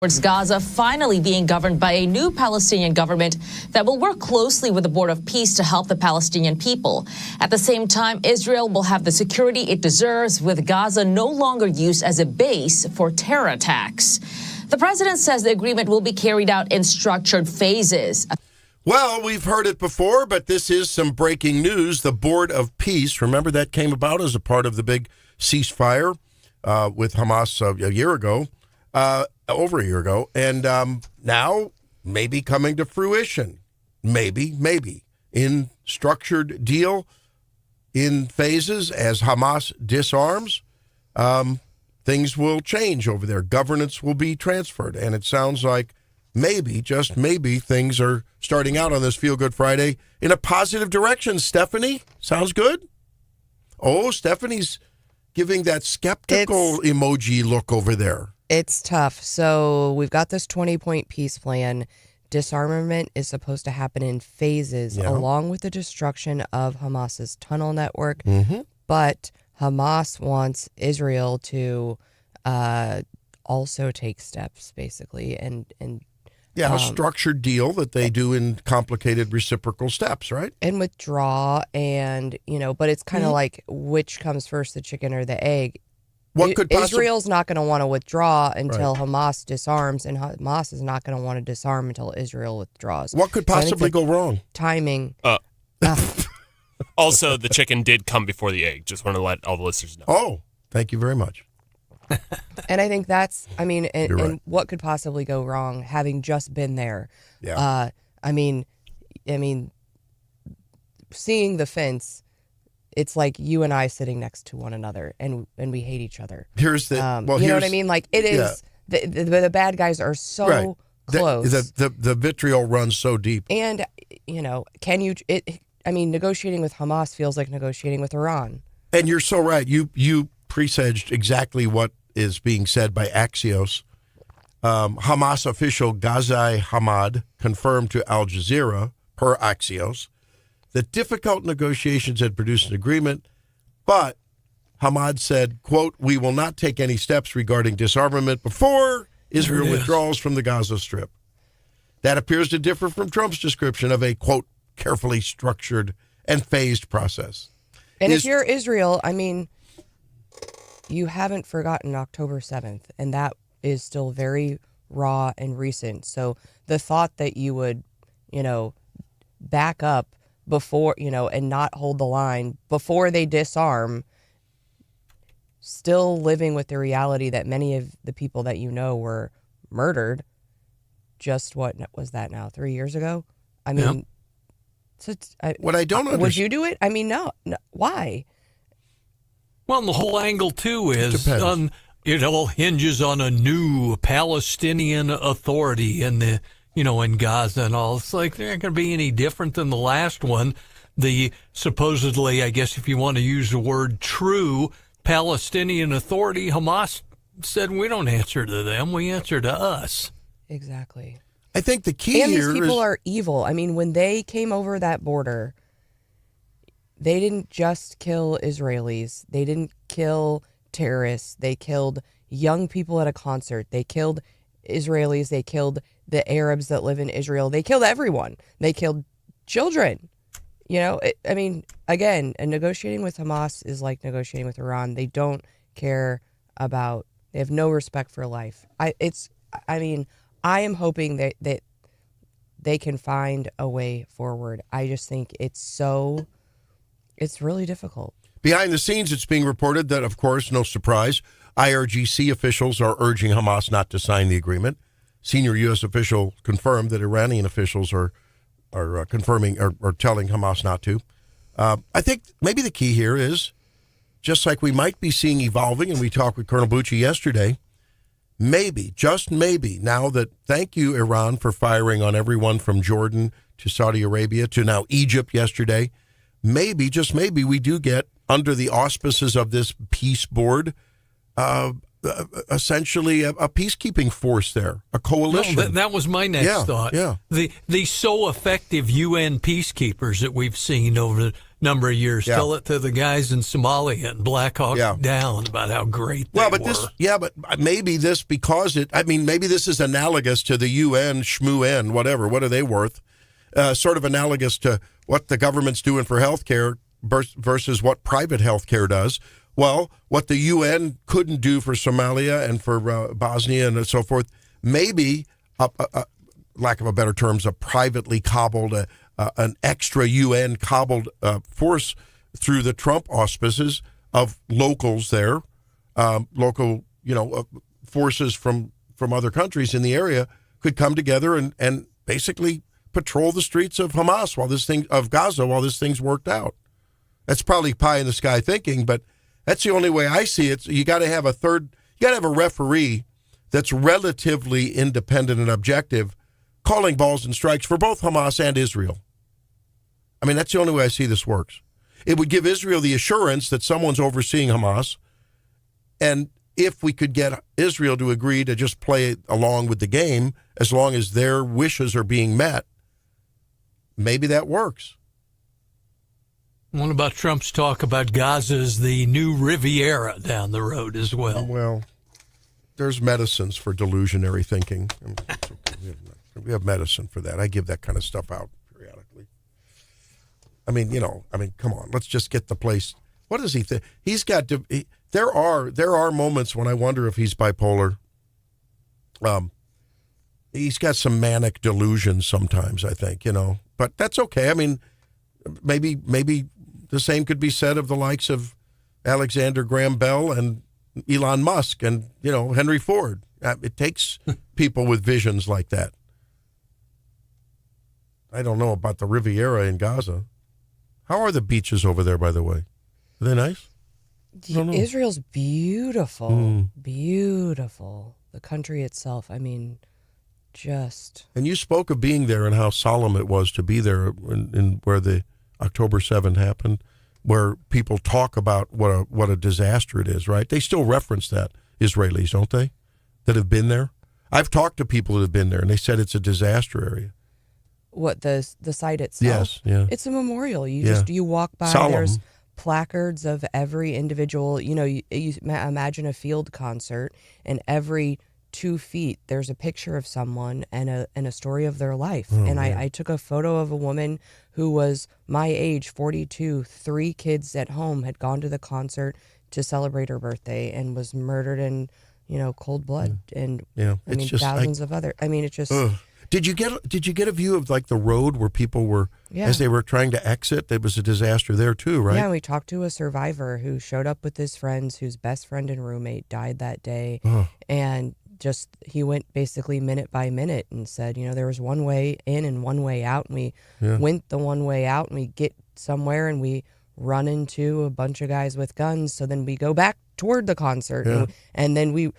towards Gaza finally being governed by a new Palestinian government that will work closely with the Board of Peace to help the Palestinian people. At the same time, Israel will have the security it deserves, with Gaza no longer used as a base for terror attacks. The president says the agreement will be carried out in structured phases. Well, we've heard it before, but this is some breaking news. The Board of Peace, remember that came about as a part of the big ceasefire with Hamas a year ago. Over a year ago, and now maybe coming to fruition, maybe, in structured deal, in phases as Hamas disarms, things will change over there. Governance will be transferred, and it sounds like maybe, just maybe, things are starting out on this Feel Good Friday in a positive direction. Stephanie, sounds good? Oh, Stephanie's giving that skeptical emoji look over there. It's tough. So we've got this 20-point peace plan. Disarmament is supposed to happen in phases, along with the destruction of Hamas's tunnel network. Mm-hmm. But Hamas wants Israel to also take steps, basically, and a structured deal that they do in complicated reciprocal steps, right? And withdraw, and but it's kind of like, which comes first, the chicken or the egg? What could Israel's not going to want to withdraw until Hamas disarms, and Hamas is not going to want to disarm until Israel withdraws. What could possibly go wrong? Timing. Also, the chicken did come before the egg. Just want to let all the listeners know. Oh, thank you very much. And I think that's, right. and what could possibly go wrong, having just been there? Yeah. I mean, seeing the fence. It's like you and I sitting next to one another, and we hate each other. Here's the you know what I mean? Like, it is the bad guys are so close. The vitriol runs so deep. And can you? Negotiating with Hamas feels like negotiating with Iran. And you're so right. You presaged exactly what is being said by Axios. Hamas official Ghazi Hamad confirmed to Al Jazeera, per Axios, that difficult negotiations had produced an agreement, but Hamad said, quote, "We will not take any steps regarding disarmament before Israel withdraws from the Gaza Strip." That appears to differ from Trump's description of a, quote, carefully structured and phased process. And if you're Israel, you haven't forgotten October 7th, and that is still very raw and recent. So the thought that you would, back up before, and not hold the line before they disarm, still living with the reality that many of the people that were murdered just, what was that now, 3 years ago? What I don't understand. Would you do it? No. Why? Well, the whole angle, too, is it all hinges on a new Palestinian authority in Gaza and all. It's like they're not going to be any different than the last one. The supposedly, I guess if you want to use the word true, Palestinian Authority, Hamas said, we don't answer to them, we answer to us. Exactly. I think the key and here these people are evil. When they came over that border, they didn't just kill Israelis. They didn't kill terrorists. They killed young people at a concert. They killed Israelis. They killed the Arabs that live in Israel. They killed everyone. They killed children. Again, negotiating with Hamas is like negotiating with Iran. They don't care about, they have no respect for life. I am hoping that they can find a way forward. I just think it's really difficult. Behind the scenes, it's being reported that, of course, no surprise, IRGC officials are urging Hamas not to sign the agreement. Senior U.S. official confirmed that Iranian officials are confirming or telling Hamas not to. I think maybe the key here is, just like we might be seeing evolving, and we talked with Colonel Bucci yesterday, maybe, just maybe, now that, thank you, Iran, for firing on everyone from Jordan to Saudi Arabia to now Egypt yesterday, maybe, just maybe, we do get, under the auspices of this peace board, essentially a peacekeeping force there, a coalition. No, that was my next thought. Yeah. The so effective UN peacekeepers that we've seen over number of years. Yeah. Tell it to the guys in Somalia and Black Hawk Down about how great they were. But maybe this maybe this is analogous to the UN, SHMU-N, whatever. What are they worth? Sort of analogous to what the government's doing for healthcare versus what private healthcare does. Well, what the UN couldn't do for Somalia and for Bosnia and so forth, maybe, lack of a better terms, a privately cobbled, an extra UN cobbled force through the Trump auspices of locals there, local, forces from other countries in the area could come together and basically patrol the streets of Gaza while this thing's worked out. That's probably pie in the sky thinking, but that's the only way I see it. You got to have a referee that's relatively independent and objective, calling balls and strikes for both Hamas and Israel. I mean, that's the only way I see this works. It would give Israel the assurance that someone's overseeing Hamas, and if we could get Israel to agree to just play along with the game, as long as their wishes are being met, maybe that works. What about Trump's talk about Gaza as the new Riviera down the road as well? Well, there's medicines for delusionary thinking. We have medicine for that. I give that kind of stuff out periodically. I mean, come on. Let's just get the place. What does he think? He's got to. There are moments when I wonder if he's bipolar. He's got some manic delusions sometimes, I think, but that's okay. I mean, maybe the same could be said of the likes of Alexander Graham Bell and Elon Musk and, Henry Ford. It takes people with visions like that. I don't know about the Riviera in Gaza. How are the beaches over there, by the way? Are they nice? Israel's beautiful. Beautiful. The country itself, just... And you spoke of being there and how solemn it was to be there in where the October 7th happened, where people talk about what a disaster it is, right? They still reference that, Israelis, don't they, that have been there? I've talked to people that have been there, and they said it's a disaster area. What, the site itself? Yes, yeah. It's a memorial. You walk by, solemn. There's placards of every individual. You imagine a field concert, and every 2 feet there's a picture of someone and a story of their life. I took a photo of a woman who was my age, 42, 3 kids at home, had gone to the concert to celebrate her birthday and was murdered in cold blood. And thousands of other. It's just. Did you get a view of like the road where people were as they were trying to exit? There was a disaster there too, right? Yeah, we talked to a survivor who showed up with his friends, whose best friend and roommate died that day, and he went basically minute by minute and said, there was one way in and one way out, and we went the one way out, and we get somewhere and we run into a bunch of guys with guns, so then we go back toward the concert, and then we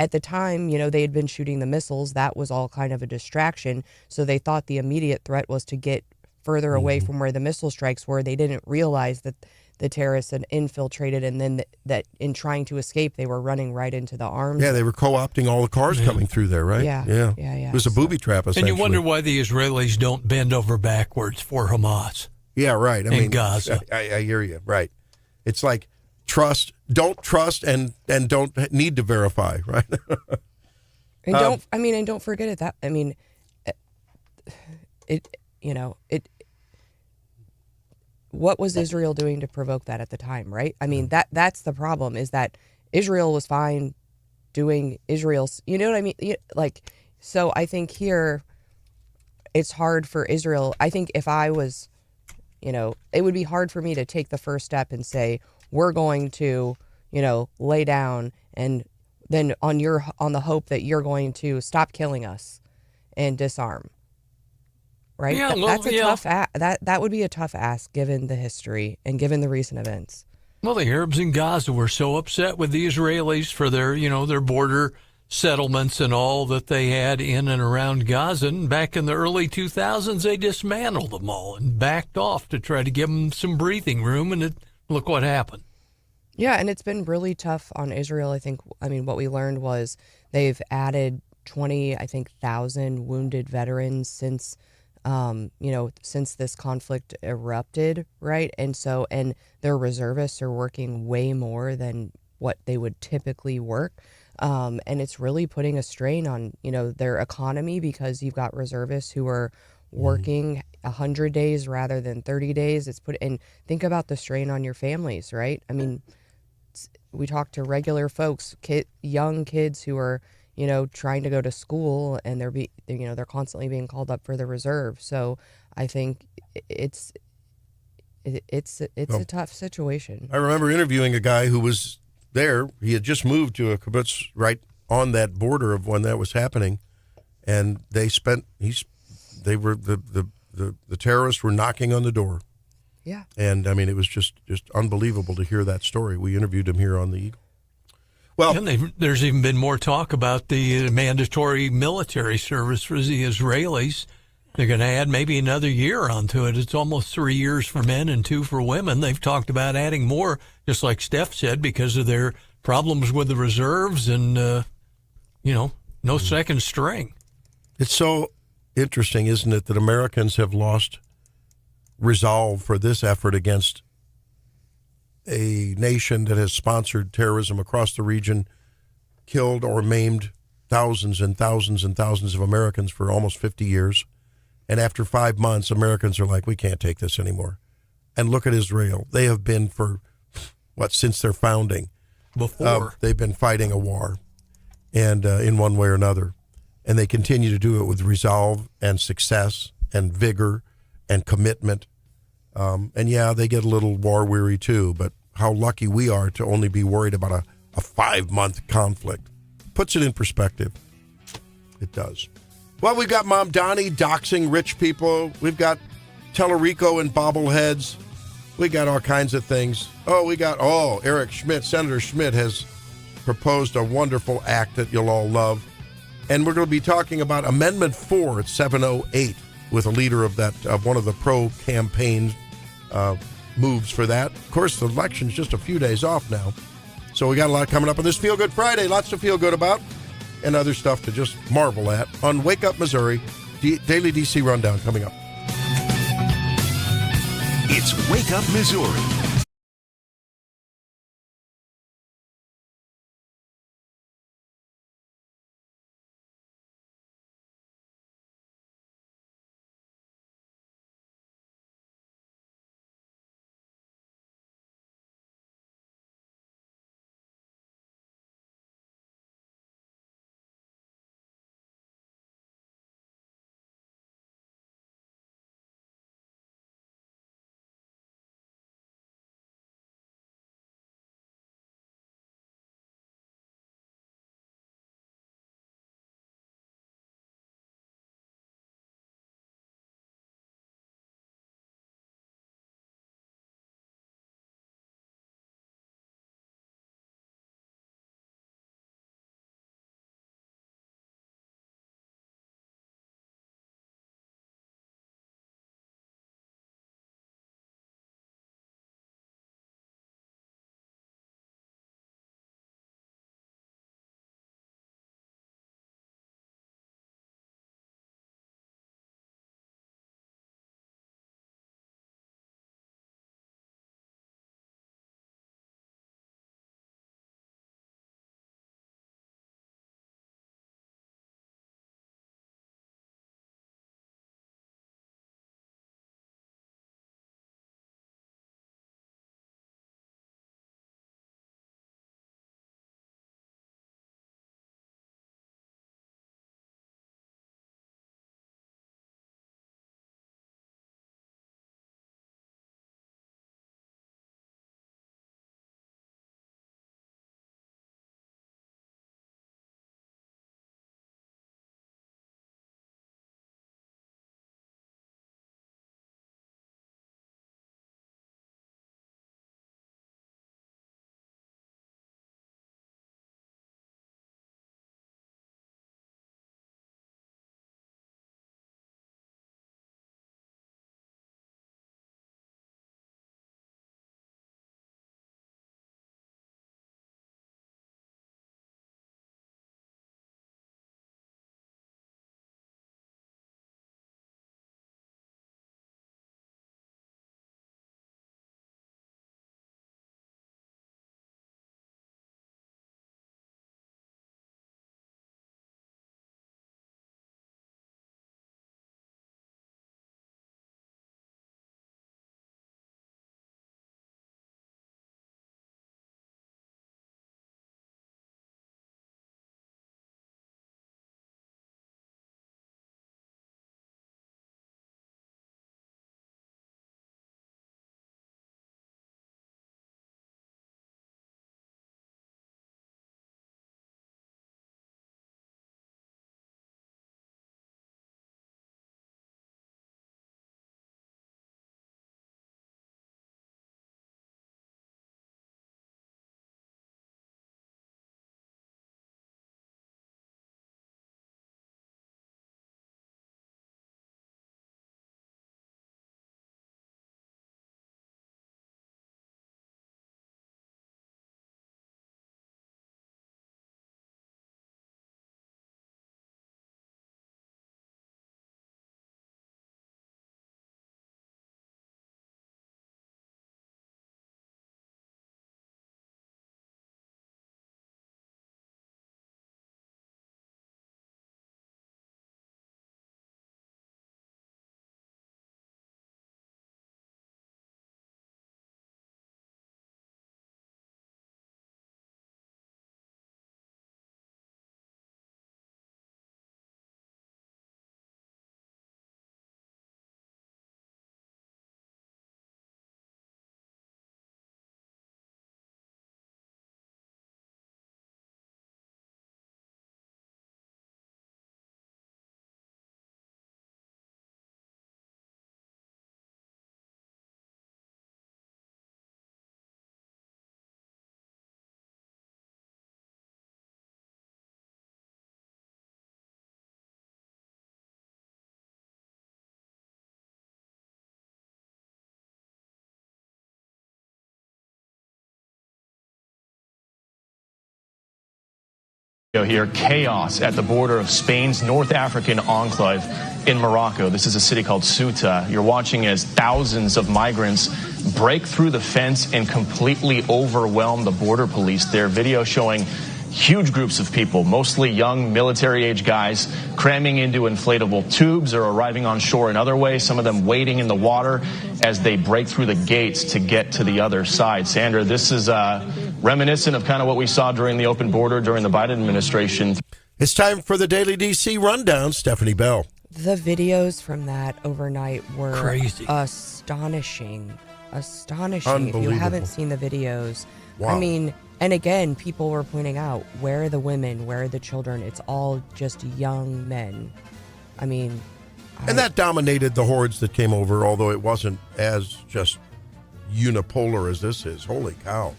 at the time, they had been shooting the missiles. That was all kind of a distraction, so they thought the immediate threat was to get further away from where the missile strikes were. They didn't realize that the terrorists had infiltrated, and then that in trying to escape, they were running right into the arms. Yeah, they were co-opting all the cars coming through there, right? Yeah. It was a booby trap, essentially. And you wonder why the Israelis don't bend over backwards for Hamas. Yeah, right. In Gaza. I hear you. Right. It's like don't trust and don't need to verify, right? And don't forget it. What was Israel doing to provoke that at the time, right? That's the problem, is that Israel was fine doing Israel's, you know what I mean? So I think here it's hard for Israel. I think if I was, it would be hard for me to take the first step and say, we're going to, lay down, and then on the hope that you're going to stop killing us and disarm. Right? Yeah, That's a tough that would be a tough ask given the history and given the recent events. Well, the Arabs in Gaza were so upset with the Israelis for their, their border settlements and all that they had in and around Gaza. And back in the early 2000s, they dismantled them all and backed off to try to give them some breathing room. And look what happened. Yeah, and it's been really tough on Israel. What we learned was they've added 20,000 wounded veterans since since this conflict erupted, right? And their reservists are working way more than what they would typically work. And it's really putting a strain on, their economy, because you've got reservists who are working 100 days rather than 30 days. And think about the strain on your families, right? I mean, we talk to regular folks, young kids who are, trying to go to school, and they're constantly being called up for the reserve. So I think it's a tough situation. I remember interviewing a guy who was there. He had just moved to a kibbutz right on that border of when that was happening, and the terrorists were knocking on the door. Yeah. And I mean, it was just unbelievable to hear that story. We interviewed him here on the Eagle. Well, and there's even been more talk about the mandatory military service for the Israelis. They're going to add maybe another year onto it. It's almost 3 years for men and 2 for women. They've talked about adding more, just like Steph said, because of their problems with the reserves and, no second string. It's so interesting, isn't it, that Americans have lost resolve for this effort against a nation that has sponsored terrorism across the region, killed or maimed thousands and thousands and thousands of Americans for almost 50 years. And after 5 months, Americans are like, we can't take this anymore. And look at Israel. They have been since their founding. They've been fighting a war, and in one way or another. And they continue to do it with resolve and success and vigor and commitment. And yeah, they get a little war weary too, but how lucky we are to only be worried about a 5-month conflict. Puts it in perspective. It does. Well, we've got Mom Donnie doxing rich people. We've got Tellerico and bobbleheads. We got all kinds of things. Eric Schmidt, Senator Schmidt has proposed a wonderful act that you'll all love. And we're going to be talking about Amendment 4 at 7:08 with a leader of one of the pro-campaign moves for that. Of course, the election's just a few days off now. So we got a lot coming up on this Feel Good Friday. Lots to feel good about and other stuff to just marvel at on Wake Up Missouri. Daily DC Rundown coming up. It's Wake Up Missouri. Here, chaos at the border of Spain's North African enclave in Morocco. This is a city called Ceuta. You're watching as thousands of migrants break through the fence and completely overwhelm the border police. Their video showing huge groups of people, mostly young military-age guys, cramming into inflatable tubes or arriving on shore in other ways, some of them wading in the water as they break through the gates to get to the other side. Sandra, this is reminiscent of kind of what we saw during the open border during the Biden administration. It's time for the Daily DC Rundown. Stephanie Bell. The videos from that overnight were crazy, astonishing. If you haven't seen the videos, wow. I mean, and again, people were pointing out, where are the women, where are the children? It's all just young men. I mean, and that dominated the hordes that came over, although it wasn't as just unipolar as this is. Holy cow.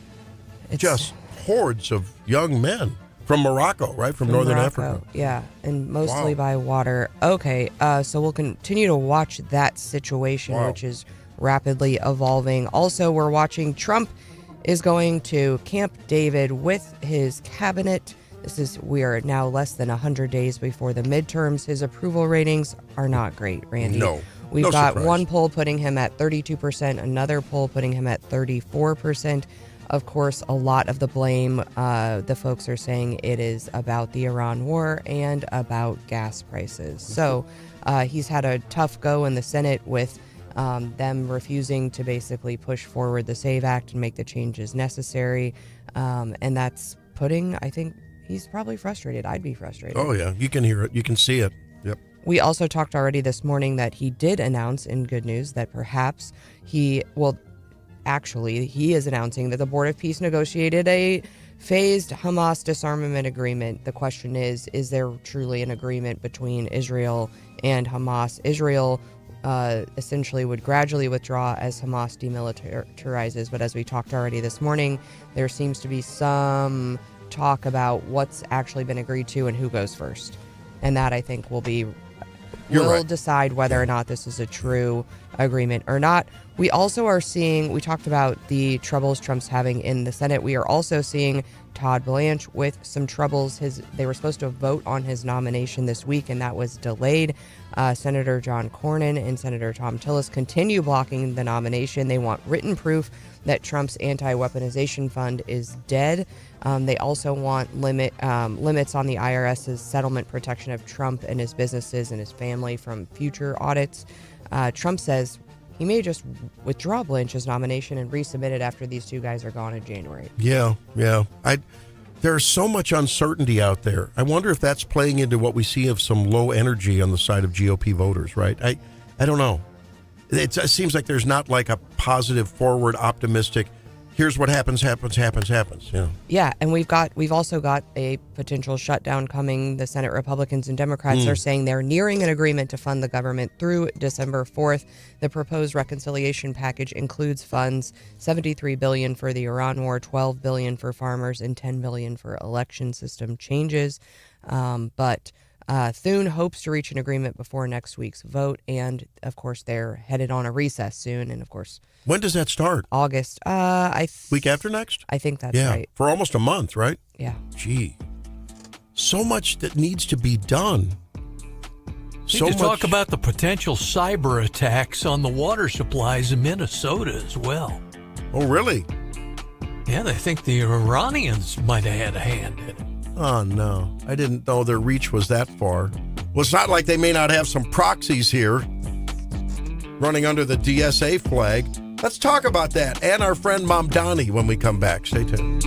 Just hordes of young men from Morocco, right? From Northern Africa. Yeah, and mostly by water. Okay, so we'll continue to watch that situation, which is rapidly evolving. Also, we're watching Trump is going to Camp David with his cabinet. We are now less than 100 days before the midterms. His approval ratings are not great, Randy. No. We've got one poll putting him at 32%, another poll putting him at 34%. Of course, a lot of the blame, the folks are saying it is about the Iran war and about gas prices. So he's had a tough go in the Senate with them refusing to basically push forward the SAVE Act and make the changes necessary. And that's I think he's probably frustrated. I'd be frustrated. Oh, yeah. You can hear it. You can see it. Yep. We also talked already this morning that he did announce in good news that perhaps he is announcing that the Board of Peace negotiated a phased Hamas disarmament agreement. The question is there truly an agreement between Israel and Hamas? Israel essentially would gradually withdraw as Hamas demilitarizes. But as we talked already this morning, there seems to be some talk about what's actually been agreed to and who goes first. And that, I think, will decide whether or not this is a true agreement or not. We also are seeing, we talked about the troubles Trump's having in the Senate. We are also seeing Todd Blanche with some troubles. They were supposed to vote on his nomination this week, and that was delayed. Senator John Cornyn and Senator Thom Tillis continue blocking the nomination. They want written proof that Trump's anti-weaponization fund is dead. They also want limits on the IRS's settlement protection of Trump and his businesses and his family from future audits. Trump says he may just withdraw Blanche's nomination and resubmit it after these two guys are gone in January. Yeah. There's so much uncertainty out there. I wonder if that's playing into what we see of some low energy on the side of GOP voters, right? I don't know. It seems like there's not like a positive, forward, optimistic, here's what happens. Yeah, and we've also got a potential shutdown coming. The Senate Republicans and Democrats are saying they're nearing an agreement to fund the government through December 4th. The proposed reconciliation package includes funds, $73 billion for the Iran war, $12 billion for farmers, and $10 billion for election system changes. But Thune hopes to reach an agreement before next week's vote, and of course they're headed on a recess soon. And of course, when does that start? August. Week after next? I think that's right. For almost a month, right? Yeah. Gee, so much that needs to be done. Talk about the potential cyber attacks on the water supplies in Minnesota as well. Oh, really? Yeah, they think the Iranians might have had a hand in it. Oh, no. I didn't know their reach was that far. Well, it's not like they may not have some proxies here running under the DSA flag. Let's talk about that and our friend Mamdani when we come back. Stay tuned.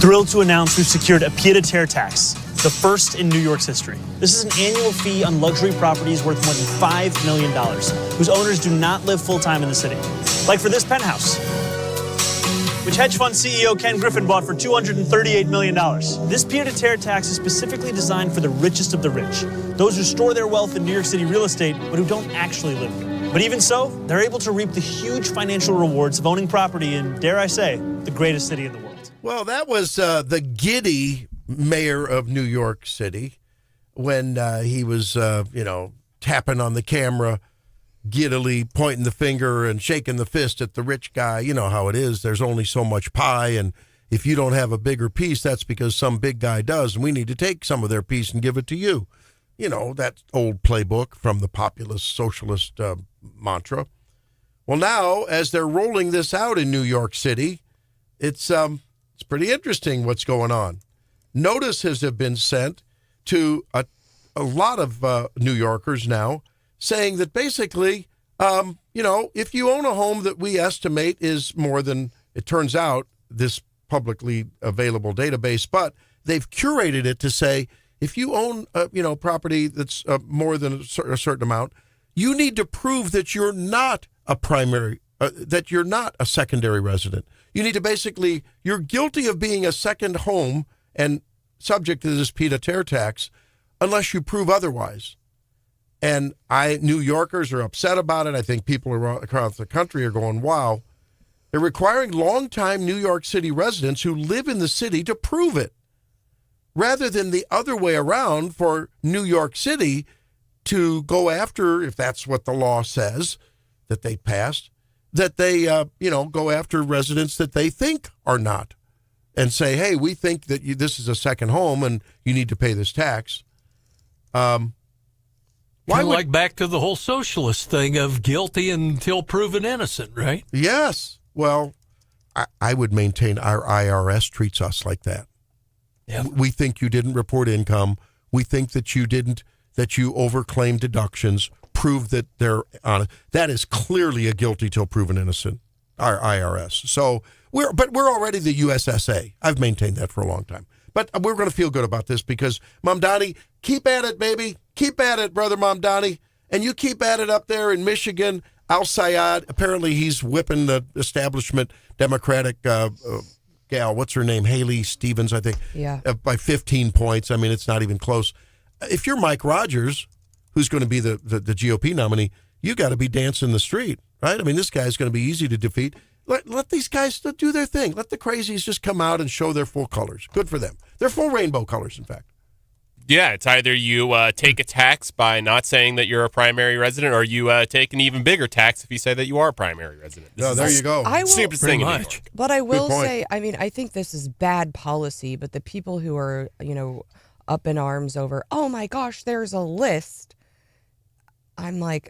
thrilled to announce we've secured a pied-à-terre tax, the first in New York's history. This is an annual fee on luxury properties worth more than $5 million, whose owners do not live full-time in the city. Like for this penthouse, which hedge fund CEO Ken Griffin bought for $238 million. This pied-à-terre tax is specifically designed for the richest of the rich, those who store their wealth in New York City real estate, but who don't actually live here. But even so, they're able to reap the huge financial rewards of owning property in, dare I say, the greatest city in the world. Well, that was the giddy mayor of New York City when he was, tapping on the camera, giddily pointing the finger and shaking the fist at the rich guy. You know how it is. There's only so much pie, and if you don't have a bigger piece, that's because some big guy does, and we need to take some of their piece and give it to you. You know, that old playbook from the populist socialist mantra. Well, now, as they're rolling this out in New York City, it's pretty interesting what's going on. Notices have been sent to a lot of New Yorkers now, saying that basically, if you own a home that we estimate is more than, it turns out, this publicly available database, but they've curated it to say, if you own, property that's more than a certain amount, you need to prove that you're not a primary, that you're not a secondary resident. You need to basically, you're guilty of being a second home and subject to this pied-à-terre tax unless you prove otherwise. And New Yorkers are upset about it. I think people across the country are going, wow. They're requiring longtime New York City residents who live in the city to prove it, rather than the other way around for New York City to go after, if that's what the law says that they passed, that they, go after residents that they think are not and say, hey, we think that this is a second home and you need to pay this tax. Like back to the whole socialist thing of guilty until proven innocent, right? Yes. Well, I would maintain our IRS treats us like that. Yep. We think you didn't report income. We think that you overclaimed deductions, prove that they're honest. That is clearly a guilty till proven innocent, our IRS. So we're already the USSA. I've maintained that for a long time. But we're going to feel good about this because, Mamdani, keep at it, baby. Keep at it, brother Mamdani. And you keep at it up there in Michigan. Al-Sayed, apparently he's whipping the establishment Democratic gal. What's her name? Haley Stevens, I think. Yeah. By 15 points. I mean, it's not even close. If you're Mike Rogers, who's going to be the GOP nominee, you got to be dancing the street, right? I mean, this guy's going to be easy to defeat. Let these guys do their thing. Let the crazies just come out and show their full colors. Good for them. They're full rainbow colors, in fact. Yeah, it's either you take a tax by not saying that you're a primary resident, or you take an even bigger tax if you say that you are a primary resident. There you go. Stupidest thing in New York. But I will say, I think this is bad policy, but the people who are, up in arms over, oh my gosh, there's a list. I'm like,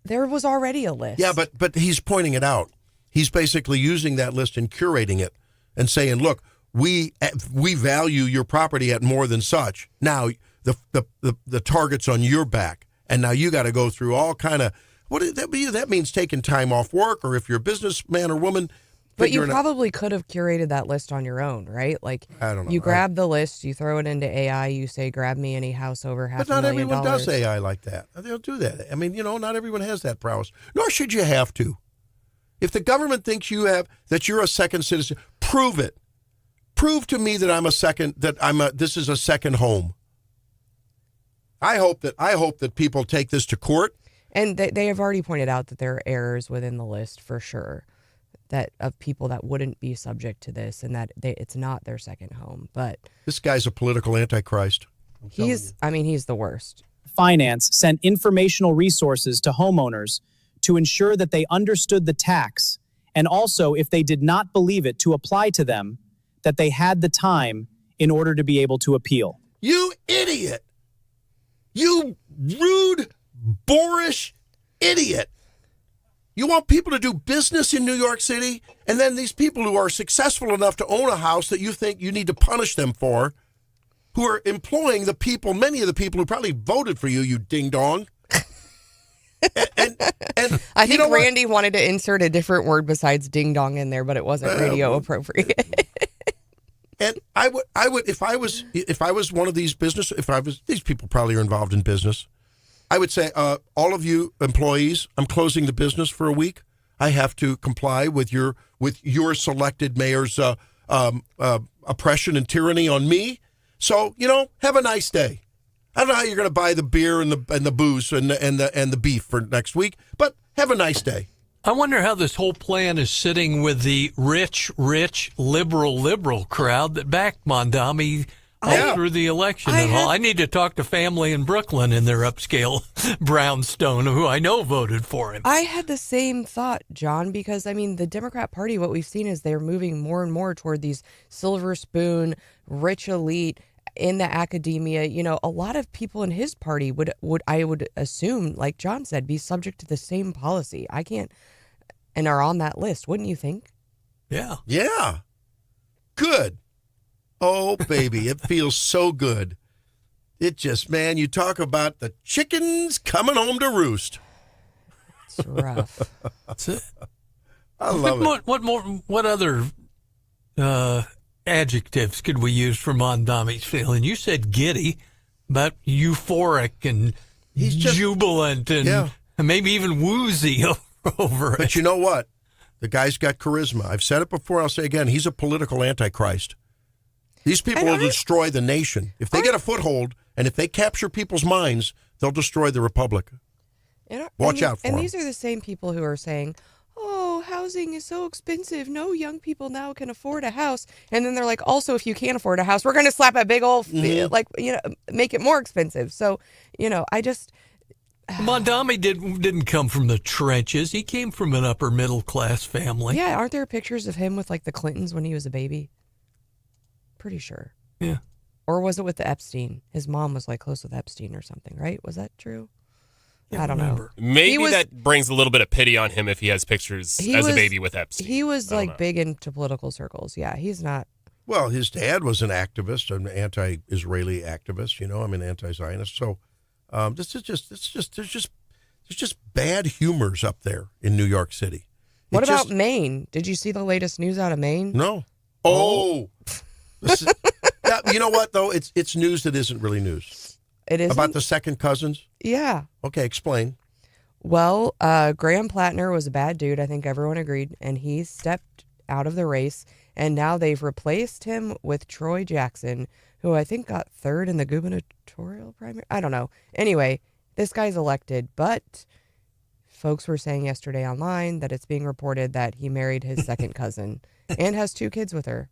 there was already a list. Yeah, but he's pointing it out. He's basically using that list and curating it and saying, look, we value your property at more than such. Now the target's on your back, and now you got to go through all kind of that means taking time off work, or if you're a businessman or woman. But you probably could have curated that list on your own, right? Like, I don't know. You grab the list, you throw it into AI, you say, grab me any house over $500,000. But not everyone does AI like that. They'll do that. I mean, not everyone has that prowess. Nor should you have to. If the government thinks that you're a second citizen, prove it. Prove to me that this is a second home. I hope that people take this to court. And they have already pointed out that there are errors within the list for sure, that of people that wouldn't be subject to this, and that it's not their second home. But this guy's a political antichrist. He's the worst. Finance sent informational resources to homeowners to ensure that they understood the tax, and also, if they did not believe it, to apply to them, that they had the time in order to be able to appeal. You idiot! You rude, boorish idiot! You want people to do business in New York City, and then these people who are successful enough to own a house that you think you need to punish them for, who are employing many of the people who probably voted for you, you ding-dong. and I think Randy wanted to insert a different word besides ding-dong in there, but it wasn't radio appropriate. I would if I was one of these these people probably are involved in business. I would say, all of you employees, I'm closing the business for a week. I have to comply with your selected mayor's oppression and tyranny on me. So, have a nice day. I don't know how you're going to buy the beer and the booze and the beef for next week, but have a nice day. I wonder how this whole plan is sitting with the rich, liberal crowd that backed Mondami all through the election and all. I need to talk to family in Brooklyn in their upscale brownstone who I know voted for him. I had the same thought, John, because, the Democrat Party, what we've seen is they're moving more and more toward these silver spoon, rich elite in the academia. A lot of people in his party would I would assume, like John said, be subject to the same policy. I can't, and are on that list, wouldn't you think? Yeah. Yeah. Good. Oh, baby, it feels so good. It just, man, you talk about the chickens coming home to roost. It's rough. That's it. I love it. What other adjectives could we use for Mondami's feeling? You said giddy, but euphoric and he's just jubilant and maybe even woozy over it. But you know what? The guy's got charisma. I've said it before. I'll say again. He's a political antichrist. These people will destroy the nation. If they get a foothold and if they capture people's minds, they'll destroy the republic. Watch out for them. And these are the same people who are saying, oh, housing is so expensive. No young people now can afford a house. And then they're like, also, if you can't afford a house, we're going to slap a big old, make it more expensive. So, I just... Mondami didn't come from the trenches. He came from an upper middle class family. Yeah, aren't there pictures of him with the Clintons when he was a baby? Pretty sure. Yeah. Or was it with the Epstein? His mom was close with Epstein or something, right? Was that true? I don't know. Maybe that brings a little bit of pity on him if he has pictures as a baby with Epstein. He was big into political circles. Yeah, he's not. Well, his dad was an activist, an anti-Israeli activist, anti-Zionist. So there's just bad humors up there in New York City. What about Maine? Did you see the latest news out of Maine? No. Oh. You know what, though? It's news that isn't really news. It is about the second cousins? Yeah. Okay, explain. Well, Graham Plattner was a bad dude. I think everyone agreed. And he stepped out of the race. And now they've replaced him with Troy Jackson, who I think got third in the gubernatorial primary. I don't know. Anyway, this guy's elected. But folks were saying yesterday online that it's being reported that he married his second cousin and has 2 kids with her.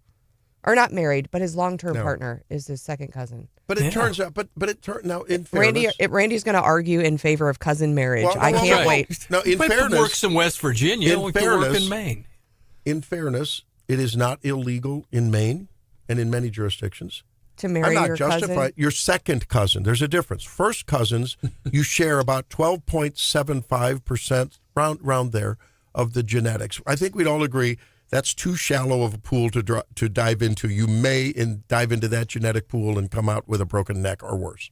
Or not married, but his long-term partner is his second cousin. But it turns out, now in fairness, Randy's going to argue in favor of cousin marriage. I can't wait. No, in fairness, works in West Virginia. We can work in Maine. In fairness, it is not illegal in Maine and in many jurisdictions to marry your cousin. Your second cousin. There's a difference. First cousins, you share about 12.75% round there of the genetics. I think we'd all agree. That's too shallow of a pool to dive into. You may dive into that genetic pool and come out with a broken neck or worse.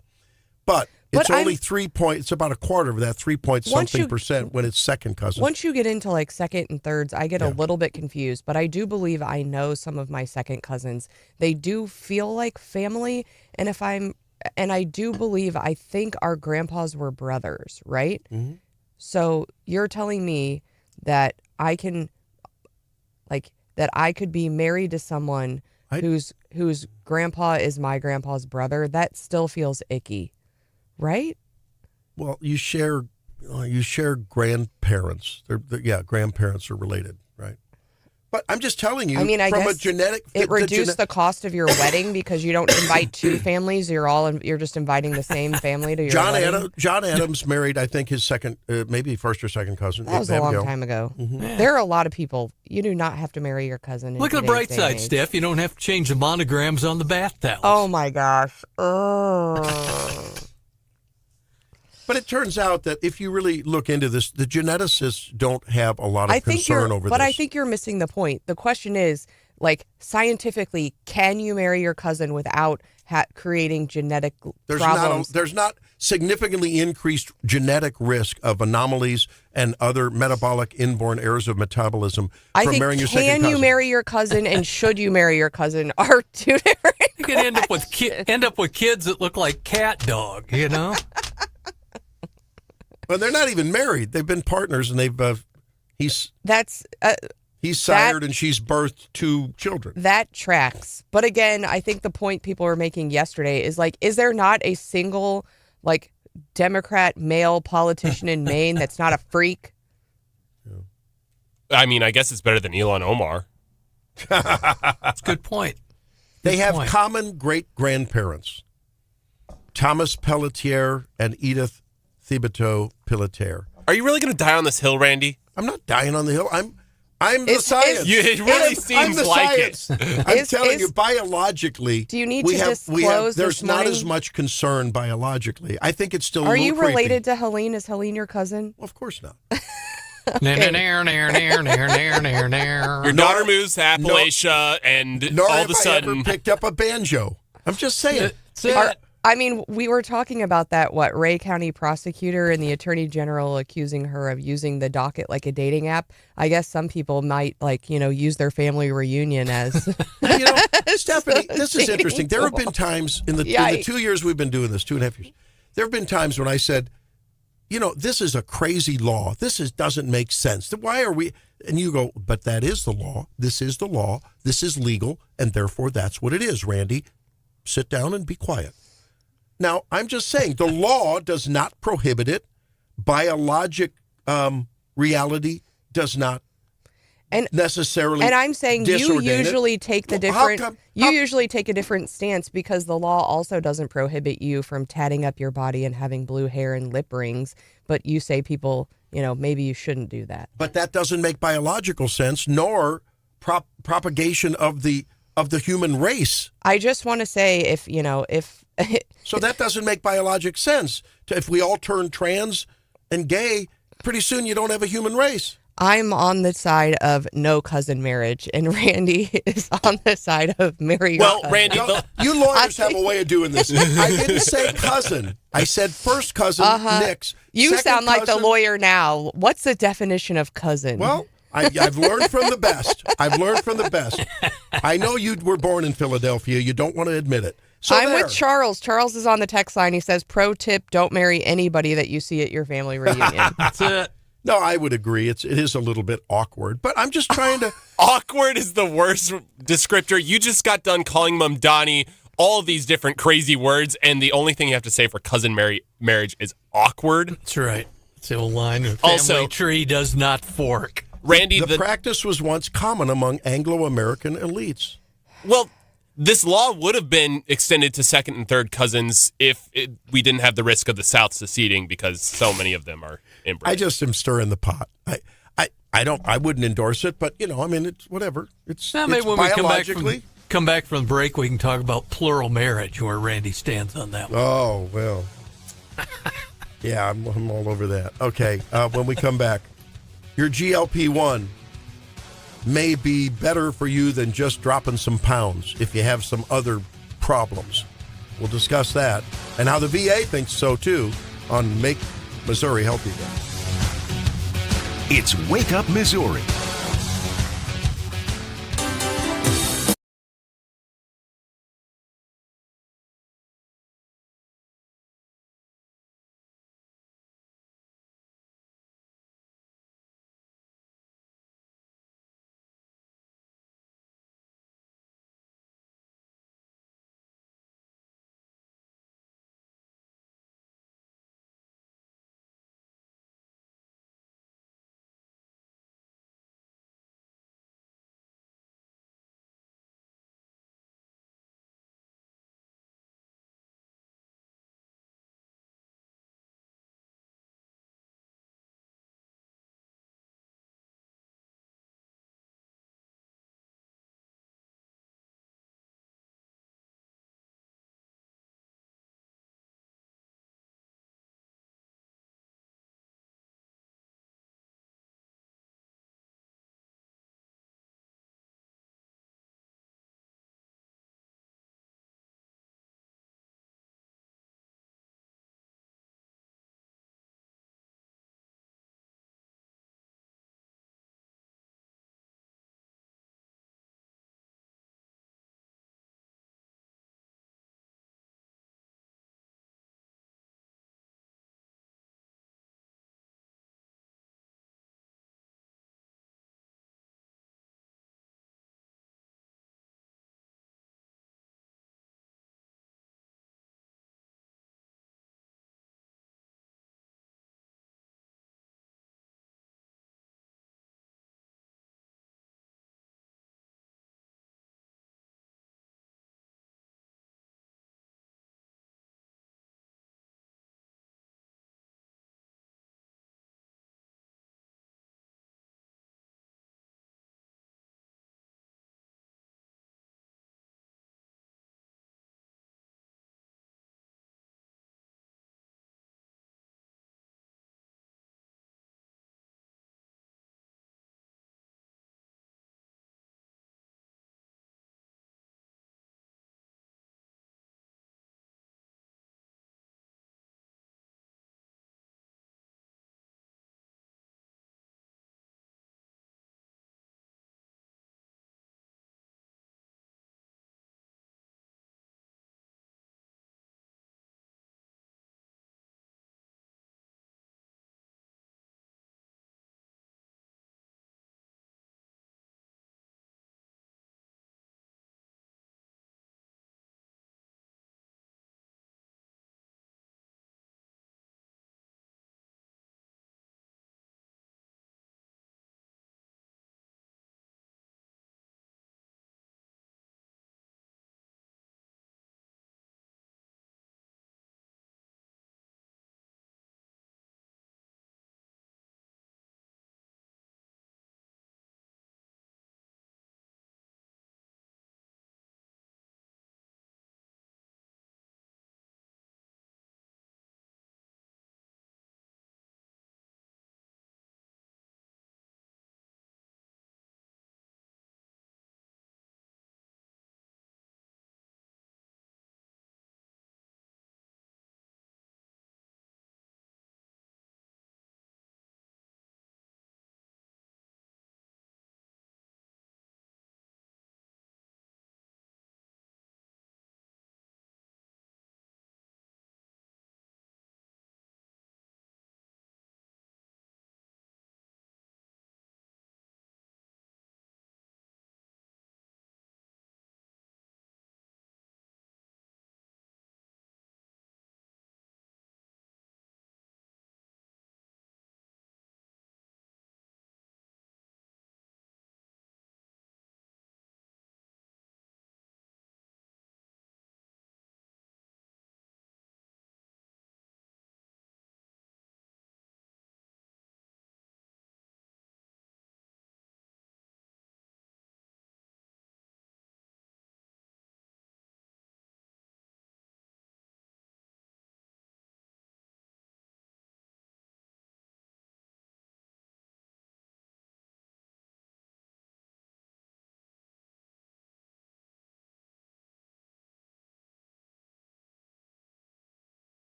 But it's only it's about a quarter of that, 3-point-something% when it's second cousins. Once you get into second and thirds, I get a little bit confused. But I do believe I know some of my second cousins. They do feel like family. And I do believe, I think our grandpas were brothers, right? Mm-hmm. So you're telling me that I can... that I could be married to someone whose grandpa is my grandpa's brother. That still feels icky, right? Well, you share grandparents. Grandparents are related, right? But I'm just telling you, I from guess a genetic, it reduced the cost of your wedding because you don't invite 2 families. You're just inviting the same family to your wedding. John Adams married, I think, his second, maybe first or second cousin. That was a long time ago. Mm-hmm. Yeah. There are a lot of people. You do not have to marry your cousin. Look at the bright side, Steph. You don't have to change the monograms on the bath towels. Oh my gosh. Oh. But it turns out that if you really look into this, the geneticists don't have a lot of concern over this. But I think you're missing the point. The question is, like scientifically, can you marry your cousin without creating genetic problems? There's not significantly increased genetic risk of anomalies and other metabolic inborn errors of metabolism from marrying your second cousin. Can you marry your cousin and should you marry your cousin are two different. You could end up with kids that look like cat dog, you know. Well, they're not even married. They've been partners, and they've he's sired and she's birthed 2 children. That tracks. But again, I think the point people were making yesterday is like, is there not a single like Democrat male politician in Maine that's not a freak? I mean, I guess it's better than Elon Omar. That's a good point. They have common great-grandparents, Thomas Pelletier and Edith Thibodeau Pelletier. Are you really going to die on this hill, Randy? I'm not dying on the hill. I'm the science. It really seems like science. It. I'm telling you, biologically, do you need to disclose there's not as much concern biologically. I think it's still. Are you related to Helene? Is Helene your cousin? Well, of course not. Your daughter moves to Appalachia, and all of a sudden, I ever picked up a banjo. I'm just saying. I mean, we were talking about that, Ray County prosecutor and the attorney general accusing her of using the docket like a dating app. I guess some people might, use their family reunion as... Stephanie, this is interesting. There have been times in the 2 years we've been doing this, 2.5 years, there have been times when I said, this is a crazy law. This doesn't make sense. Why are we... And you go, but that is the law. This is the law. This is legal, and therefore that's what it is, Randy. Sit down and be quiet. Now, I'm just saying, the law does not prohibit it. Biologic reality does not necessarily. And I'm saying you usually take the different. Usually take a different stance because the law also doesn't prohibit you from tatting up your body and having blue hair and lip rings. But you say people, maybe you shouldn't do that. But that doesn't make biological sense, nor propagation of the human race. I just want to say, if so that doesn't make biologic sense. If we all turn trans and gay, pretty soon you don't have a human race. I'm on the side of no cousin marriage, and Randy is on the side of marry your cousin. Randy, you lawyers have a way of doing this. I didn't say cousin. I said first cousin, Nick's. You sound like the lawyer now. What's the definition of cousin? Well, I've learned from the best. I know you were born in Philadelphia. You don't want to admit it. So I'm with Charles. Charles is on the text line. He says, pro tip, don't marry anybody that you see at your family reunion. That's it. No, I would agree. It is a little bit awkward, but I'm just trying to... Awkward is the worst descriptor. You just got done calling Mom Donnie all these different crazy words, and the only thing you have to say for cousin marriage is awkward. That's right. It's the old line. The family tree does not fork. Randy, the practice was once common among Anglo-American elites. Well, this law would have been extended to second and third cousins if we didn't have the risk of the South seceding because so many of them are inbred. I just am stirring the pot. I wouldn't endorse it, but it's whatever. It's maybe when biologically. we come back from the break, we can talk about plural marriage, where Randy stands on that one. Oh well. Yeah, I'm all over that. Okay, when we come back, your GLP-1 may be better for you than just dropping some pounds if you have some other problems. We'll discuss that and how the VA thinks so, too, on Make Missouri Healthy Again. It's Wake Up Missouri.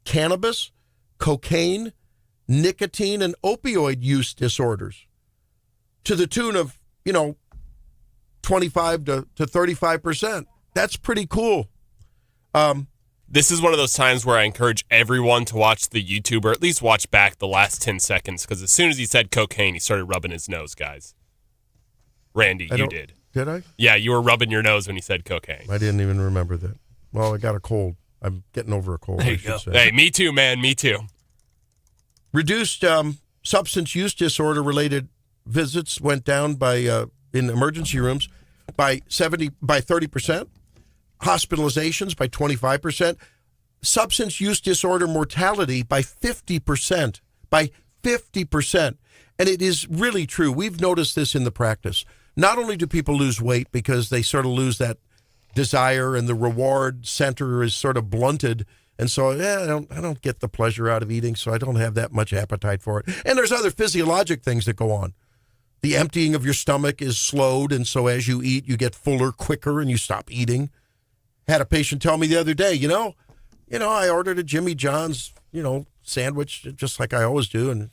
cannabis, cocaine, nicotine, and opioid use disorders to the tune of, 25 to 35%. That's pretty cool. This is one of those times where I encourage everyone to watch the YouTube, or at least watch back the last 10 seconds, because as soon as he said cocaine, he started rubbing his nose, guys. Randy, you did. Did I? Yeah, you were rubbing your nose when he said cocaine. I didn't even remember that. Well, I got a cold. I'm getting over a cold, There I you should go. say. Hey, me too, man. Me too. Reduced substance use disorder-related visits went down by in emergency rooms by 30%. Hospitalizations by 25%. Substance use disorder mortality by 50%. By 50%. And it is really true. We've noticed this in the practice. Not only do people lose weight because they sort of lose that desire and the reward center is sort of blunted. And so, I don't get the pleasure out of eating, so I don't have that much appetite for it. And there's other physiologic things that go on. The emptying of your stomach is slowed, and so as you eat, you get fuller quicker and you stop eating. Had a patient tell me the other day, I ordered a Jimmy John's, sandwich just like I always do, and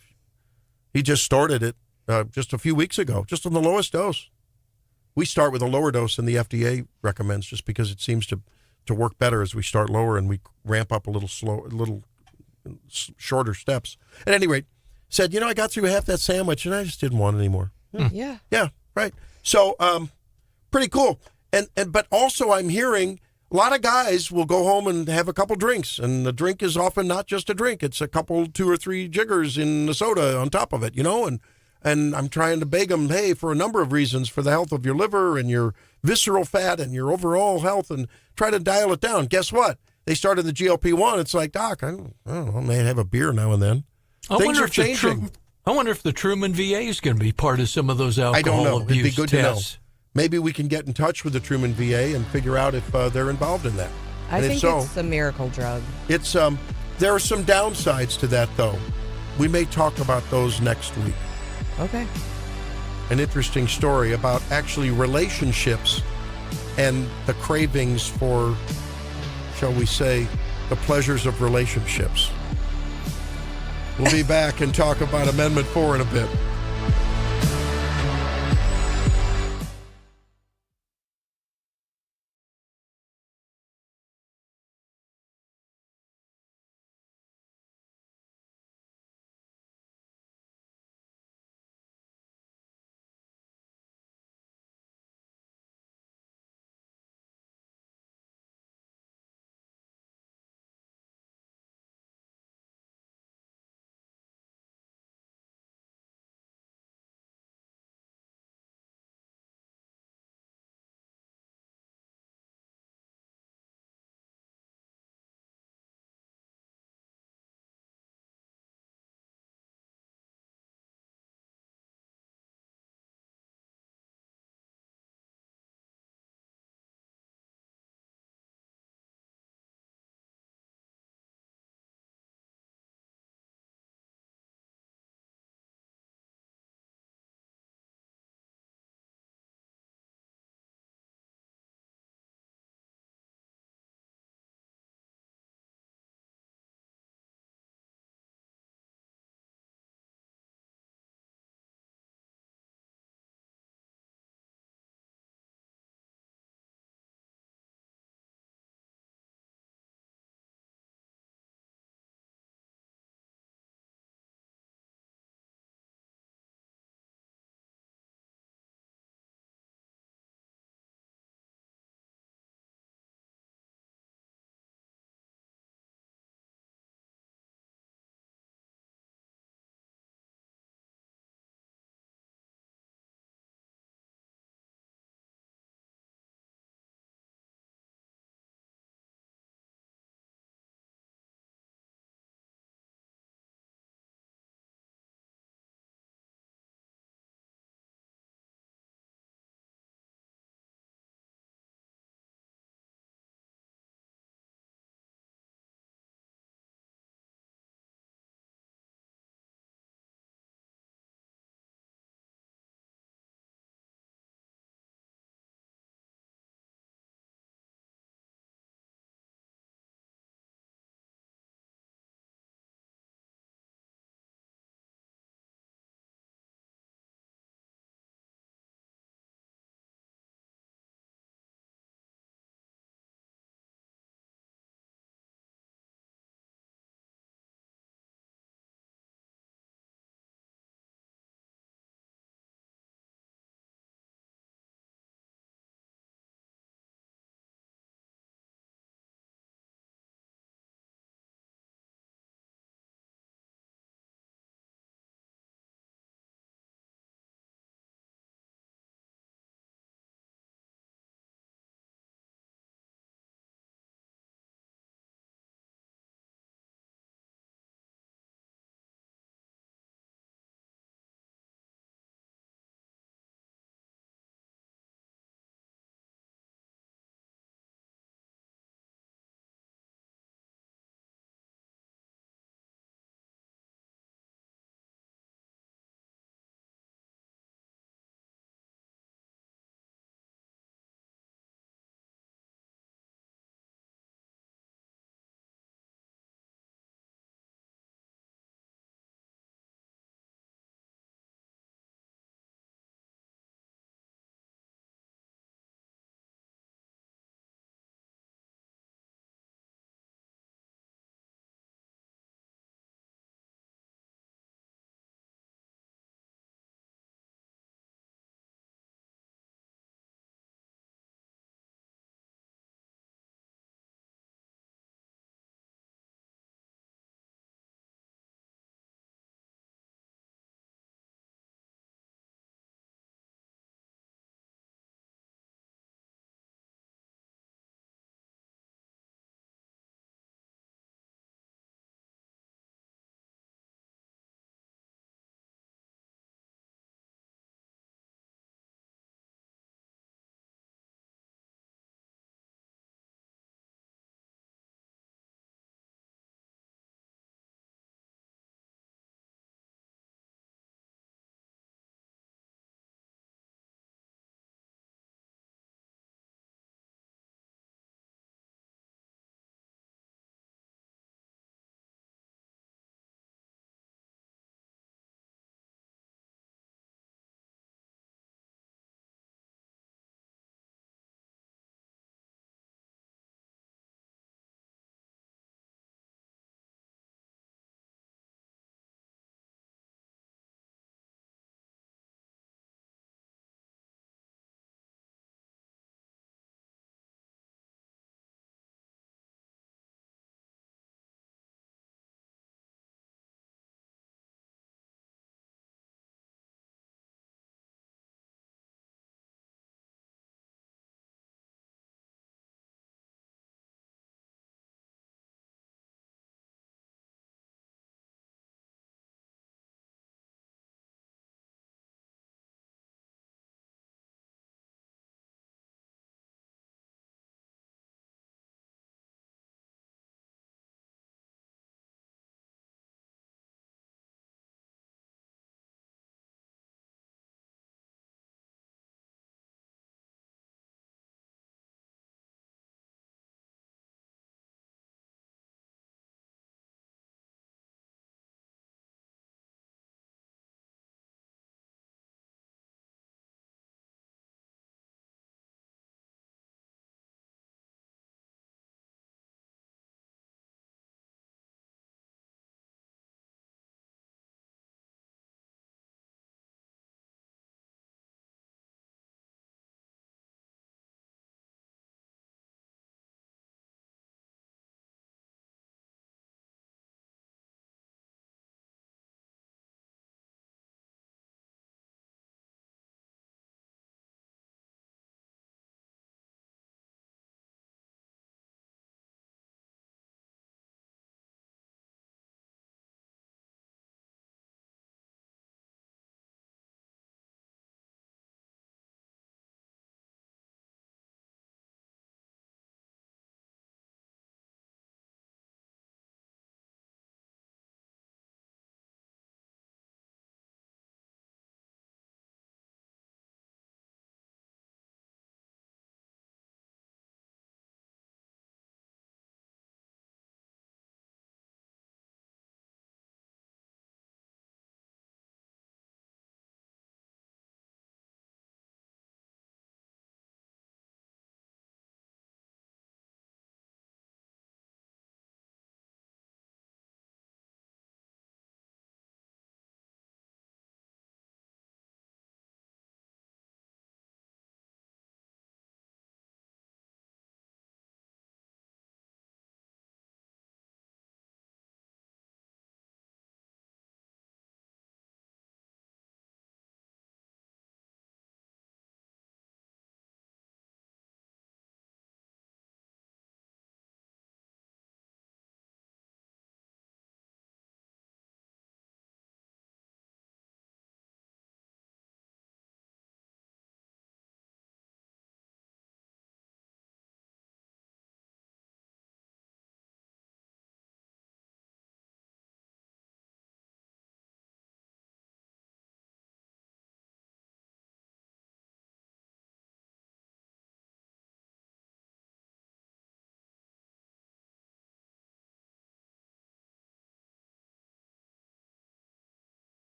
he just started it just a few weeks ago, just on the lowest dose. We start with a lower dose than the FDA recommends, just because it seems to work better as we start lower and we ramp up a little shorter steps. At any rate, said, I got through half that sandwich and I just didn't want it anymore. Yeah. Yeah, right. So, pretty cool. But also I'm hearing a lot of guys will go home and have a couple drinks, and the drink is often not just a drink. It's a couple, 2 or 3 jiggers in the soda on top of it, and I'm trying to beg them, hey, for a number of reasons, for the health of your liver and your visceral fat and your overall health, and try to dial it down. Guess what? They started the GLP-1. It's like, Doc, I don't know, I may have a beer now and then. Things are changing. I wonder if the Truman VA is going to be part of some of those alcohol I don't know. abuse It'd be good tests. to know. Maybe we can get in touch with the Truman VA and figure out if they're involved in that. I And think if so, it's a miracle drug. it's there are some downsides to that, though. We may talk about those next week. Okay. An interesting story about actually relationships and the cravings for, shall we say, the pleasures of relationships. We'll be back and talk about Amendment 4 in a bit.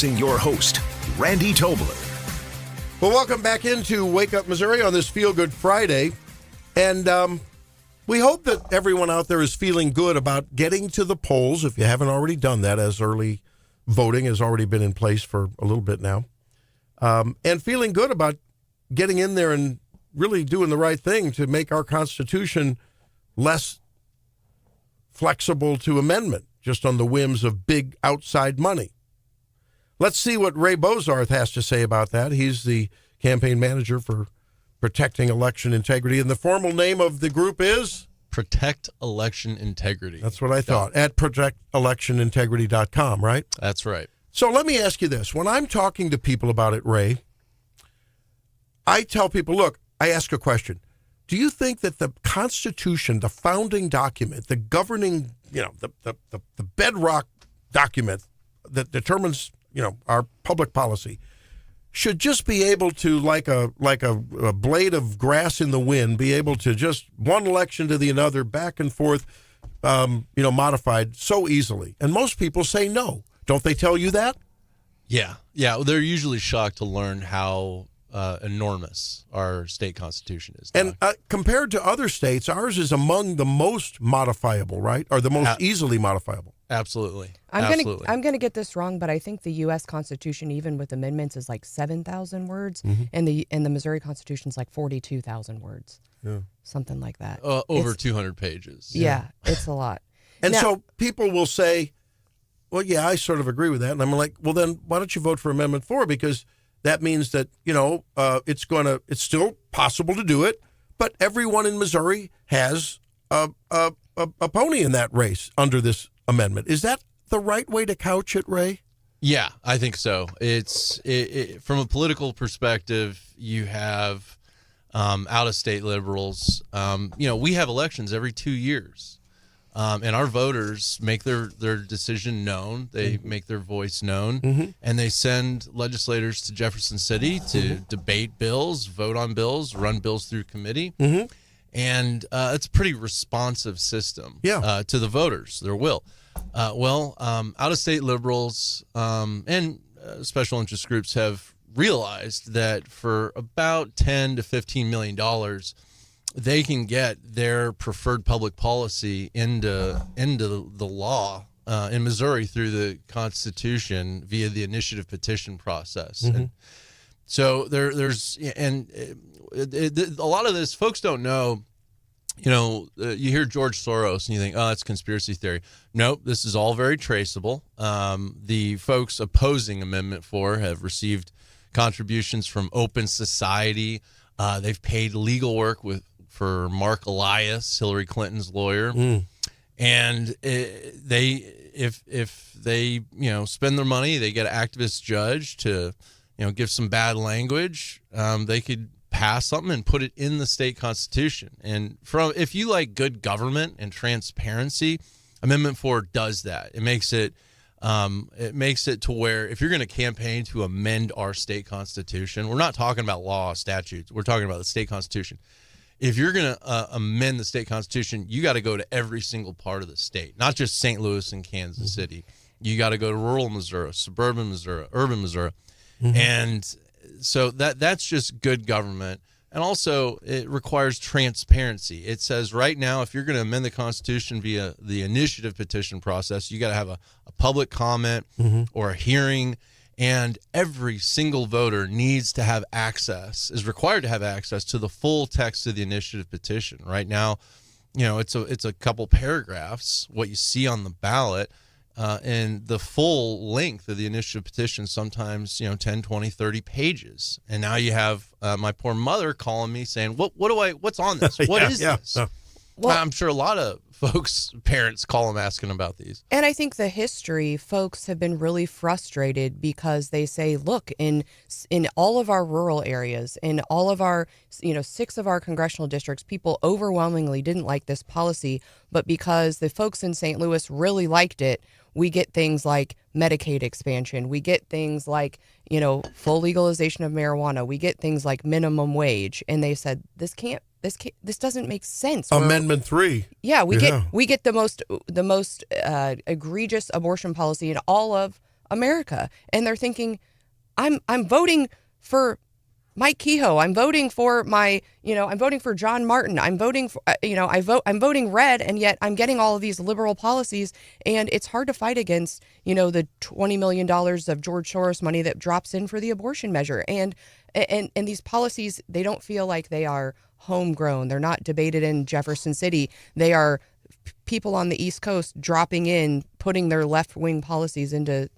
Your host, Randy Tobler. Well, welcome back into Wake Up Missouri on this Feel Good Friday. And we hope that everyone out there is feeling good about getting to the polls, if you haven't already done that, as early voting has already been in place for a little bit now. And feeling good about getting in there and really doing the right thing to make our Constitution less flexible to amendment, just on the whims of big outside money. Let's see what Ray Bozarth has to say about that. He's the campaign manager for Protecting Election Integrity. And the formal name of the group is? Protect Election Integrity. That's what I thought. At protectelectionintegrity.com, right? That's right. So let me ask you this. When I'm talking to people about it, Ray, I tell people, look, I ask a question. Do you think that the Constitution, the founding document, the governing, the bedrock document that determines, our public policy, should just be able to, like a blade of grass in the wind, be able to just one election to the another, back and forth, modified so easily? And most people say no. Don't they tell you that? Yeah. They're usually shocked to learn how enormous our state constitution is. And compared to other states, ours is among the most modifiable, right? Or the most easily modifiable. Absolutely. I'm gonna get this wrong, but I think the U.S. Constitution, even with amendments, is like 7,000 words, and the Missouri Constitution is like 42,000 words, something like that. Over 200 pages. Yeah, it's a lot. And so people will say, "Well, yeah, I sort of agree with that," and I'm like, "Well, then why don't you vote for Amendment 4? Because that means that it's still possible to do it, but everyone in Missouri has a pony in that race under this amendment." Is that the right way to couch it, Ray? Yeah, I think so. It's from a political perspective, you have out-of-state liberals. We have elections every 2 years, and our voters make their decision known. They make their voice known, and they send legislators to Jefferson City to debate bills, vote on bills, run bills through committee. And it's a pretty responsive system to the voters, their will. Out-of-state liberals and special interest groups have realized that for about $10 to $15 million, they can get their preferred public policy into the law in Missouri through the Constitution via the initiative petition process. And so there's a lot of this folks don't know. You hear George Soros and you think, oh, that's conspiracy theory. Nope, this is all very traceable. The folks opposing Amendment 4 have received contributions from Open Society. They've paid legal work for Mark Elias, Hillary Clinton's lawyer. And if they spend their money, they get an activist judge to give some bad language. They could pass something and put it in the state constitution. And if you like good government and transparency, Amendment 4 does that. It makes it to where if you're going to campaign to amend our state constitution, we're not talking about law, statutes. We're talking about the state constitution. If you're going to amend the state constitution, you got to go to every single part of the state, not just St. Louis and Kansas City. You got to go to rural Missouri, suburban Missouri, urban Missouri. And so that's just good government. And also, it requires transparency. It says right now, if you're going to amend the Constitution via the initiative petition process, you got to have a public comment or a hearing. And every single voter is required to have access to the full text of the initiative petition. Right now, it's a couple paragraphs, what you see on the ballot. And the full length of the initiative petition, sometimes, 10, 20, 30 pages. And now you have my poor mother calling me saying, what's on this? What is this? Well, I'm sure a lot of parents call them asking about these. And I think the history, folks have been really frustrated because they say, look, in all of our rural areas, in all of our, 6 of our congressional districts, people overwhelmingly didn't like this policy. But because the folks in St. Louis really liked it, we get things like Medicaid expansion. We get things like, full legalization of marijuana. We get things like minimum wage. And they said, this doesn't make sense. Amendment 3. Yeah, we get the most egregious abortion policy in all of America. And they're thinking, I'm voting for Mike Kehoe. I'm voting for I'm voting for John Martin. I'm voting for, I'm voting red, and yet I'm getting all of these liberal policies. And it's hard to fight against, the $20 million of George Soros money that drops in for the abortion measure. And these policies, they don't feel like they are homegrown. They're not debated in Jefferson City. They are people on the East Coast dropping in, putting their left-wing policies into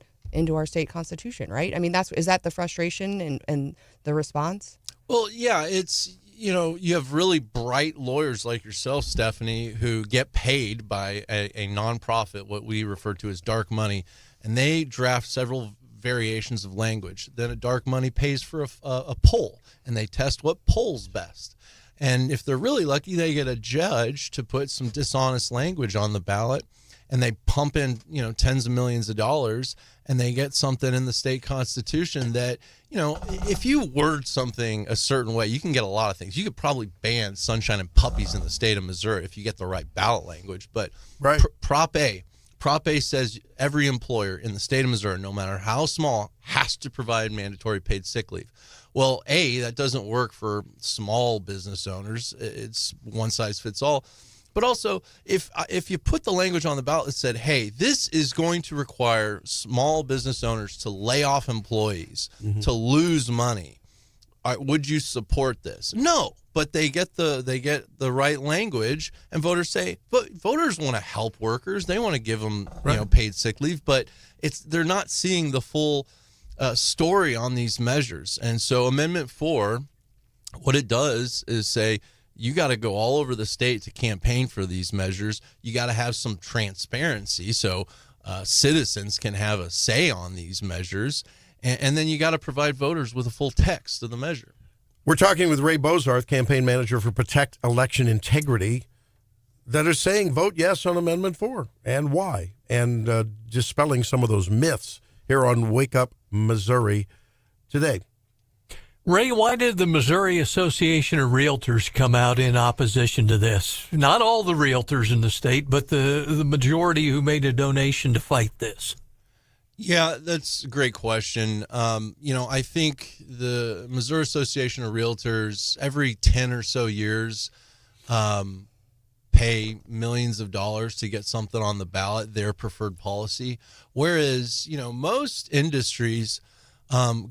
our state constitution, right? I mean, is that the frustration and the response? Well, yeah, it's, you have really bright lawyers like yourself, Stephanie, who get paid by a nonprofit, what we refer to as dark money, and they draft several variations of language. Then a dark money pays for a poll, and they test what polls best. And if they're really lucky, they get a judge to put some dishonest language on the ballot, and they pump in, tens of millions of dollars, and they get something in the state constitution that, if you word something a certain way, you can get a lot of things. You could probably ban sunshine and puppies in the state of Missouri if you get the right ballot language. But right. Prop A says every employer in the state of Missouri, no matter how small, has to provide mandatory paid sick leave. Well, that doesn't work for small business owners. It's one size fits all. But also, if you put the language on the ballot that said, hey, this is going to require small business owners to lay off employees, to lose money, would you support this? No, but they get the right language, and voters say, but voters want to help workers. They want to give them paid sick leave, but they're not seeing the full story on these measures. And so Amendment 4, what it does is say, you got to go all over the state to campaign for these measures. You got to have some transparency so citizens can have a say on these measures. And then you got to provide voters with a full text of the measure. We're talking with Ray Bozarth, campaign manager for Protect Election Integrity, that are saying vote yes on Amendment 4 and why, and dispelling some of those myths here on Wake Up Missouri today. Ray, why did the Missouri Association of Realtors come out in opposition to this? Not all the realtors in the state, but the majority who made a donation to fight this. Yeah, that's a great question. I think the Missouri Association of Realtors, every 10 or so years, pay millions of dollars to get something on the ballot, their preferred policy. Whereas, most industries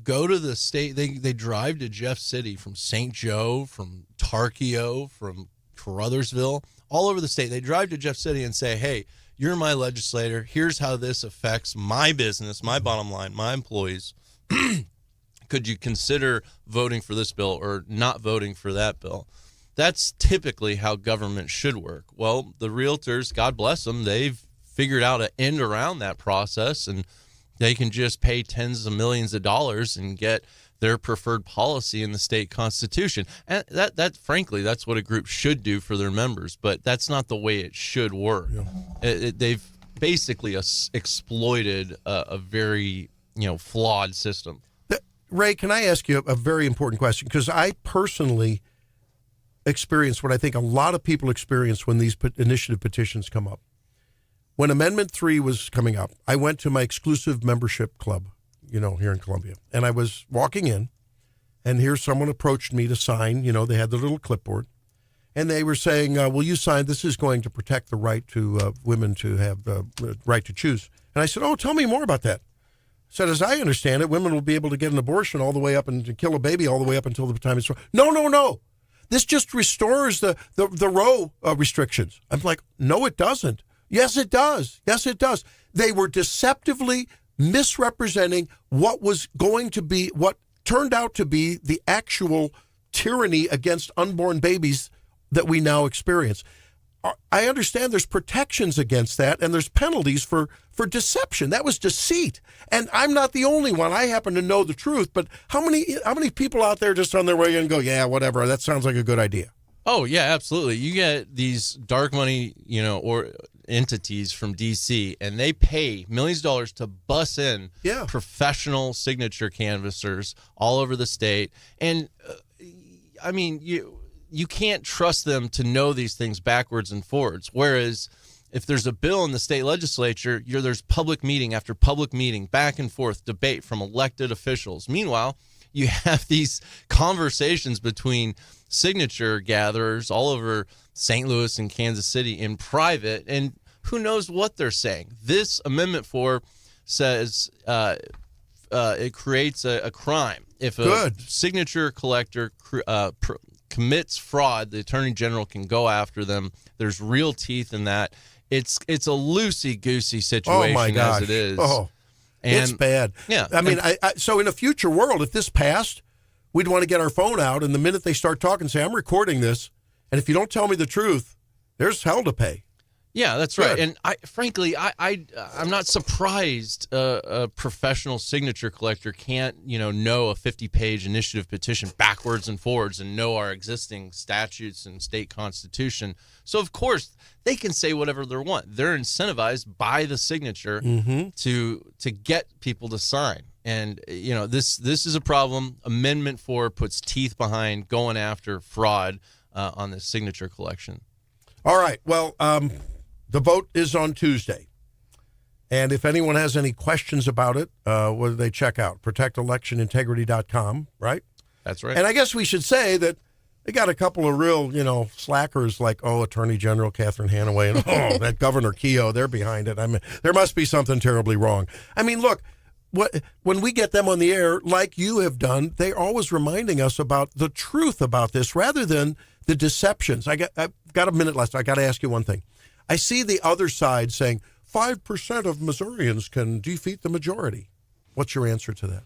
go to the state, they drive to Jeff City from St. Joe, from Tarkio, from Caruthersville, all over the state. They drive to Jeff City and say, hey, you're my legislator. Here's how this affects my business, my bottom line, my employees. Could you consider voting for this bill or not voting for that bill? That's typically how government should work. Well, the realtors, God bless them, they've figured out an end around that process, and they can just pay tens of millions of dollars and get their preferred policy in the state constitution. And that frankly, that's what a group should do for their members, but that's not the way it should work. Yeah. They've basically exploited a very, flawed system. Ray, can I ask you a very important question? Because I personally experienced what I think a lot of people experience when these initiative petitions come up. When Amendment 3 was coming up, I went to my exclusive membership club, here in Columbia. And I was walking in, and here someone approached me to sign. They had the little clipboard. And they were saying, will you sign? This is going to protect the right to women to have the right to choose. And I said, oh, tell me more about that. I said, as I understand it, women will be able to get an abortion all the way up and kill a baby all the way up until the time it's... No. This just restores the Roe restrictions. I'm like, no, it doesn't. Yes, it does. Yes, it does. They were deceptively misrepresenting what was going to be, what turned out to be the actual tyranny against unborn babies that we now experience. I understand there's protections against that, and there's penalties for deception. That was deceit. And I'm not the only one. I happen to know the truth, but how many people out there just on their way and go, yeah, whatever, that sounds like a good idea? Oh, yeah, absolutely. You get these dark money, or entities from D.C., and they pay millions of dollars to bus in professional signature canvassers all over the state. And, you can't trust them to know these things backwards and forwards. Whereas, If there's a bill in the state legislature, there's public meeting after public meeting, back and forth debate from elected officials. Meanwhile, you have these conversations between signature gatherers all over St. Louis and Kansas City in private, and who knows what they're saying. This Amendment 4 says it creates a crime. If a signature collector commits fraud, the Attorney General can go after them. There's real teeth in that. It's a loosey-goosey situation as it is. And it's bad. Yeah. I mean, so in a future world, if this passed, we'd want to get our phone out, and the minute they start talking, say, I'm recording this, and if you don't tell me the truth, there's hell to pay. Yeah, that's right. And frankly, I'm not surprised a professional signature collector can't, know a 50-page initiative petition backwards and forwards and know our existing statutes and state constitution. So, of course, they can say whatever they want. They're incentivized by the signature to get people to sign. And, this is a problem. Amendment 4 puts teeth behind going after fraud on the signature collection. All right. Well, the vote is on Tuesday. And if anyone has any questions about it, what do they check out? ProtectElectionIntegrity.com, right? That's right. And I guess we should say that they got a couple of real, slackers like, Attorney General Catherine Hanaway and, that Governor Keogh, they're behind it. I mean, there must be something terribly wrong. I mean, look, when we get them on the air, like you have done, they're always reminding us about the truth about this rather than the deceptions. I've got a minute left. I got to ask you one thing. I see the other side saying 5% of Missourians can defeat the majority. What's your answer to that?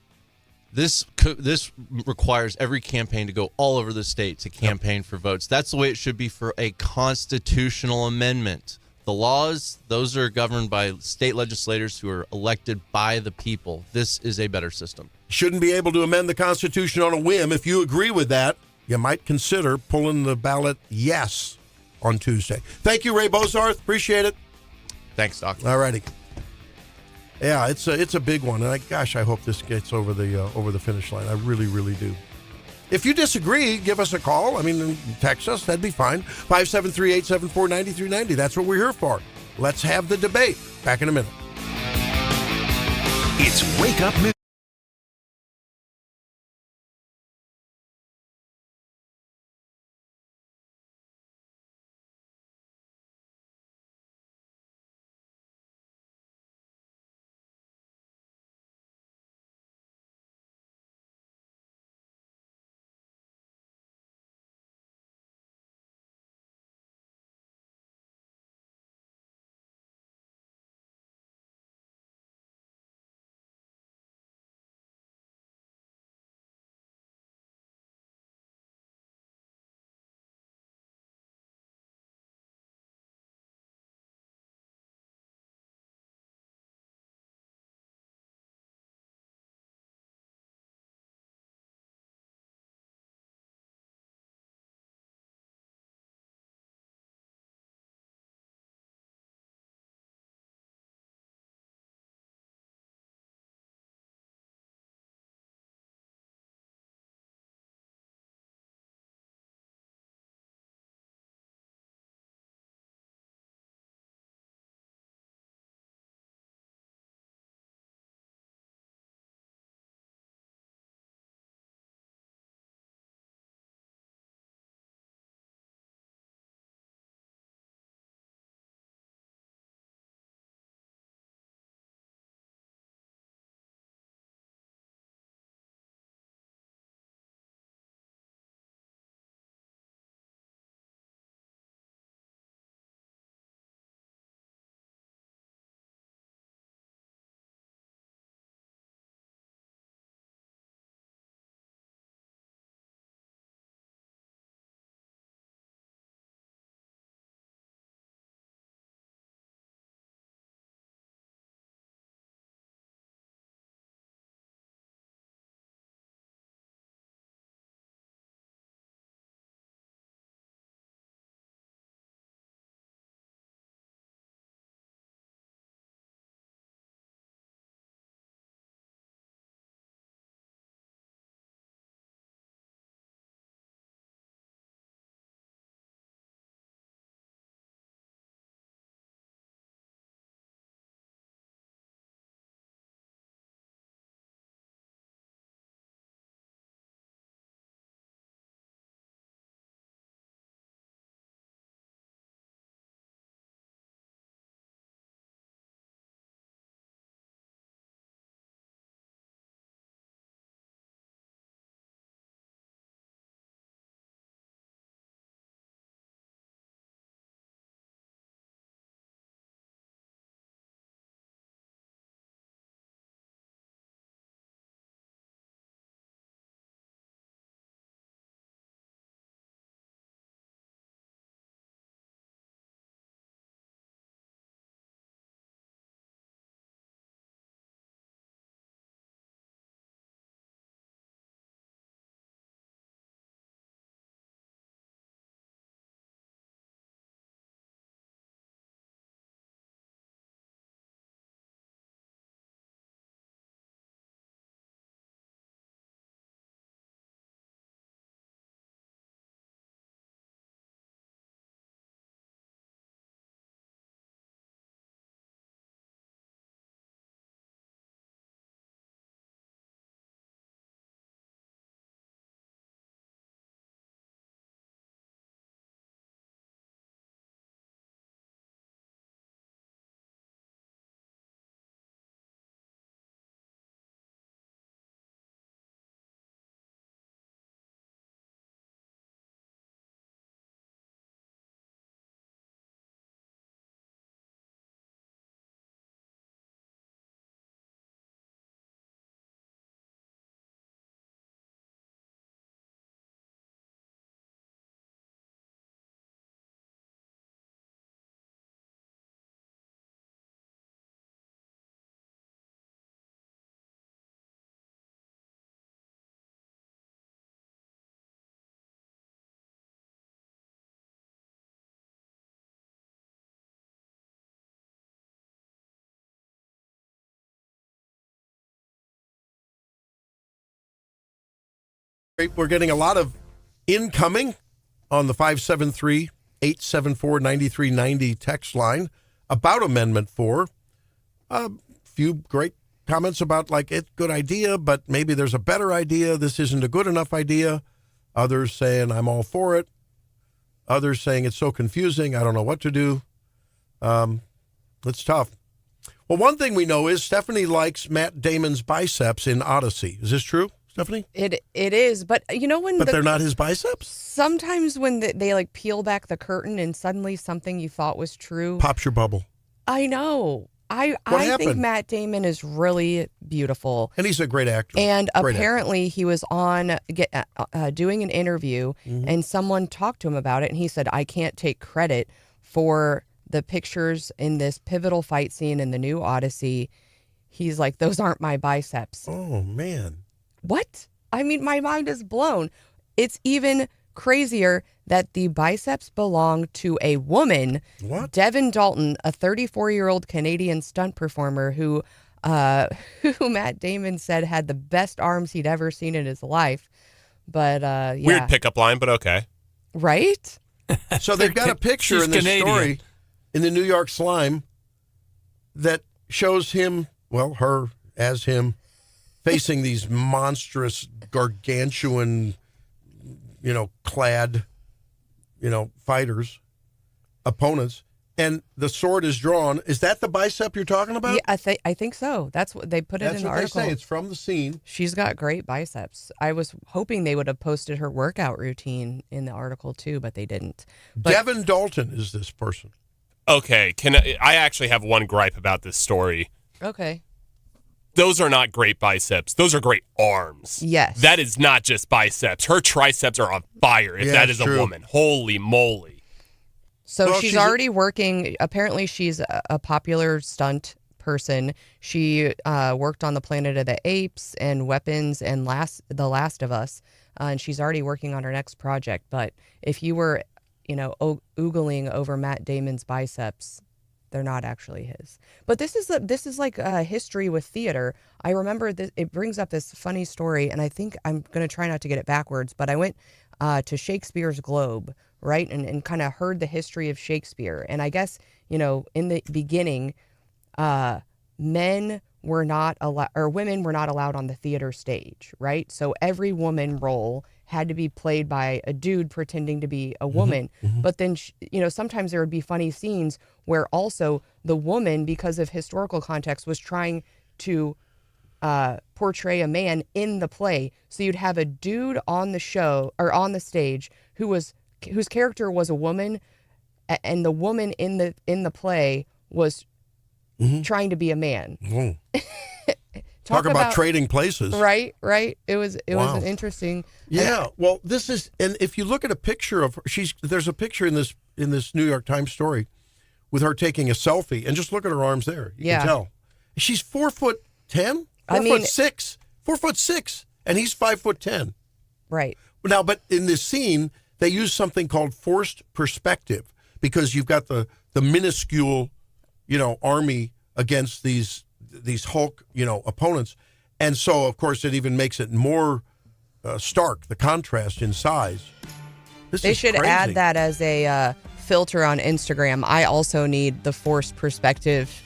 This requires every campaign to go all over the state to campaign for votes. That's the way it should be for a constitutional amendment. The laws, those are governed by state legislators who are elected by the people. This is a better system. Shouldn't be able to amend the Constitution on a whim. If you agree with that, you might consider pulling the ballot yes on Tuesday. Thank you, Ray Bozarth. Appreciate it. Thanks, Doc. All righty. Yeah, it's a big one, and I hope this gets over the finish line. I really, really do. If you disagree, give us a call. I mean, text us. That'd be fine. 573-874-9390. That's what we're here for. Let's have the debate. Back in a minute. It's Wake Up We're getting a lot of incoming on the 573-874-9390 text line about Amendment 4. A few great comments about, like, it's a good idea, but maybe there's a better idea. This isn't a good enough idea. Others saying, I'm all for it. Others saying it's so confusing, I don't know what to do. It's tough. Well, one thing we know is Stephanie likes Matt Damon's biceps in Odyssey. Is this true, Stephanie? It is, but when they're not his biceps? Sometimes when they like peel back the curtain and suddenly something you thought was true Pops your bubble. I know. I think Matt Damon is really beautiful. And he's a great actor. And apparently he was on doing an interview, and someone talked to him about it, and he said, I can't take credit for the pictures in this pivotal fight scene in the new Odyssey. He's like, those aren't my biceps. Oh, man. What? I mean, my mind is blown. It's even crazier that the biceps belong to a woman. What? Devin Dalton, a 34-year-old Canadian stunt performer who Matt Damon said had the best arms he'd ever seen in his life. But yeah. Weird pickup line, but okay. Right? So they've got a picture in this story in the New York Slime that shows him, well, her as him, facing these monstrous, gargantuan, clad, fighters, opponents, and the sword is drawn. Is that the bicep you're talking about? Yeah, I think so. That's what they put it in the article. That's what they say. It's from the scene. She's got great biceps. I was hoping they would have posted her workout routine in the article too, but they didn't. Devin Dalton is this person. Okay, I actually have one gripe about this story. Okay. Those are not great biceps. Those are great arms. Yes. That is not just biceps. Her triceps are on fire if that is a woman. Holy moly. So she's already working. Apparently, she's a popular stunt person. She worked on the Planet of the Apes and Weapons and The Last of Us. And she's already working on her next project. But if you were, oogling over Matt Damon's biceps, they're not actually his. But this is like a history with theater. I remember this, it brings up this funny story, and I think I'm going to try not to get it backwards, but I went to Shakespeare's Globe, right, and kind of heard the history of Shakespeare. And I guess, in the beginning, men were not allowed, or women were not allowed on the theater stage, right? So every woman role had to be played by a dude pretending to be a woman. But then, sometimes there would be funny scenes where also the woman, because of historical context, was trying to portray a man in the play. So you'd have a dude on the show or on the stage whose character was a woman, and the woman in the play was trying to be a man. Talk about trading places. Right. It was an interesting. Yeah. Well, this is, and if you look at a picture of her, there's a picture in this New York Times story with her taking a selfie, and just look at her arms there. You can tell. She's 4'10", 4'6", 4'6", and he's 5'10". Right. Now, but in this scene, they use something called forced perspective, because you've got the minuscule, army against these Hulk, opponents. And so, of course, it even makes it more stark, the contrast in size. They should add that as a filter on Instagram. I also need the forced perspective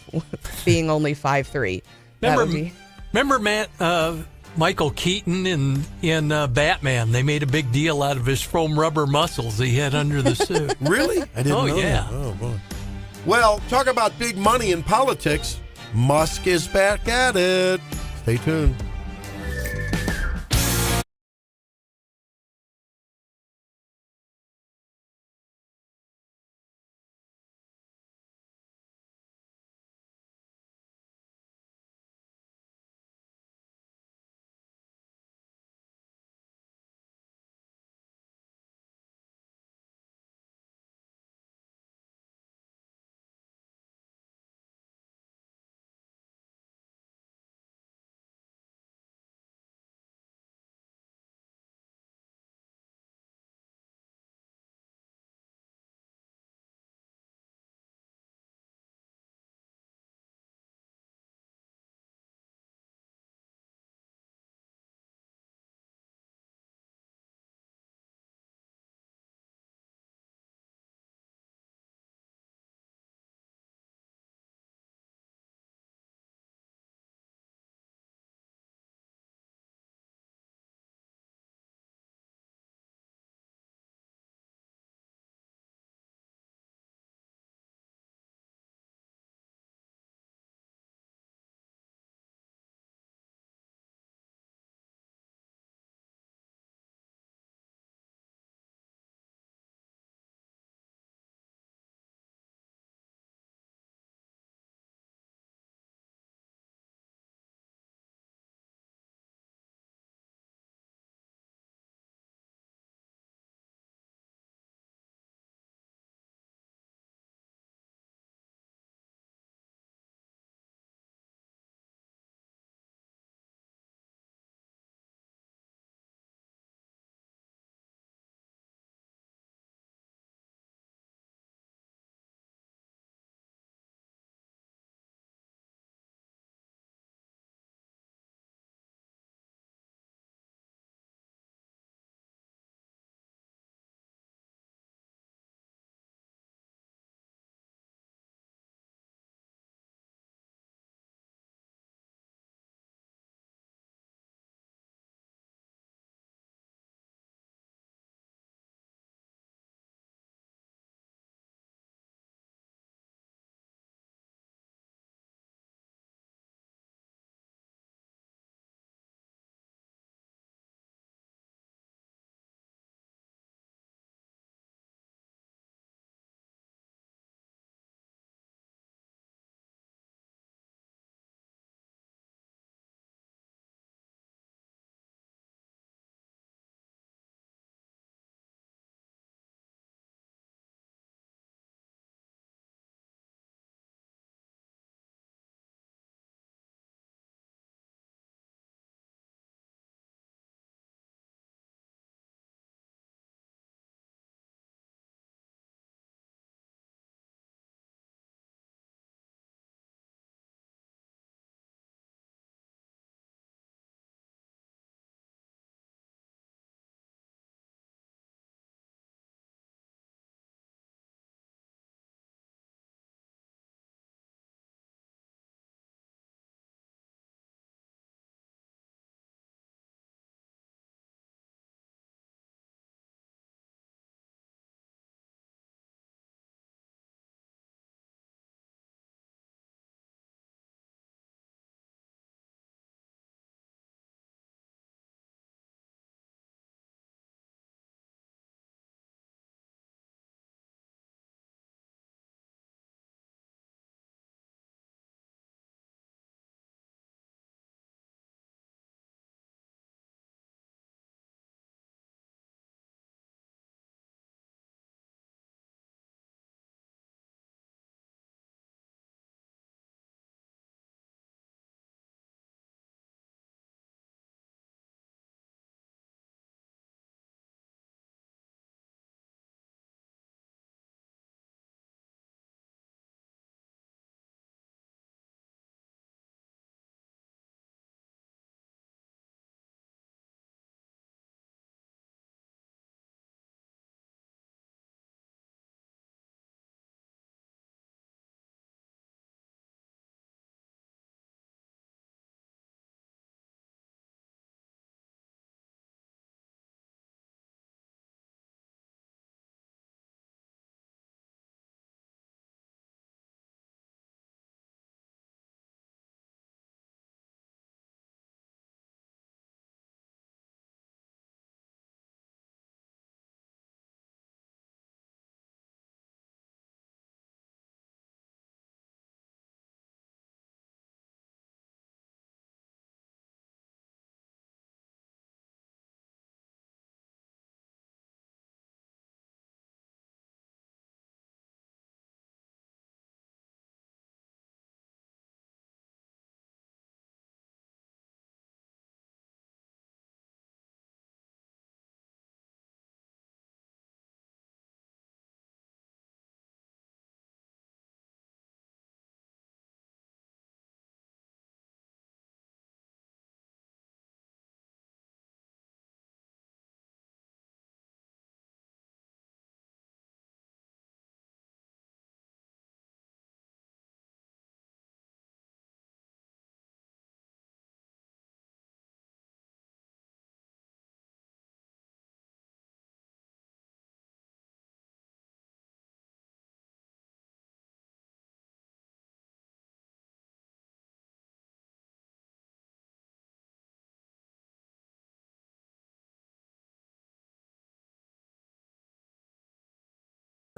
being only 5'3". Remember Michael Keaton in Batman? They made a big deal out of his foam rubber muscles he had under the suit. Really? I didn't know that. Oh, boy. Well, talk about big money in politics. Musk is back at it. Stay tuned.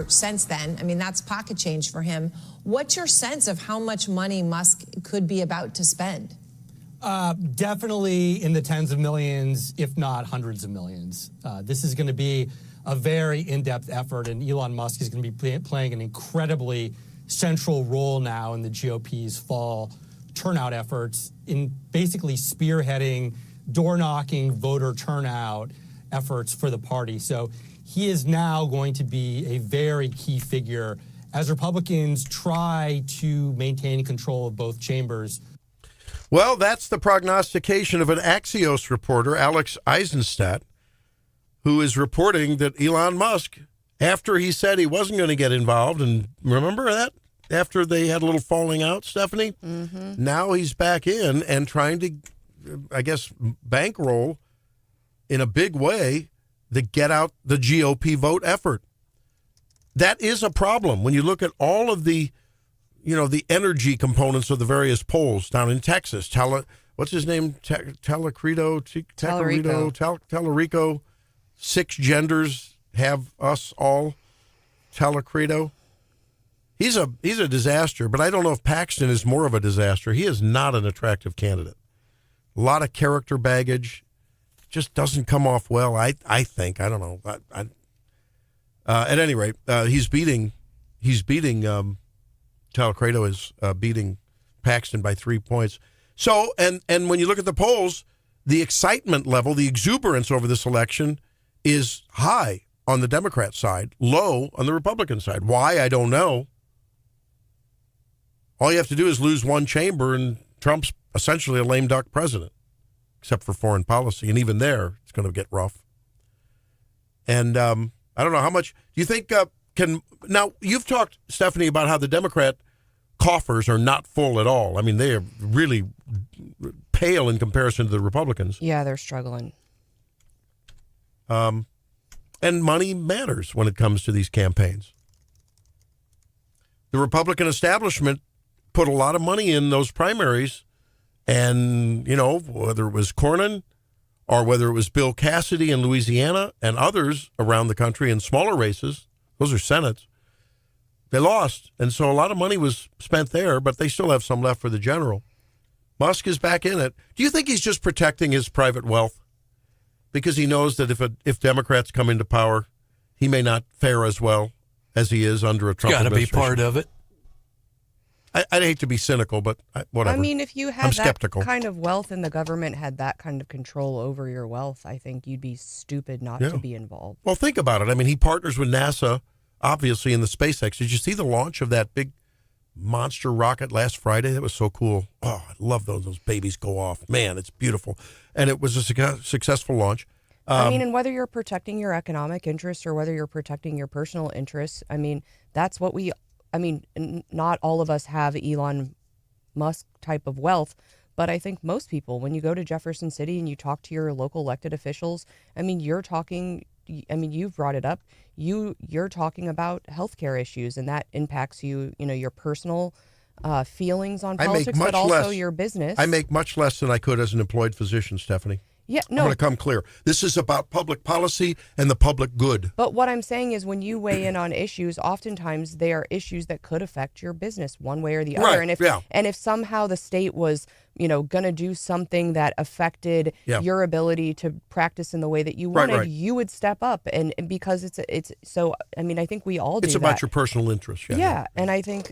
Since then, I mean, that's pocket change for him. What's your sense of how much money Musk could be about to spend? Definitely in the tens of millions, if not hundreds of millions. This is going to be a very in-depth effort, and Elon Musk is going to be playing an incredibly central role now in the GOP's fall turnout efforts in basically spearheading, door-knocking voter turnout efforts for the party. So he is now going to be a very key figure as Republicans try to maintain control of both chambers. Well, that's the prognostication of an Axios reporter, Alex Eisenstadt, who is reporting that Elon Musk, after he said he wasn't going to get involved, and remember that? After they had a little falling out, Stephanie? Mm-hmm. Now he's back in and trying to, I guess, bankroll in a big way the get out the GOP vote effort. That is a problem when you look at all of the, the energy components of the various polls down in Texas. What's his name? Tellerico. 6 genders have us all. Tellerico. He's a disaster, but I don't know if Paxton is more of a disaster. He is not an attractive candidate. A lot of character baggage. Just doesn't come off well, I think. I don't know. At any rate, he's beating Tellerico is beating Paxton by 3 points. So, and when you look at the polls, the excitement level, the exuberance over this election is high on the Democrat side, low on the Republican side. Why? I don't know. All you have to do is lose one chamber, and Trump's essentially a lame duck president, except for foreign policy. And even there, it's going to get rough. And I don't know how much do you think now you've talked, Stephanie, about how the Democrat coffers are not full at all. I mean, they are really pale in comparison to the Republicans. Yeah, they're struggling. And money matters when it comes to these campaigns. The Republican establishment put a lot of money in those primaries. And, whether it was Cornyn or whether it was Bill Cassidy in Louisiana and others around the country in smaller races, those are Senates, they lost. And so a lot of money was spent there, but they still have some left for the general. Musk is back in it. Do you think he's just protecting his private wealth? Because he knows that if Democrats come into power, he may not fare as well as he is under a Trump administration. Got to be part of it. I'd hate to be cynical, but whatever. I mean, if you had that skeptical. kind of wealth and the government had that kind of control over your wealth, I think you'd be stupid not to be involved. Well, think about it. I mean, he partners with NASA, obviously, in the SpaceX. Did you see the launch of that big monster rocket last Friday? That was so cool. Oh, I love those babies go off. Man, it's beautiful. And it was a successful launch. And whether you're protecting your economic interests or whether you're protecting your personal interests, that's what not all of us have Elon Musk type of wealth, but I think most people, when you go to Jefferson City and you talk to your local elected officials, you've brought it up, you're talking about healthcare issues, and that impacts your personal feelings on politics, but also your business. I make much less than I could as an employed physician, Stephanie. Yeah, no. I'm going to come clear. This is about public policy and the public good. But what I'm saying is when you weigh in on issues, oftentimes they are issues that could affect your business one way or the other. Right, and if somehow the state was, going to do something that affected your ability to practice in the way that you wanted, you would step up. And because it's so, I think we all do It's about your personal interests. Yeah. And I think,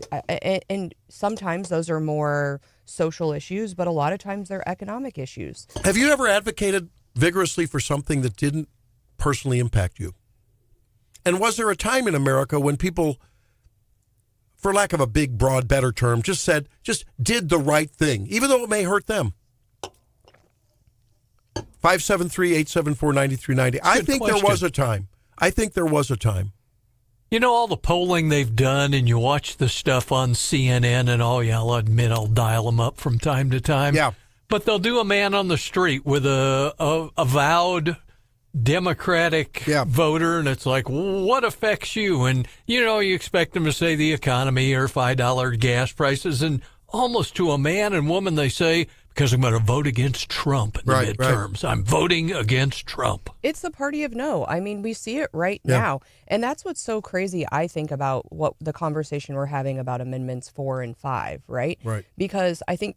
and sometimes those are more social issues, but a lot of times they're economic issues. Have you ever advocated vigorously for something that didn't personally impact you? And was there a time in America when people, for lack of a big, broad, better term, just did the right thing, even though it may hurt them? 573-874-9390. I think there was a time. All the polling they've done, and you watch the stuff on CNN, and I'll admit I'll dial them up from time to time. Yeah. But they'll do a man on the street with a avowed Democratic voter, and it's like, what affects you? And, you expect them to say the economy or $5 gas prices, and almost to a man and woman they say, because I'm going to vote against Trump in the midterms. I'm voting against Trump. It's the party of no. I mean, we see it right now. And that's what's so crazy, I think, about what the conversation we're having about Amendments 4 and 5, right? Right. Because I think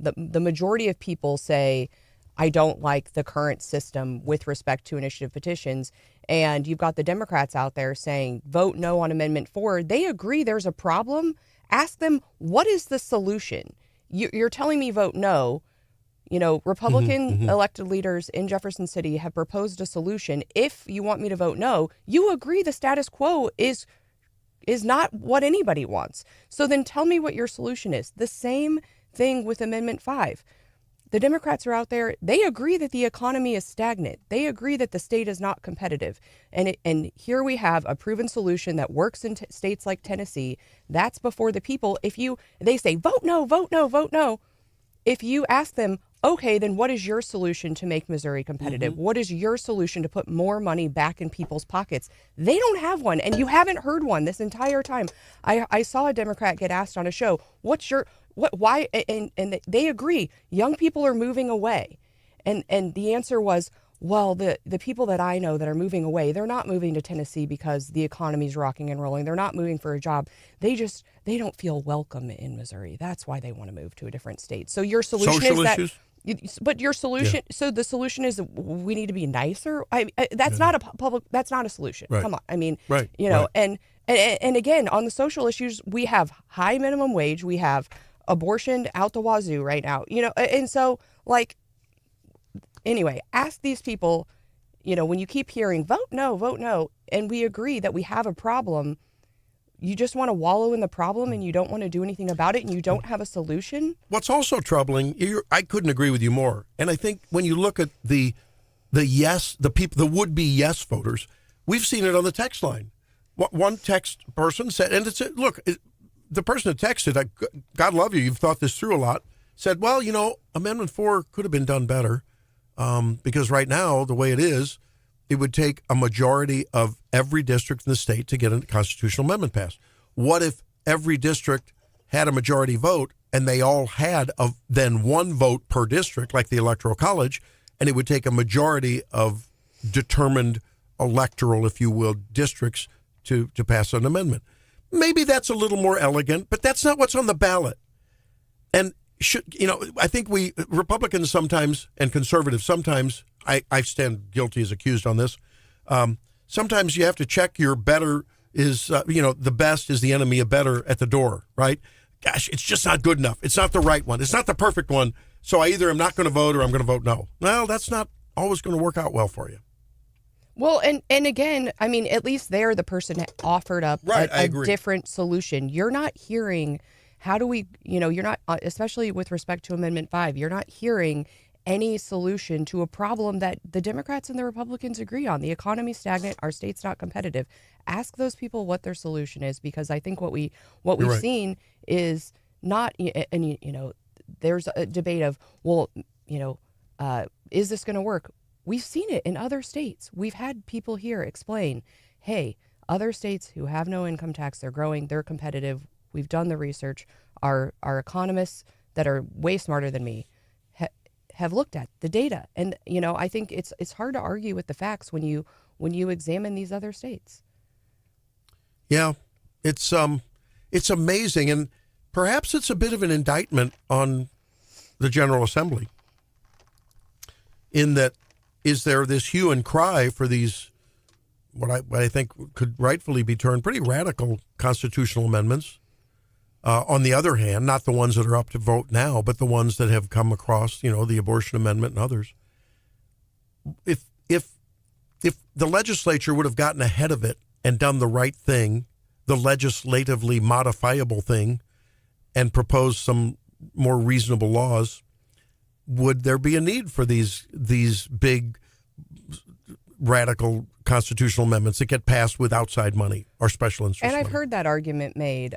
the majority of people say, I don't like the current system with respect to initiative petitions. And you've got the Democrats out there saying, vote no on Amendment 4. They agree there's a problem. Ask them, what is the solution? You're telling me vote no. You know, Republican elected leaders in Jefferson City have proposed a solution. If you want me to vote no, you agree the status quo is not what anybody wants. So then tell me what your solution is. The same thing with Amendment 5. The Democrats are out there. They agree that the economy is stagnant. They agree that the state is not competitive. And here we have a proven solution that works in states like Tennessee. That's before the people. They say, vote no, vote no, vote no. If you ask them, okay, then what is your solution to make Missouri competitive? What is your solution to put more money back in people's pockets? They don't have one, and you haven't heard one this entire time. I saw a Democrat get asked on a show, why? And they agree, young people are moving away. And the answer was, well, the people that I know that are moving away, they're not moving to Tennessee because the economy's rocking and rolling. They're not moving for a job. They don't feel welcome in Missouri. That's why they want to move to a different state. So your solution Social is issues? But your solution, so the solution is we need to be nicer. That's not a solution. Right. Come on. I mean, right. you know, and again, on the social issues, we have high minimum wage. We have abortion out the wazoo right now, you know, and so anyway, ask these people, you know, when you keep hearing vote no, and we agree that we have a problem, you just want to wallow in the problem and you don't want to do anything about it and you don't have a solution. What's also troubling, I couldn't agree with you more. And I think when you look at the would-be yes voters, we've seen it on the text line. One text person said, and it's look, the person that texted, God love you, you've thought this through a lot, said, well, you know, Amendment 4 could have been done better because right now, the way it is, it would take a majority of every district in the state to get a constitutional amendment passed. What if every district had a majority vote and they all had then one vote per district, like the Electoral College, and it would take a majority of determined electoral, if you will, districts to pass an amendment? Maybe that's a little more elegant, but that's not what's on the ballot. And I think we Republicans sometimes and conservatives sometimes, I stand guilty as accused on this. Sometimes you have to check your better is, the best is the enemy of better at the door, right? Gosh, it's just not good enough. It's not the right one. It's not the perfect one. So I either am not going to vote or I'm going to vote no. Well, that's not always going to work out well for you. Well, and again, I mean, at least there the person offered up a different solution. You're not hearing, how do we, you're not, especially with respect to Amendment 5, you're not hearing any solution to a problem that the Democrats and the Republicans agree on. The economy's stagnant, our state's not competitive. Ask those people what their solution is, because I think what we've seen is not, and there's a debate of, well, is this going to work? We've seen it in other states. We've had people here explain, hey, other states who have no income tax, they're growing, they're competitive. We've done the research. Our economists that are way smarter than me have looked at the data. And, I think it's hard to argue with the facts when you examine these other states. Yeah, it's amazing. And perhaps it's a bit of an indictment on the General Assembly in that, is there this hue and cry for these, what I think could rightfully be termed pretty radical constitutional amendments? On the other hand, not the ones that are up to vote now, but the ones that have come across, the abortion amendment and others. If the legislature would have gotten ahead of it and done the right thing, the legislatively modifiable thing, and proposed some more reasonable laws, would there be a need for these big radical constitutional amendments that get passed with outside money or special interest And I've money? heard that argument made,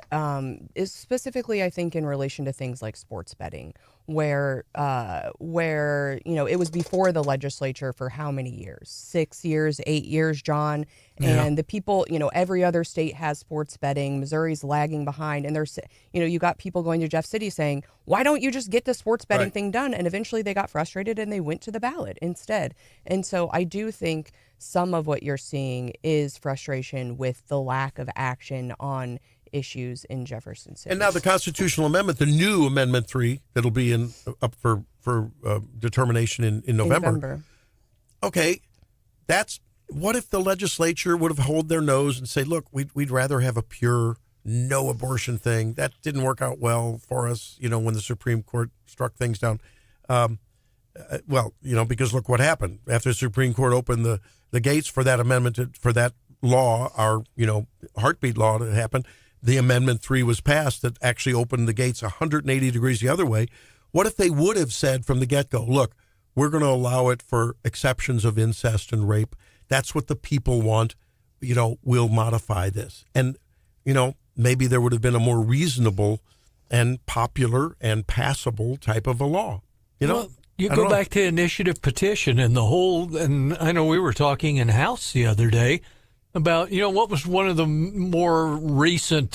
is specifically, I think, in relation to things like sports betting where it was before the legislature for how many years? 6 years, 8 years, John. Yeah. And the people, every other state has sports betting. Missouri's lagging behind, and there's, you got people going to Jeff City saying, "Why don't you just get the sports betting thing done?" And eventually they got frustrated and they went to the ballot instead. And so I do think some of what you're seeing is frustration with the lack of action on issues in Jefferson City. And now the constitutional amendment, the new Amendment 3, that'll be up for determination in November. Okay, what if the legislature would have held their nose and say, look, we'd rather have a pure no abortion thing. That didn't work out well for us, when the Supreme Court struck things down. Because look what happened. After the Supreme Court opened the gates for that amendment, for that law, our, heartbeat law to happen, the Amendment 3 was passed that actually opened the gates 180 degrees the other way. What if they would have said from the get-go, look, we're going to allow it for exceptions of incest and rape. That's what the people want. We'll modify this. And, maybe there would have been a more reasonable and popular and passable type of a law. Well, you go back to initiative petition and and I know we were talking in House the other day about, what was one of the more recent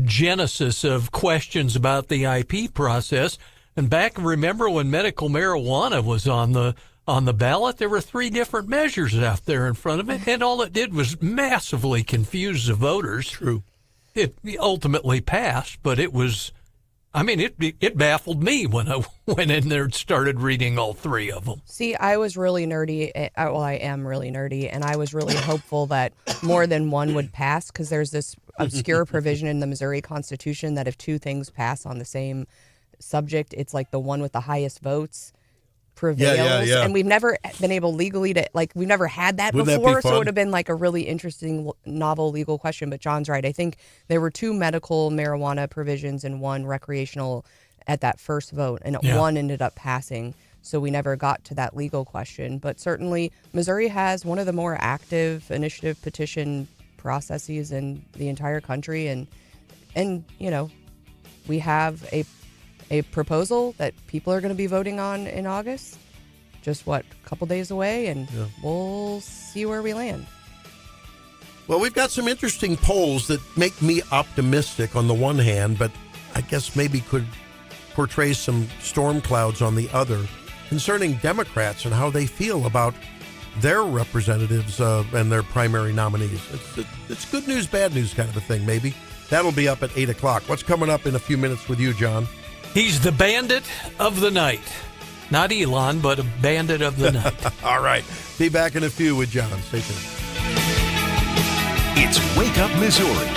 genesis of questions about the IP process. And remember when medical marijuana was on the ballot, there were 3 different measures out there in front of it, and all it did was massively confuse the voters. True. It ultimately passed, but it baffled me when I went in there and started reading all 3 of them. See, I was really nerdy. I am really nerdy, and I was really hopeful that more than one would pass, because there's this obscure provision in the Missouri Constitution that if 2 things pass on the same subject, it's like the one with the highest votes prevails. Yeah. And we've never been able legally to, we've never had that Wouldn't before. that be fun? So it would have been like a really interesting, novel legal question. But John's right. I think there were 2 medical marijuana provisions and 1 recreational at that first vote, and 1 ended up passing. So we never got to that legal question. But certainly Missouri has one of the more active initiative petition processes in the entire country. And we have a proposal that people are going to be voting on in August, just a couple days away, and we'll see where we land. Well, we've got some interesting polls that make me optimistic on the one hand, but I guess maybe could portray some storm clouds on the other concerning Democrats and how they feel about their representatives and their primary nominees. It's good news, bad news kind of a thing, maybe. That'll be up at 8 o'clock. What's coming up in a few minutes with you, John? He's the bandit of the night. Not Elon, but a bandit of the night. All right. Be back in a few with John. Stay tuned. It's Wake Up Missouri.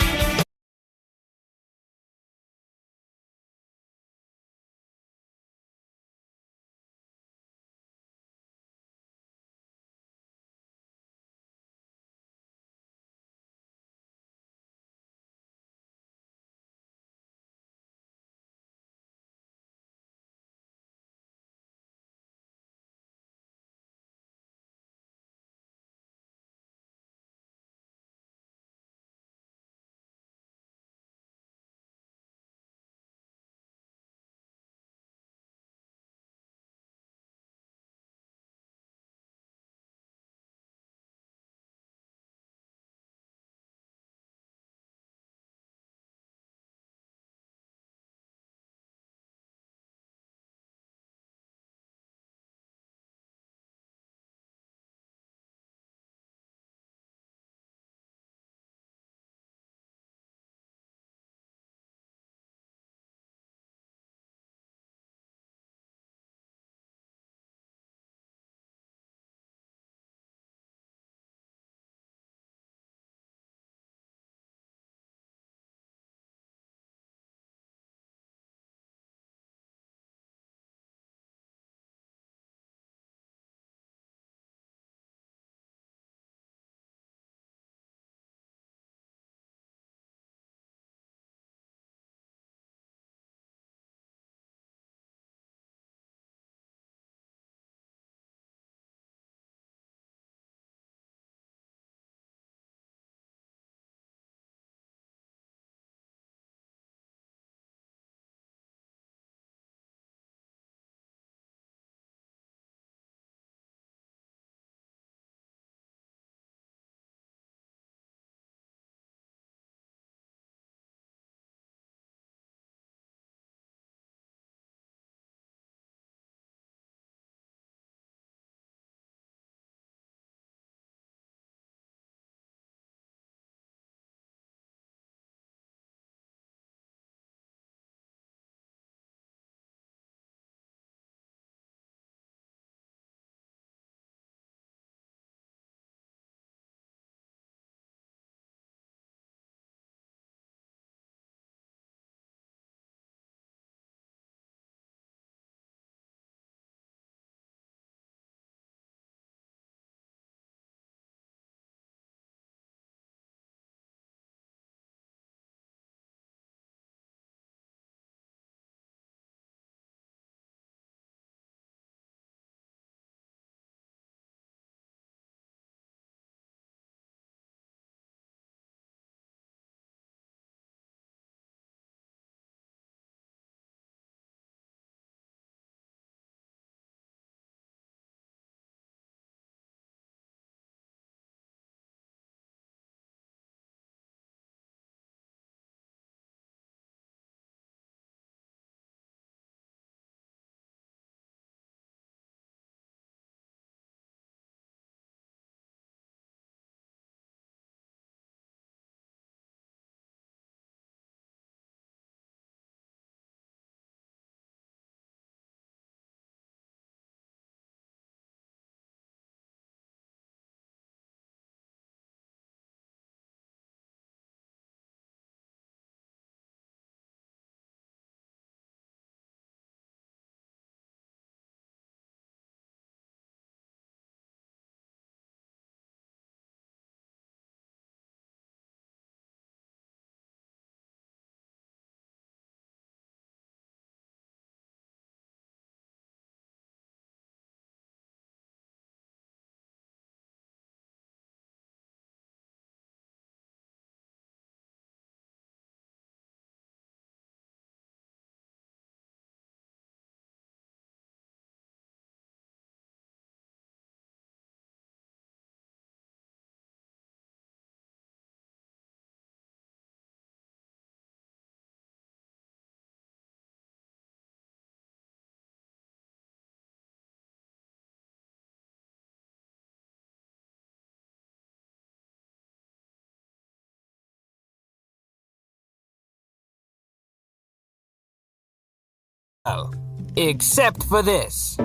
Except for this.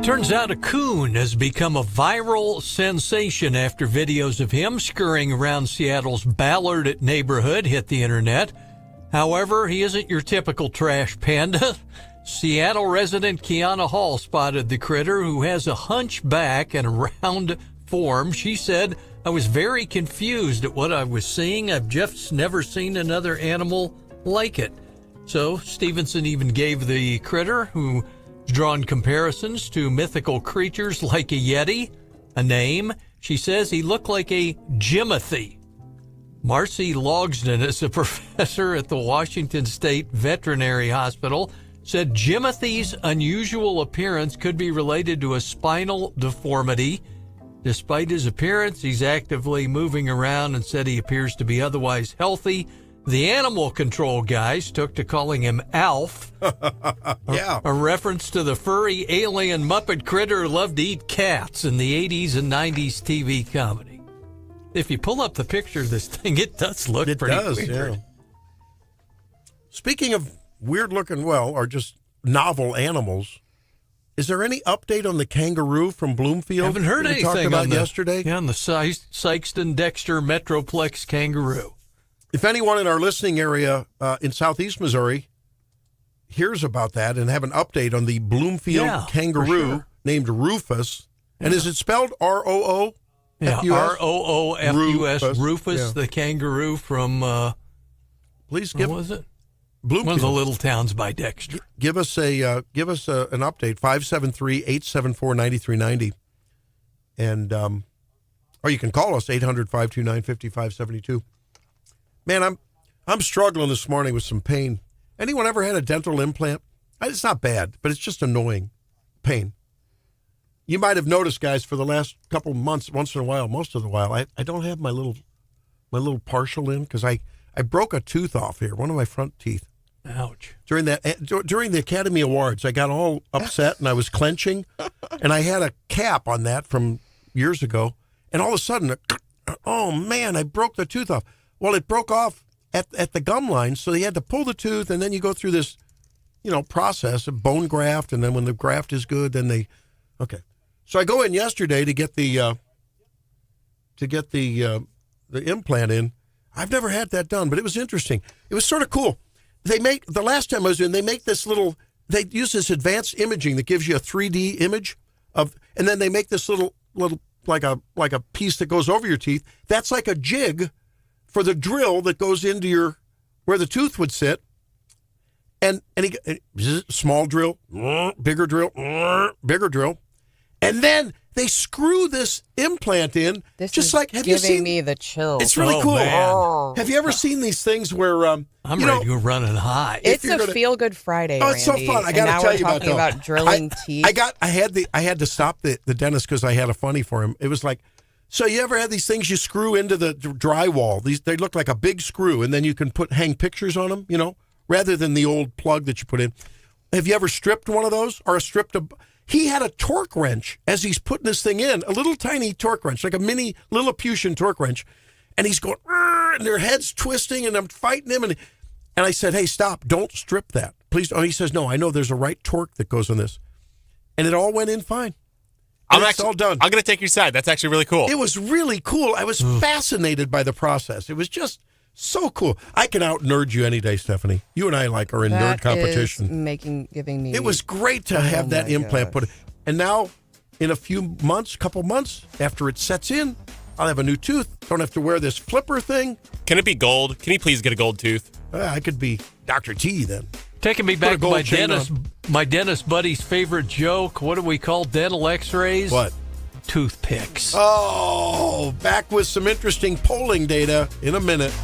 Turns out a coon has become a viral sensation after videos of him scurrying around Seattle's Ballard neighborhood hit the internet. However, he isn't your typical trash panda. Seattle resident Kiana Hall spotted the critter, who has a hunchback and a round form. She said, "I was very confused at what I was seeing. I've just never seen another animal like it." So Stevenson even gave the critter, who's drawn comparisons to mythical creatures like a yeti, a name. She says he looked like a Jimothy. Marcy Logsdon is a professor at the Washington State Veterinary Hospital, said Jimothy's unusual appearance could be related to a spinal deformity. Despite his appearance, he's actively moving around and said he appears to be otherwise healthy. The animal control guys took to calling him Alf, a reference to the furry alien Muppet critter who loved to eat cats in the 80s and 90s TV comedy. If you pull up the picture of this thing, it does look pretty weird. Yeah. Speaking of weird-looking, or just novel animals, is there any update on the kangaroo from Bloomfield? Haven't heard anything we talked about on yesterday. Yeah, on the Sykeston-Dexter Metroplex kangaroo. If anyone in our listening area in southeast Missouri hears about that and have an update on the Bloomfield kangaroo named Rufus, and is it spelled R-O-O? Yeah, R-O-O-F-U-S, Rufus, Yeah. the kangaroo from, please give, what was it? Bloomfield. One of the little towns by Dexter. Give us an update, 573-874-9390. And, or you can call us, 800-529-5572. Man, I'm struggling this morning with some pain. Anyone ever had a dental implant? It's not bad, but it's just annoying pain. You might have noticed, guys, for the last couple months, once in a while, most of the while, I don't have my little partial in because I broke a tooth off here, one of my front teeth. Ouch. During the Academy Awards, I got all upset and I was clenching, and I had a cap on that from years ago, and all of a sudden, oh man, I broke the tooth off. Well, it broke off at the gum line, so they had to pull the tooth, and then you go through this, process of bone graft, and then when the graft is good, then okay. So I go in yesterday to get the implant in. I've never had that done, but it was interesting. It was sort of cool. The last time I was in, they use this advanced imaging that gives you a 3D image and then they make this little like a piece that goes over your teeth. That's like a jig for the drill that goes into where the tooth would sit. And small drill, bigger drill, bigger drill. And then they screw this implant in. This just is like, have you seen me the chills. It's really cool. Man. Have you ever seen these things where I'm ready to go running high. It's a feel-good Friday. Oh, it's Randy. so fun! I got to tell you talking about drilling teeth. I had to stop the dentist because I had a funny for him. It was like, so you ever had these things you screw into the drywall? They look like a big screw, and then you can hang pictures on them. Rather than the old plug that you put in. Have you ever stripped one of those or He had a torque wrench as he's putting this thing in, a little tiny torque wrench, like a mini Lilliputian torque wrench. And he's going, and their head's twisting, and I'm fighting him. And I said, hey, stop, don't strip that. Please don't. He says, no, I know there's a right torque that goes on this. And it all went in fine. It's all done. I'm going to take your side. That's actually really cool. It was really cool. I was fascinated by the process. It was just so cool. I can out-nerd you any day, Stephanie. You and I are in nerd competition. Giving me. It was great to have that implant put in. And now, in a couple months, after it sets in, I'll have a new tooth. Don't have to wear this flipper thing. Can it be gold? Can you please get a gold tooth? I could be Dr. T then. Taking me back to my dentist buddy's favorite joke. What do we call dental x-rays? What? Toothpicks. Oh, back with some interesting polling data in a minute.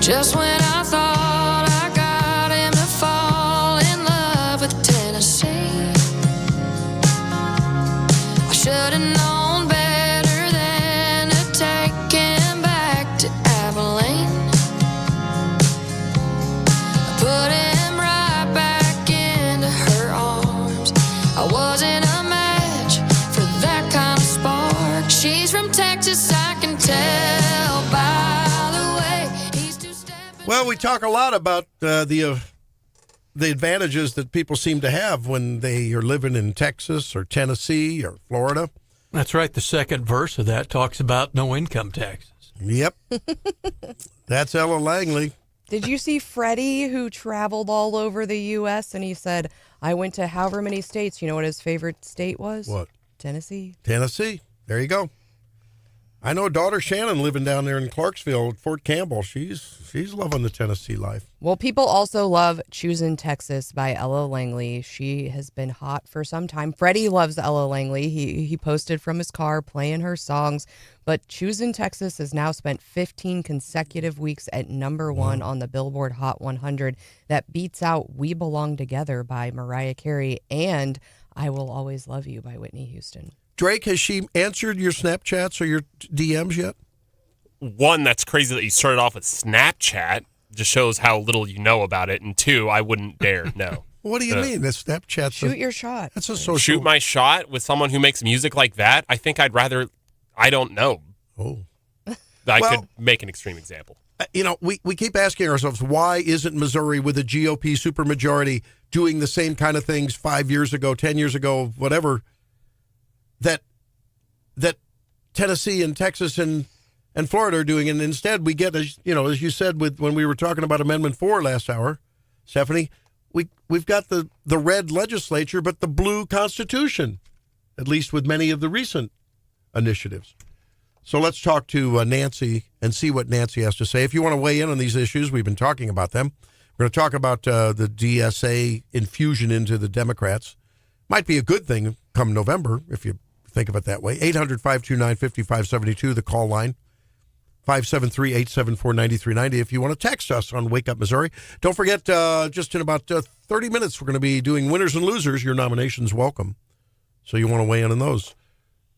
Just when I thought I got him to fall in love with Tennessee, I should have known better than to take him back to Abilene. I put him right back into her arms. I wasn't a match for that kind of spark. She's from Texas, I can tell by the way he's two-stepping. Well, we talk a lot about the advantages that people seem to have when they are living in Texas or Tennessee or Florida. That's right. The second verse of that talks about no income taxes. Yep. That's Ella Langley. Did you see Freddie, who traveled all over the U.S., and he said, I went to however many states. You know what his favorite state was? What? Tennessee. Tennessee. There you go. I know daughter Shannon living down there in Clarksville at Fort Campbell. She's loving the Tennessee life. Well, people also love Choosing Texas by Ella Langley. She has been hot for some time. Freddie loves Ella Langley. He posted from his car playing her songs. But Choosing Texas has now spent 15 consecutive weeks at number one on the Billboard Hot 100. That beats out We Belong Together by Mariah Carey and I Will Always Love You by Whitney Houston. Drake, has she answered your Snapchats or your DMs yet? One, that's crazy that you started off with Snapchat. Just shows how little you know about it. And two, I wouldn't dare, no. What do you mean? The Snapchat's Shoot your shot. That's a social. Shoot my shot with someone who makes music like that? I think I'd rather, I don't know. Oh. I could make an extreme example. You know, we keep asking ourselves, why isn't Missouri with a GOP supermajority doing the same kind of things 5 years ago, 10 years ago, whatever, that Tennessee and Texas and Florida are doing, and instead we get, as you said when we were talking about Amendment 4 last hour, Stephanie, we've got the red legislature but the blue Constitution, at least with many of the recent initiatives. So let's talk to Nancy and see what Nancy has to say. If you want to weigh in on these issues, we've been talking about them. We're going to talk about the DSA infusion into the Democrats. Might be a good thing come November, if you think of it that way. 800-529-5572, the call line. 573-874-9390 if you want to text us on Wake Up Missouri. Don't forget, just in about 30 minutes, we're going to be doing winners and losers. Your nominations welcome. So you want to weigh in on those.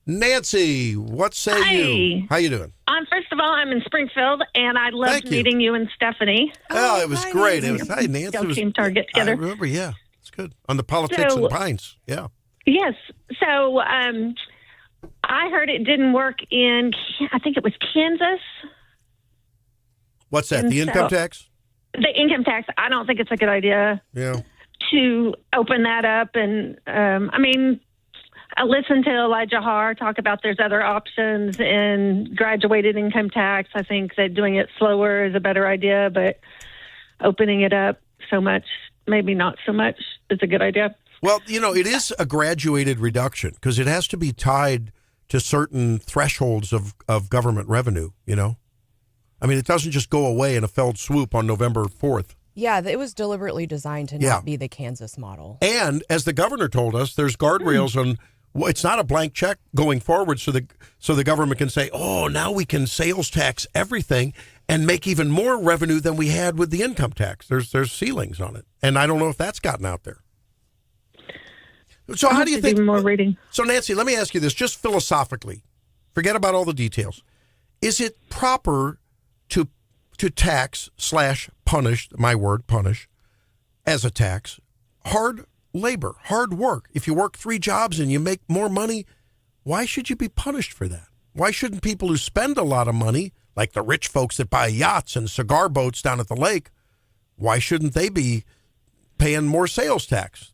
Nancy, what say you? How you doing? First of all, I'm in Springfield, and I loved meeting you and Stephanie. Oh, it was great. Hi, Nancy. Go Team Target together. I remember, yeah. It's good. On the politics and Pines, yeah. Yes. So I heard it didn't work in, I think it was Kansas. What's that, the income tax? The income tax. I don't think it's a good idea to open that up. And, I listened to Elijah Har talk about there's other options in graduated income tax. I think that doing it slower is a better idea, but opening it up so much, maybe not so much, is a good idea. Well, it is a graduated reduction because it has to be tied to certain thresholds of government revenue, I mean, it doesn't just go away in a felled swoop on November 4th. Yeah, it was deliberately designed to not be the Kansas model. And as the governor told us, there's guardrails on. It's not a blank check going forward, so the government can say, "Oh, now we can sales tax everything and make even more revenue than we had with the income tax." There's ceilings on it, and I don't know if that's gotten out there. So how do you think? More reading. So Nancy, let me ask you this, just philosophically. Forget about all the details. Is it proper to tax / punish, my word, punish, as a tax, hard labor, hard work? If you work 3 jobs and you make more money, why should you be punished for that? Why shouldn't people who spend a lot of money, like the rich folks that buy yachts and cigar boats down at the lake, why shouldn't they be paying more sales tax?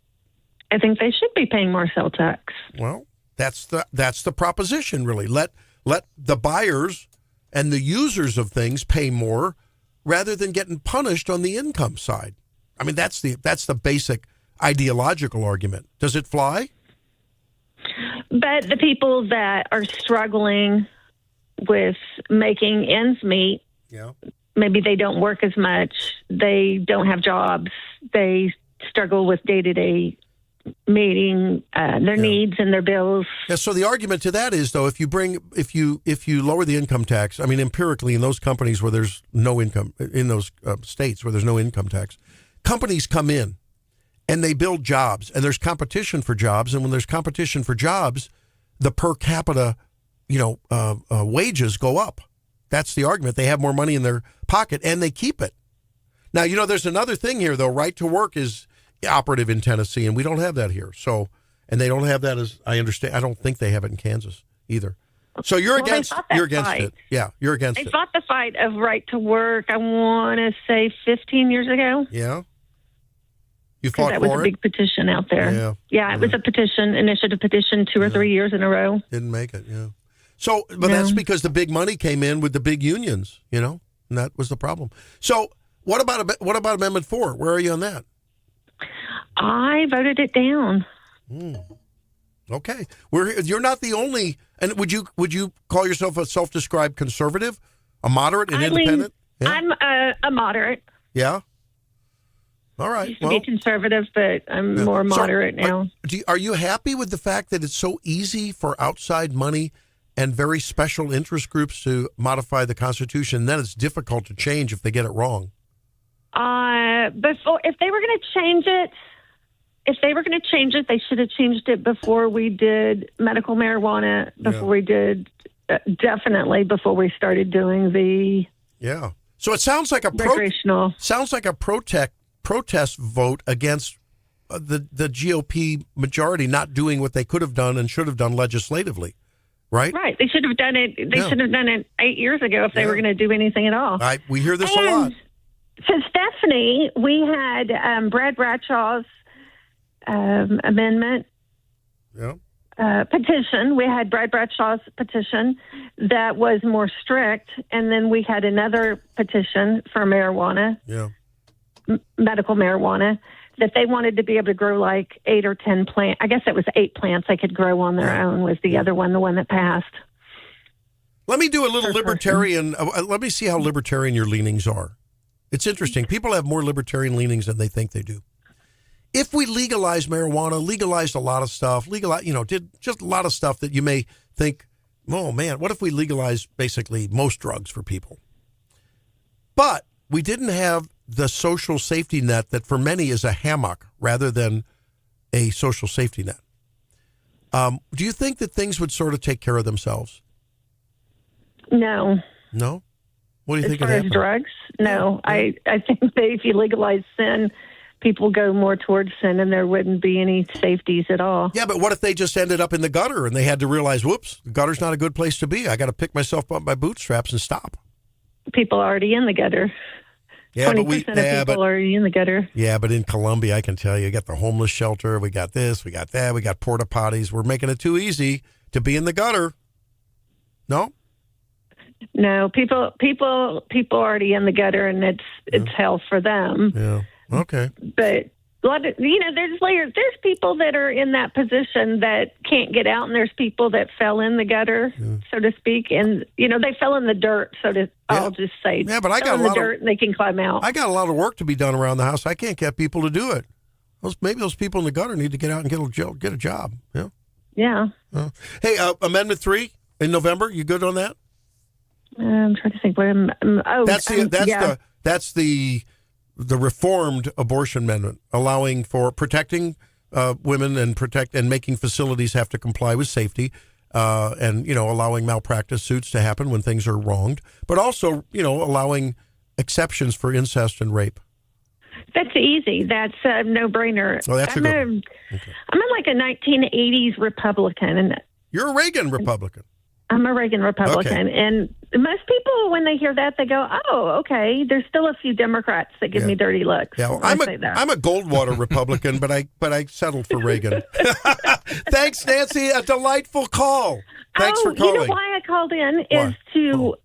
I think they should be paying more sales tax. Well, that's the proposition, really. Let the buyers and the users of things pay more rather than getting punished on the income side. I mean, that's the basic ideological argument. Does it fly? But the people that are struggling with making ends meet, maybe they don't work as much, they don't have jobs, they struggle with day-to-day meeting their needs and their bills. Yeah, so the argument to that is, though, if you lower the income tax, I mean, empirically, in those companies where there's no income, in those states where there's no income tax, companies come in and they build jobs, and there's competition for jobs, and when there's competition for jobs, the per capita, wages go up. That's the argument. They have more money in their pocket, and they keep it. Now, there's another thing here, though. Right to work is operative in Tennessee, and we don't have that here. So, and they don't have that, as I understand. I don't think they have it in Kansas either. So you're against it. Yeah, you're against it. They fought the fight of right to work, I want to say 15 years ago. Yeah. You fought for it? That was a big petition out there. Yeah, it was a initiative petition 2 or 3 years in a row. Didn't make it, yeah. So, but that's because the big money came in with the big unions, and that was the problem. So what about Amendment 4? Where are you on that? I voted it down. Okay. You're not the only, and would you call yourself a self-described conservative, a moderate and independent? I'm a moderate. Yeah. All right. I used to be conservative, but I'm more moderate now. Are you happy with the fact that it's so easy for outside money and very special interest groups to modify the Constitution, and then it's difficult to change if they get it wrong? If they were going to change it, they should have changed it before we did medical marijuana, definitely before we started doing the So it sounds like a protest vote against the GOP majority not doing what they could have done and should have done legislatively, right? Right. They should have done it. They should have done it 8 years ago if they were going to do anything at all. We hear this a lot. So, Stephanie, we had Brad Bradshaw's amendment petition. We had Brad Bradshaw's petition that was more strict, and then we had another petition for marijuana, medical marijuana, that they wanted to be able to grow like 8 or 10 plants. I guess it was 8 plants they could grow on their own was the other one, the one that passed. Let me do a little libertarian. Let me see how libertarian your leanings are. It's interesting. People have more libertarian leanings than they think they do. If we legalized marijuana, legalized a lot of stuff, did just a lot of stuff that you may think, oh man, what if we legalized basically most drugs for people? But we didn't have the social safety net that for many is a hammock rather than a social safety net. Do you think that things would sort of take care of themselves? No. No? What do you think would happen? As far as drugs? No. I think that if you legalize sin, people go more towards sin and there wouldn't be any safeties at all. Yeah, but what if they just ended up in the gutter and they had to realize, whoops, the gutter's not a good place to be. I got to pick myself up by bootstraps and stop. People are already in the gutter. Yeah, 20% of people are already in the gutter. Yeah, but in Columbia, I can tell you got the homeless shelter. We got this, we got that. We got porta potties. We're making it too easy to be in the gutter. No? No, people already in the gutter, and it's hell for them. Yeah. Okay. But a lot of, there's layers. There's people that are in that position that can't get out, and there's people that fell in the gutter, so to speak, and they fell in the dirt. I'll just say, but I got a lot of dirt, and they can climb out. I got a lot of work to be done around the house. I can't get people to do it. Maybe those people in the gutter need to get out and get a job. Yeah. Yeah. Hey, Amendment 3 in November. You good on that? I'm trying to think. That's the reformed abortion amendment, allowing for protecting women and making facilities have to comply with safety, and allowing malpractice suits to happen when things are wronged, but also allowing exceptions for incest and rape. That's easy. That's a no-brainer. Oh, that's I'm in like a 1980s Republican, and you're a Reagan Republican. I'm a Reagan Republican, and most people, when they hear that, they go, "Oh, okay." There's still a few Democrats that give me dirty looks. Yeah, well, I'm a Goldwater Republican, but I settled for Reagan. Thanks, Nancy. A delightful call. Thanks for calling. You know why I called in is to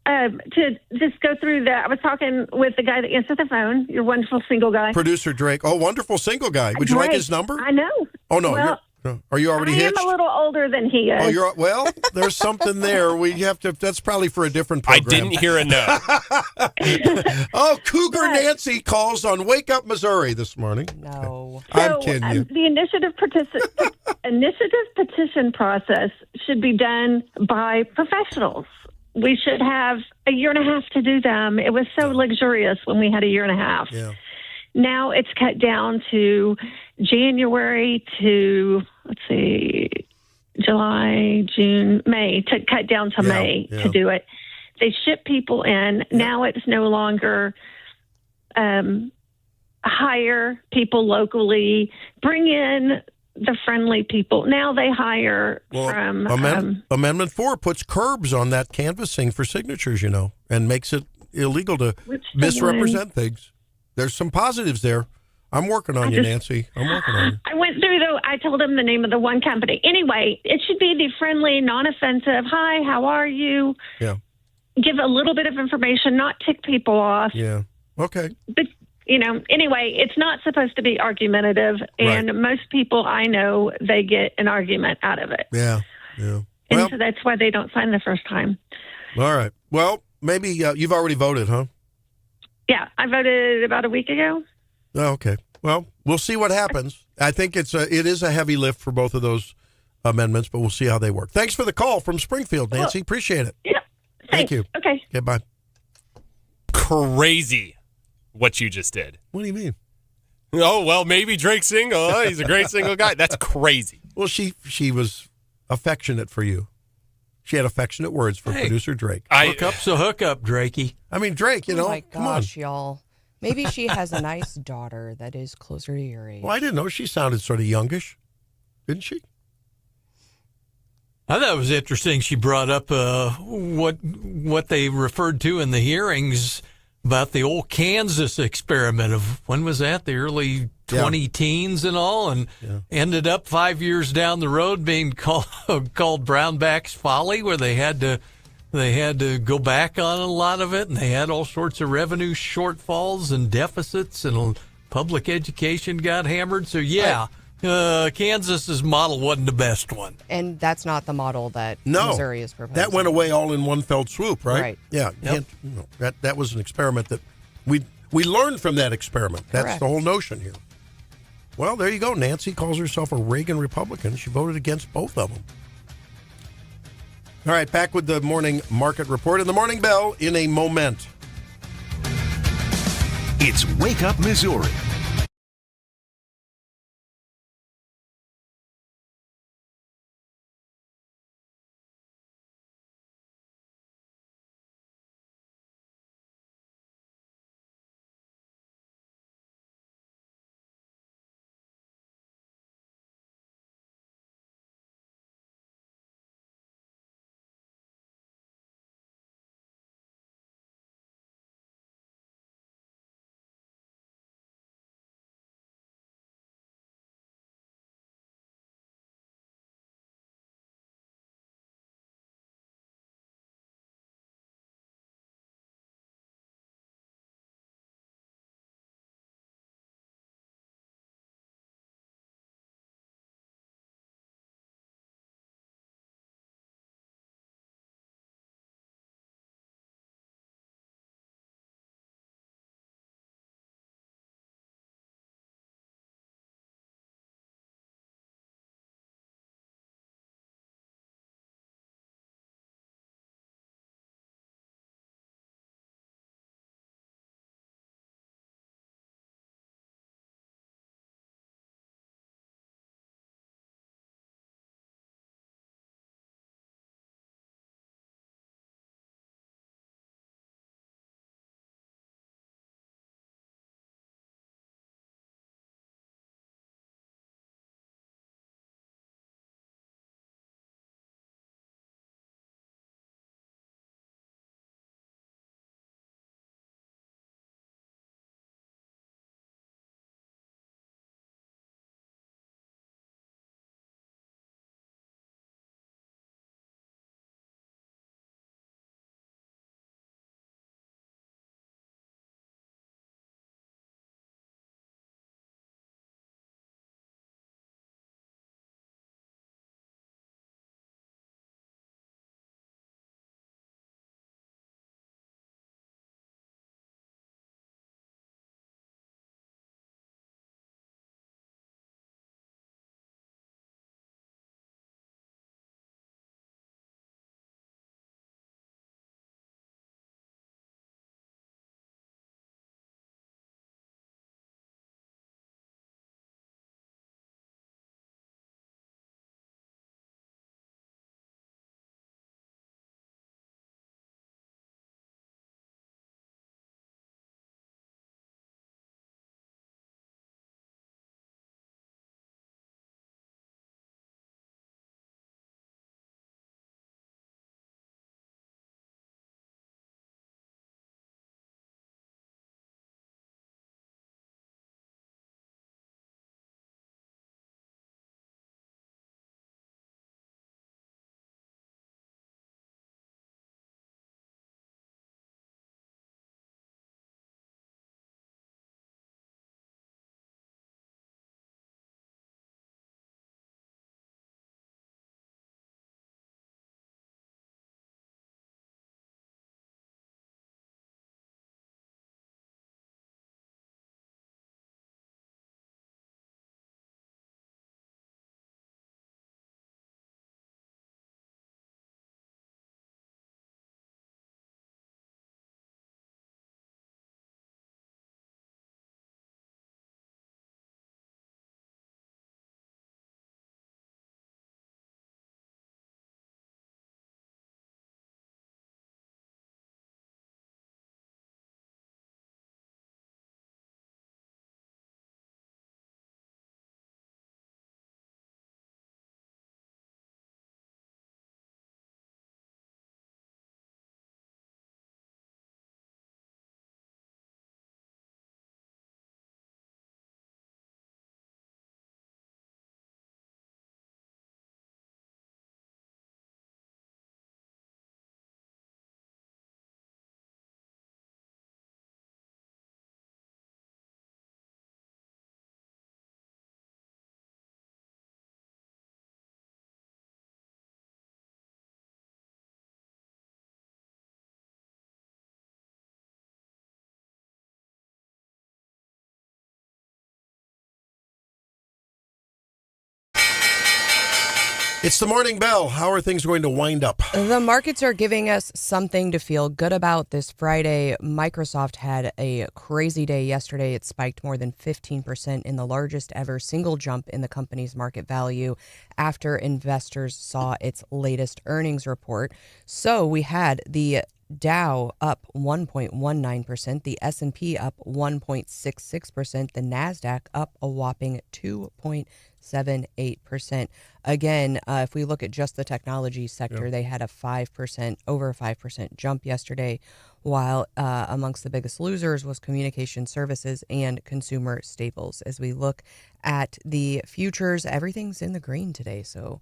just go through that. I was talking with the guy that answered the phone. Your wonderful single guy, producer Drake. Oh, wonderful single guy. Would you like his number? I know. Oh no. Well, Are you already I hitched? am a little older than he is. Oh, well, there's something there. We have to. That's probably for a different program. I didn't hear a no. Oh, Cougar Nancy calls on Wake Up Missouri this morning. No. I'm kidding you. The initiative petition process should be done by professionals. We should have a year and a half to do them. It was so luxurious when we had a year and a half. Yeah. Now it's cut down to January to, July, June, May, to cut down to May to do it. They ship people in. Now it's no longer hire people locally, bring in the friendly people. Now they hire from... Amendment 4 puts curbs on that canvassing for signatures, and makes it illegal to misrepresent things. There's some positives there. I'm working on you, Nancy. I'm working on you. I went through I told him the name of the one company. Anyway, it should be the friendly, non-offensive, hi, how are you? Yeah. Give a little bit of information, not tick people off. Yeah. Okay. But, anyway, it's not supposed to be argumentative. And most people I know, they get an argument out of it. Yeah. Yeah. And so that's why they don't sign the first time. All right. Well, maybe you've already voted, huh? Yeah, I voted about a week ago. Oh, okay. Well, we'll see what happens. I think it is a heavy lift for both of those amendments, but we'll see how they work. Thanks for the call from Springfield, Nancy. Appreciate it. Yeah. Thank you. Okay. Okay, bye. Crazy what you just did. What do you mean? Oh, well, maybe Drake's single. Oh, he's a great single guy. That's crazy. Well, she was affectionate for you. She had affectionate words for producer Drake. Hookup's a hookup, Drakey. I mean, Drake, Oh my come on. gosh, y'all. Maybe she has a nice daughter that is closer to your age. Well, I didn't know. She sounded sort of youngish, didn't she? I thought it was interesting. She brought up what they referred to in the hearings about the old Kansas experiment of, when was that? The early 20-teens and all, and ended up 5 years down the road being called Brownback's Folly, where they had to go back on a lot of it, and they had all sorts of revenue shortfalls and deficits, and public education got hammered. So Kansas's model wasn't the best one. And that's not the model that Missouri is proposing. That went away all in one fell swoop, right? Right. Yeah. Yep. That was an experiment that we learned from that experiment. That's Correct. the whole notion here. Well, there you go. Nancy calls herself a Reagan Republican. She voted against both of them. All right, back with the morning market report and the morning bell in a moment. It's Wake Up Missouri. It's the Morning Bell. How are things going to wind up? The markets are giving us something to feel good about this Friday. Microsoft had a crazy day yesterday. It spiked more than 15% in the largest ever single jump in the company's market value after investors saw its latest earnings report. So we had the Dow up 1.19%, the S&P up 1.66%, the NASDAQ up a whopping 2.78%. Again, if we look at just the technology sector, they had a 5%, over a 5% jump yesterday, while amongst the biggest losers was communication services and consumer staples. As we look at the futures, everything's in the green today, so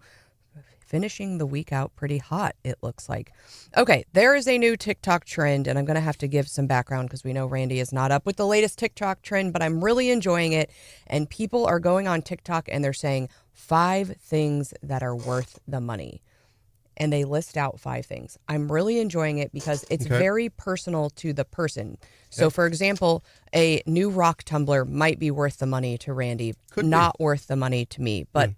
finishing the week out pretty hot, it looks like. Okay, there is a new TikTok trend, and I'm going to have to give some background because we know Randy is not up with the latest TikTok trend, but I'm really enjoying it. And people are going on TikTok and they're saying 5 things that are worth the money. And they list out 5 things. I'm really enjoying it because it's very personal to the person. So, for example, a new rock tumbler might be worth the money to Randy, not worth the money to me, but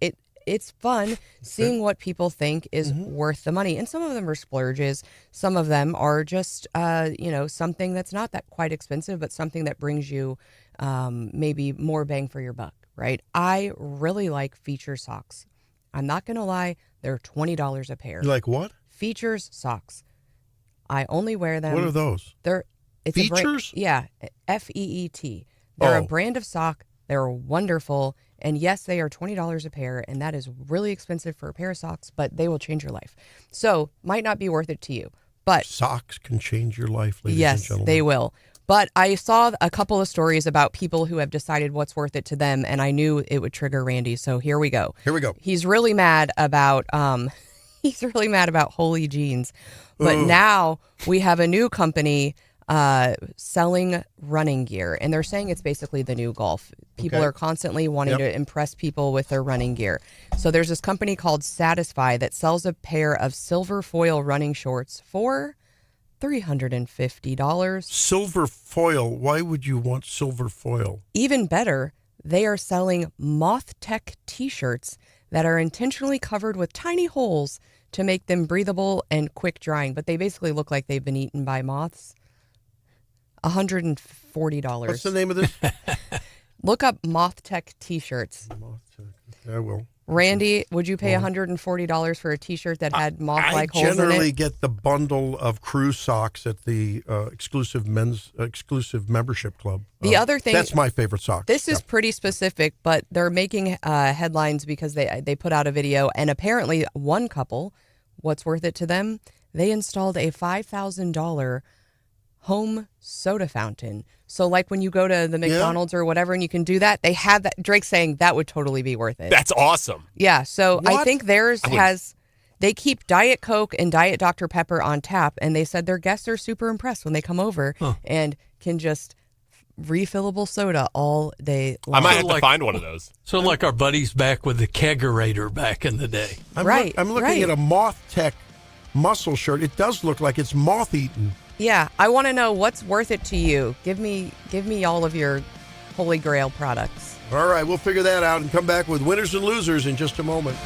it's fun seeing what people think is worth the money. And some of them are splurges. Some of them are just, something that's not that quite expensive, but something that brings you maybe more bang for your buck, right? I really like Feature socks. I'm not going to lie. They're $20 a pair. You like what? Features socks. I only wear them. What are those? It's Features? Feet. They're a brand of sock. They're wonderful. And yes, they are $20 a pair, and that is really expensive for a pair of socks, but they will change your life. So, might not be worth it to you. But socks can change your life, ladies and gentlemen. Yes, they will. But I saw a couple of stories about people who have decided what's worth it to them, and I knew it would trigger Randy. So here we go. He's really mad about Holy Jeans. But now we have a new company selling running gear, and they're saying it's basically the new golf. People are constantly wanting to impress people with their running gear. So there's this company called Satisfy that sells a pair of silver foil running shorts for $350. Silver foil. Why would you want silver foil? Even better, they are selling Moth Tech t-shirts that are intentionally covered with tiny holes to make them breathable and quick drying, but they basically look like they've been eaten by moths. $140. What's the name of this? Look up Moth Tech t-shirts. Moth Tech. I will. Randy, would you pay $140 for a t-shirt that had moth-like holes in it? I generally get the bundle of crew socks at the exclusive membership club. The other thing, that's my favorite sock. This is pretty specific, but they're making headlines because they put out a video, and apparently one couple, what's worth it to them? They installed a $5,000 home soda fountain. So like when you go to the McDonald's or whatever and you can do that, they have that. Drake's saying that would totally be worth it. That's awesome. Yeah. So I think theirs they keep Diet Coke and Diet Dr. Pepper on tap, and they said their guests are super impressed when they come over and can just refillable soda all day long. I might have to find one of those. So like our buddies back with the kegerator back in the day. I'm looking at a Moth Tech muscle shirt. It does look like it's moth-eaten. Yeah, I want to know what's worth it to you. Give me all of your Holy Grail products. All right, we'll figure that out and come back with winners and losers in just a moment.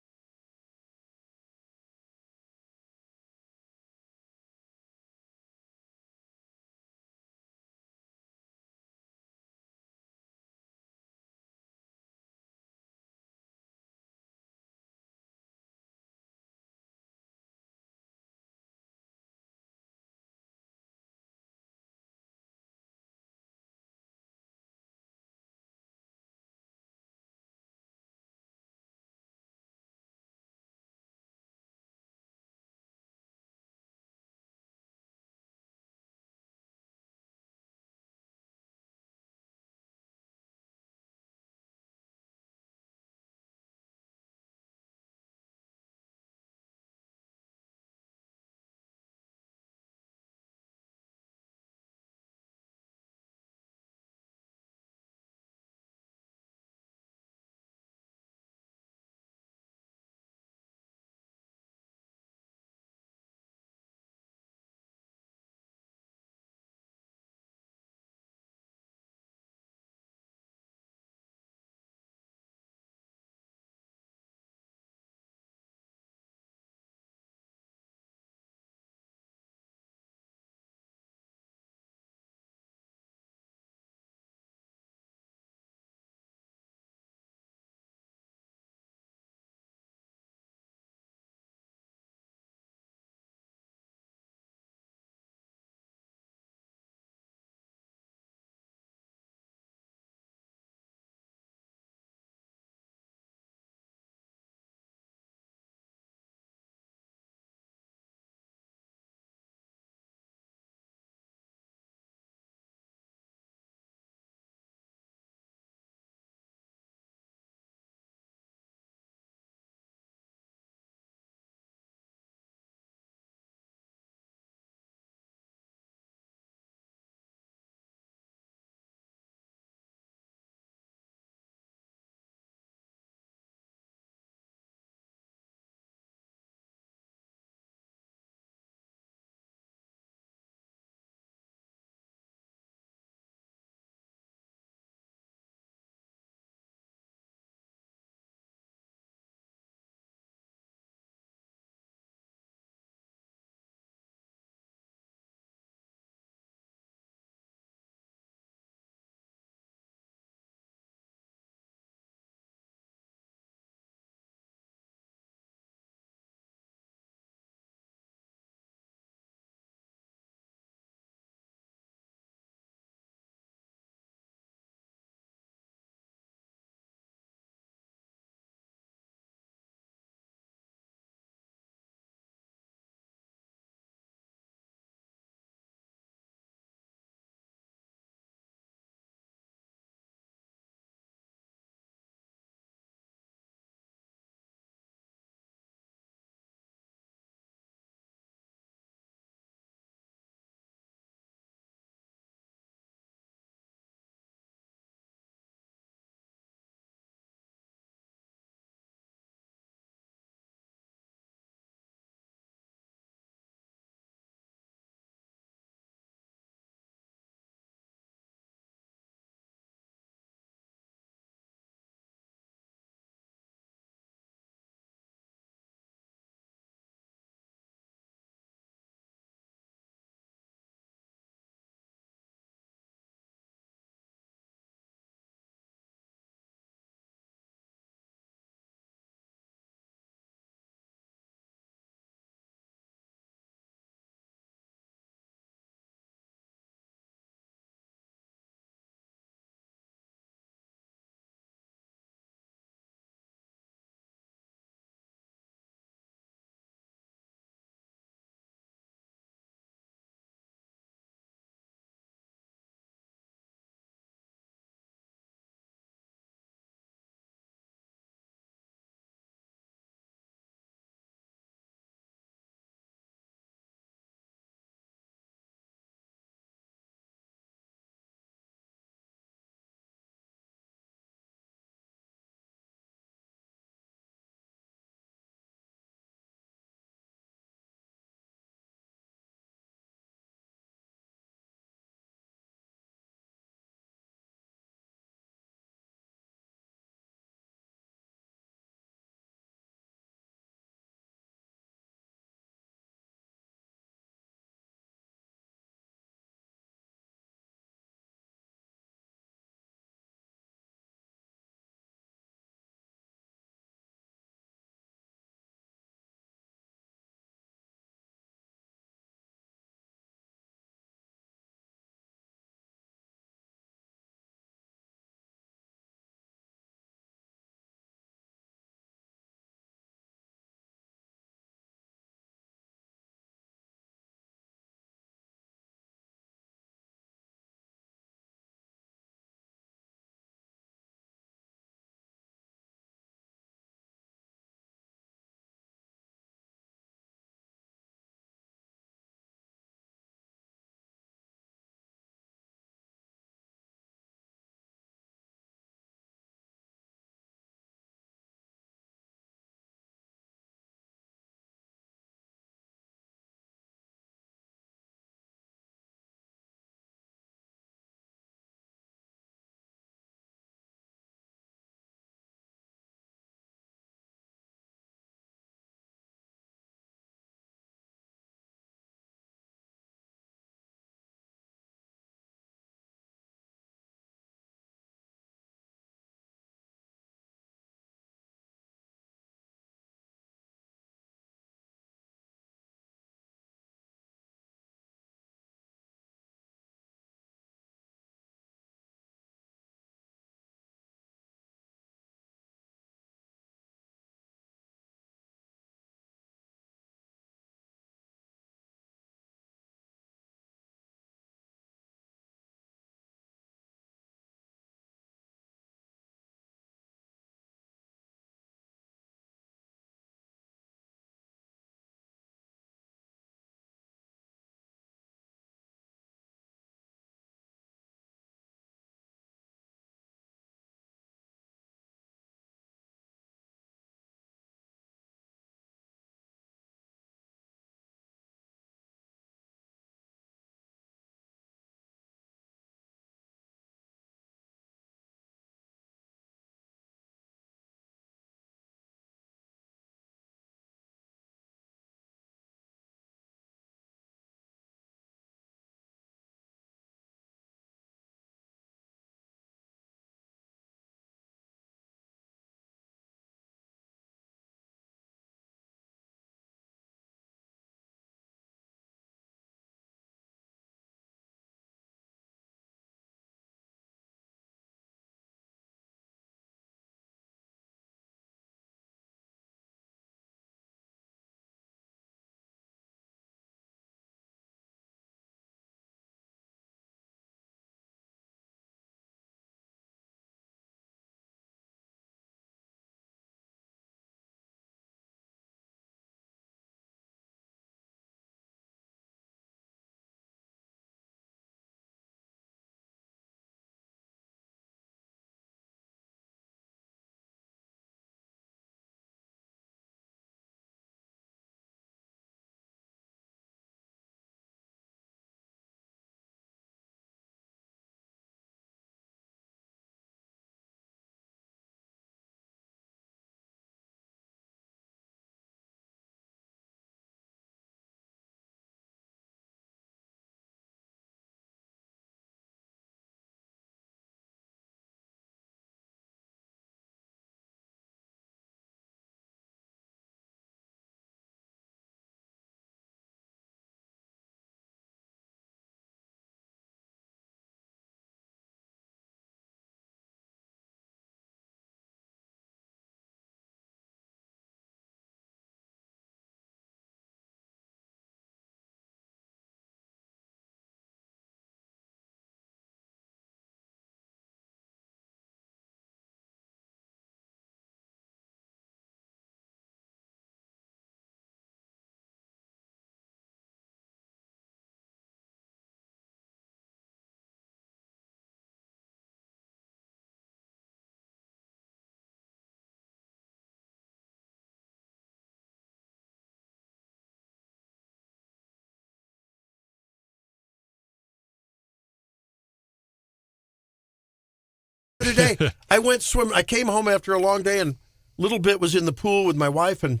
today. I went swimming. I came home after a long day, and little bit was in the pool with my wife and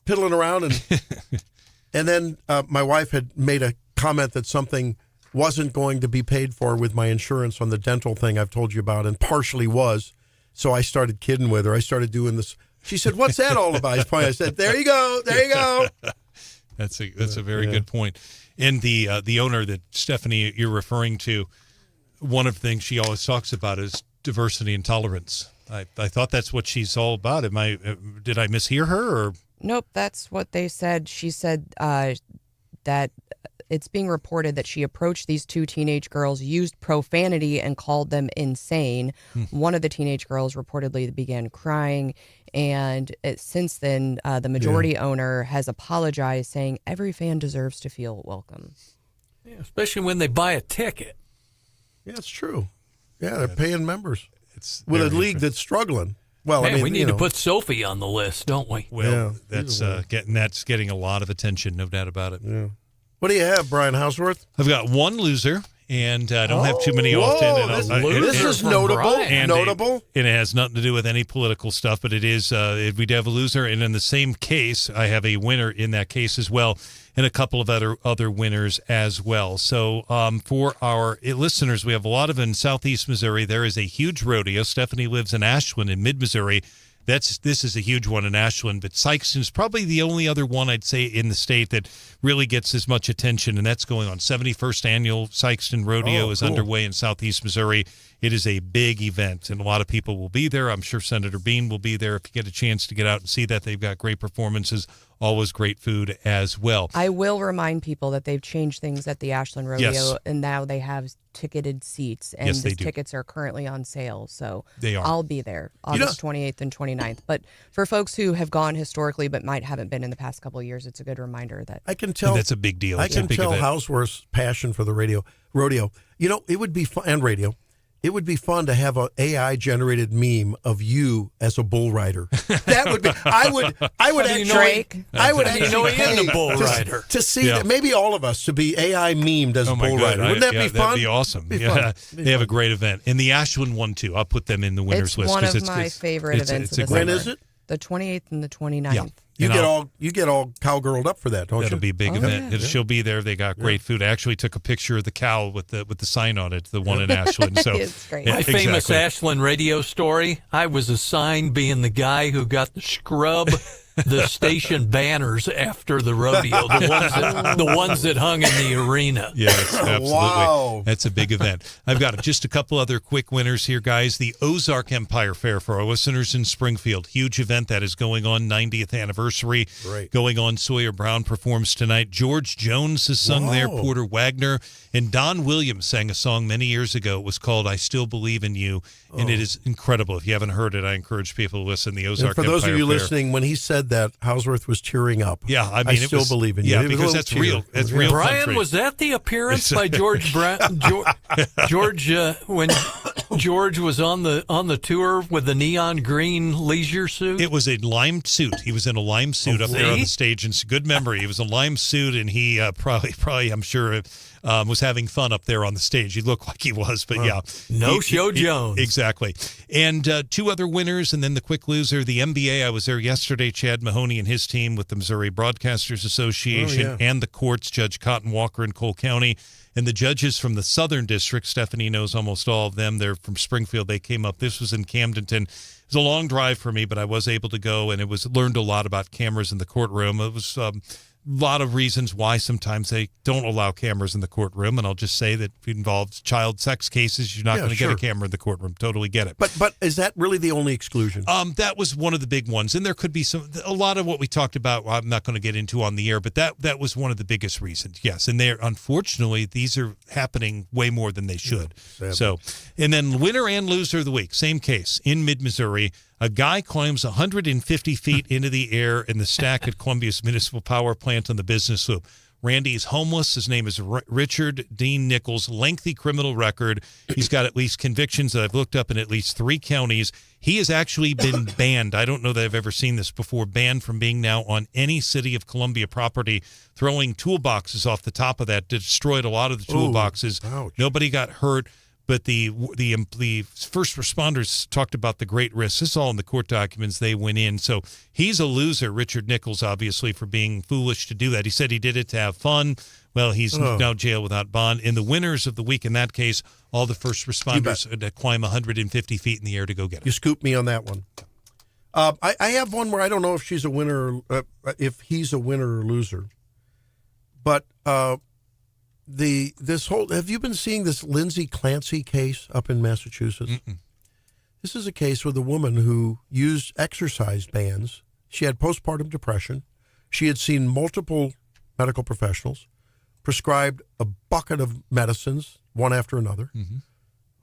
piddling around, and then my wife had made a comment that something wasn't going to be paid for with my insurance on the dental thing I've told you about, and partially was. So I started kidding with her. I started doing this. She said, "What's that all about?" I said, "There you go, there you go." That's a very good point. And the owner that Stephanie you're referring to, one of the things she always talks about is diversity and tolerance. I thought that's what she's all about. Did I mishear her? Or Nope, that's what they said. She said that it's being reported that she approached these two teenage girls, used profanity, and called them insane. One of the teenage girls reportedly began crying, and since then, the majority owner has apologized, saying every fan deserves to feel welcome. Yeah, especially when they buy a ticket. Yeah, it's true. Yeah, they're paying members. It's with a league that's struggling. Well, Man, I mean, we need to put Sophie on the list, don't we? Well, that's getting a lot of attention, no doubt about it. Yeah. What do you have, Brian Hauswirth? I've got one loser, and I don't have too many often. This is notable. Notable. And it has nothing to do with any political stuff, but it is. We do have a loser, and in the same case, I have a winner in that case as well, and a couple of other winners as well. So for our listeners, we have a lot of in Southeast Missouri. There is a huge rodeo. Stephanie lives in Ashland in mid-Missouri. This is a huge one in Ashland, but Sikeston's probably the only other one I'd say in the state that really gets as much attention, and that's going on. 71st Annual Sikeston Rodeo is underway in Southeast Missouri. It is a big event, and a lot of people will be there. I'm sure Senator Bean will be there if you get a chance to get out and see that. They've got great performances, always great food as well. I will remind people that they've changed things at the Ashland Rodeo, and now they have ticketed seats, and the tickets are currently on sale. So I'll be there August 28th and 29th. But for folks who have gone historically but haven't been in the past couple of years, it's a good reminder that I can tell. And that's a big deal. I can tell Hauswirth's passion for the rodeo. You know, it would be fun, and radio. It would be fun to have an AI-generated meme of you as a bull rider. That would be. I would actually. I would actually pay a bull rider to see that. Maybe all of us to be AI memed as a bull rider. Wouldn't that be fun? That'd be awesome. They have a great event, and the Ashland one too. I'll put them in the winners list because it's one of my favorite events. When is it? The 28th and the 29th. Yeah. You get all cowgirled up for that, don't you? That'll be a big event. She'll be there. They got great food. I actually took a picture of the cow with the sign on it, the one in Ashland. So it's great. My famous Ashland radio story. I was assigned being the guy who got to scrub the station banners after the rodeo, the ones that hung in the arena. Yes, absolutely. Wow. That's a big event. I've got just a couple other quick winners here, guys. The Ozark Empire Fair for our listeners in Springfield. Huge event that is going on, 90th anniversary. Right. Going on. Sawyer Brown performs tonight. George Jones has sung there, Porter Wagner, and Don Williams sang a song many years ago. It was called I Still Believe in You, and it is incredible. If you haven't heard it, I encourage people to listen. The Ozark Empire Fair. For those of you listening, when he said that, Hauswirth was tearing up. Yeah, I mean, I still believe in you. Yeah, because that's real. That's real. Brian, country. was that the appearance by George Brown? George, when George was on the tour with the neon green leisure suit? It was a lime suit. He was in a lime suit up there on the stage. And it's a good memory. It was a lime suit, and he probably, I'm sure, was having fun up there on the stage. He looked like he was, but No-Show Jones. Exactly. And two other winners, and then the quick loser, the NBA. I was there yesterday, Chad Mahoney and his team with the Missouri Broadcasters Association and the courts, Judge Cotton Walker in Cole County. And the judges from the Southern District, Stephanie knows almost all of them. They're from Springfield. They came up. This was in Camdenton. It was a long drive for me, but I was able to go, and learned a lot about cameras in the courtroom. It was a lot of reasons why sometimes they don't allow cameras in the courtroom, and I'll just say that if it involves child sex cases, you're not going to get a camera in the courtroom. Totally get it. But is that really the only exclusion? That was one of the big ones, and there could be a lot of what we talked about. I'm not going to get into on the air, but that was one of the biggest reasons. Yes, and unfortunately these are happening way more than they should. So, and then winner and loser of the week, same case in mid-Missouri. A guy climbs 150 feet into the air in the stack at Columbia's Municipal Power Plant on the business loop. Randy is homeless. His name is Richard Dean Nichols. Lengthy criminal record. He's got at least convictions that I've looked up in at least 3 counties. He has actually been banned. I don't know that I've ever seen this before. Banned from being now on any City of Columbia property, throwing toolboxes off the top of that. Destroyed a lot of the toolboxes. Ouch. Nobody got hurt. But the first responders talked about the great risks. This is all in the court documents. They went in. So he's a loser, Richard Nichols, obviously, for being foolish to do that. He said he did it to have fun. Well, he's now jailed without bond. And the winners of the week in that case, all the first responders had to climb 150 feet in the air to go get him. You scooped me on that one. I have one where I don't know if she's a winner, if he's a winner or loser. But have you been seeing this Lindsay Clancy case up in Massachusetts? Mm-mm. This is a case with a woman who used exercise bands. She had postpartum depression. She had seen multiple medical professionals, prescribed a bucket of medicines, one after another. Mm-hmm.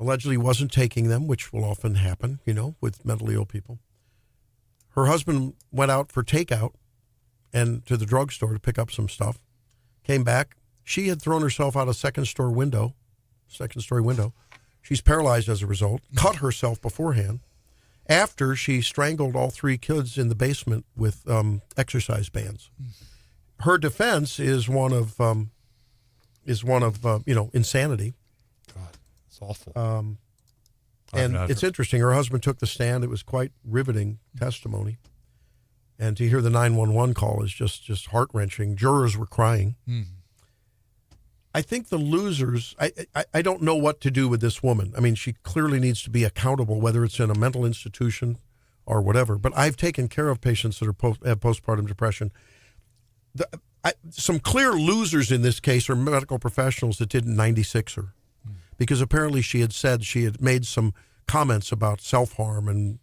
Allegedly wasn't taking them, which will often happen, with mentally ill people. Her husband went out for takeout and to the drugstore to pick up some stuff. Came back. She had thrown herself out a second story window. She's paralyzed as a result. Cut herself beforehand. After she strangled all 3 kids in the basement with exercise bands. Her defense is one of insanity. God, it's awful. And it's interesting. Her husband took the stand. It was quite riveting testimony. And to hear the 911 call is just heart-wrenching. Jurors were crying. I think the losers, I don't know what to do with this woman. I mean, she clearly needs to be accountable, whether it's in a mental institution or whatever. But I've taken care of patients that have postpartum depression. Some clear losers in this case are medical professionals that didn't 96 her. Because apparently she had made some comments about self-harm and,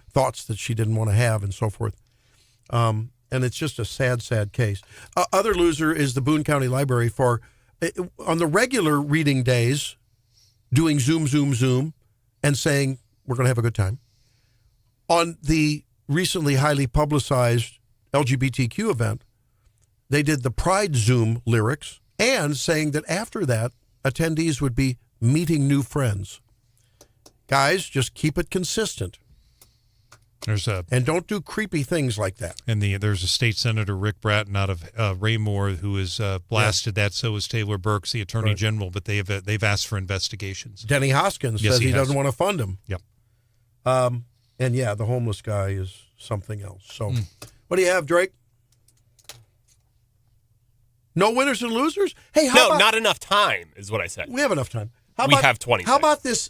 thoughts that she didn't want to have and so forth. And it's just a sad, sad case. Other loser is the Boone County Library for, on the regular reading days, doing Zoom, and saying, we're going to have a good time. On the recently highly publicized LGBTQ event, they did the Pride Zoom lyrics and saying that after that, attendees would be meeting new friends. Guys, just keep it consistent. And don't do creepy things like that. And there's a state senator, Rick Bratton, out of Raymore, who has blasted that. So is Taylor Burks, the attorney general, but they've asked for investigations. Denny Hoskins says he doesn't want to fund him. Yep. And the homeless guy is something else. So what do you have, Drake? No winners and losers? Hey, not enough time is what I said. We have enough time. We have 20 How about this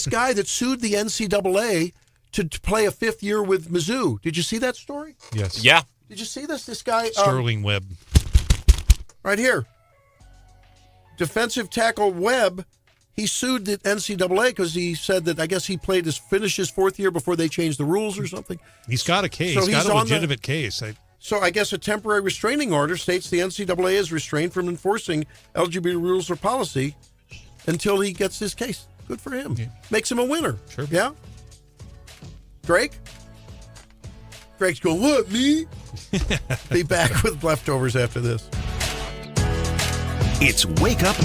guy that sued the NCAA to play a 5th year with Mizzou? Did you see that story? Yes. Yeah. Did you see this? This guy Sterling Webb. Right here. Defensive tackle Webb, he sued the NCAA because he said that I guess he finished his 4th year before they changed the rules or something. He's got a case. So he's got a legitimate case. So I guess a temporary restraining order states the NCAA is restrained from enforcing LGBT rules or policy until he gets his case. Good for him. Yeah. Makes him a winner. Sure. Yeah? Drake? Drake's going, what, me? Be back with leftovers after this. It's Wake Up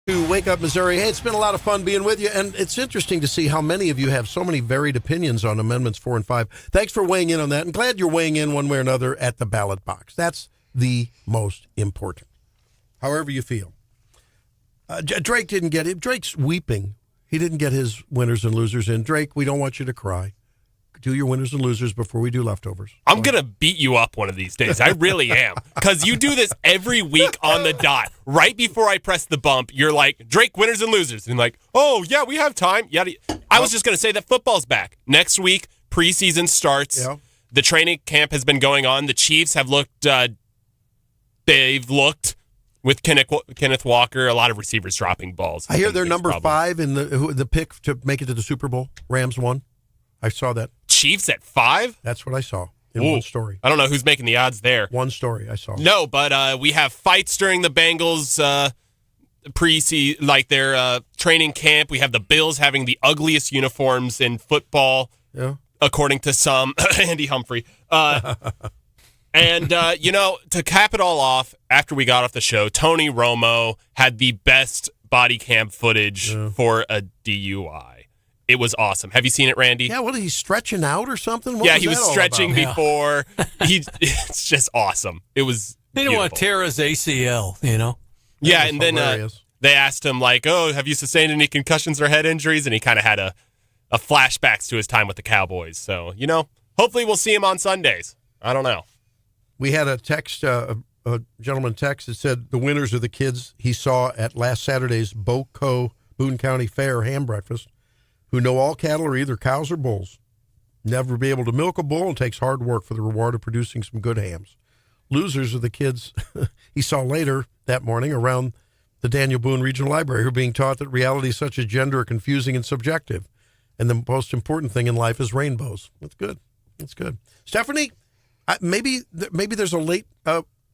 To Wake Up Missouri. Hey, it's been a lot of fun being with you, and it's interesting to see how many of you have so many varied opinions on Amendments 4 and 5. Thanks for weighing in on that, and glad you're weighing in one way or another at the ballot box. That's the most important, however you feel. Drake didn't get it. Drake's weeping. He didn't get his winners and losers in. Drake, we don't want you to cry. Do your winners and losers before we do leftovers. I'm going to beat you up one of these days. I really am. Because you do this every week on the dot. Right before I press the bump, you're like, Drake, winners and losers. And like, oh, yeah, we have time. I was just going to say that football's back. Next week, preseason starts. Yeah. The training camp has been going on. The Chiefs have looked, they've looked with Kenneth Walker, a lot of receivers dropping balls. I hear they're number 5 in the pick to make it to the Super Bowl. Rams won. I saw that. Chiefs at 5? That's what I saw in one story. I don't know who's making the odds there. One story I saw. No, but we have fights during the Bengals their training camp. We have the Bills having the ugliest uniforms in football, according to some. Andy Humphrey. And, to cap it all off, after we got off the show, Tony Romo had the best body cam footage for a DUI. It was awesome. Have you seen it, Randy? Yeah, what, he's stretching out or something? He was stretching before. It's just awesome. It was They don't want to tear his ACL, Yeah, and then they asked him, like, oh, have you sustained any concussions or head injuries? And he kind of had a flashbacks to his time with the Cowboys. So, hopefully we'll see him on Sundays. I don't know. We had a text, a gentleman text that said the winners are the kids he saw at last Saturday's Boone County Fair ham breakfast, who know all cattle are either cows or bulls. Never be able to milk a bull, and takes hard work for the reward of producing some good hams. Losers are the kids he saw later that morning around the Daniel Boone Regional Library, who are being taught that realities such as gender are confusing and subjective, and the most important thing in life is rainbows. That's good. That's good. Stephanie, maybe there's a late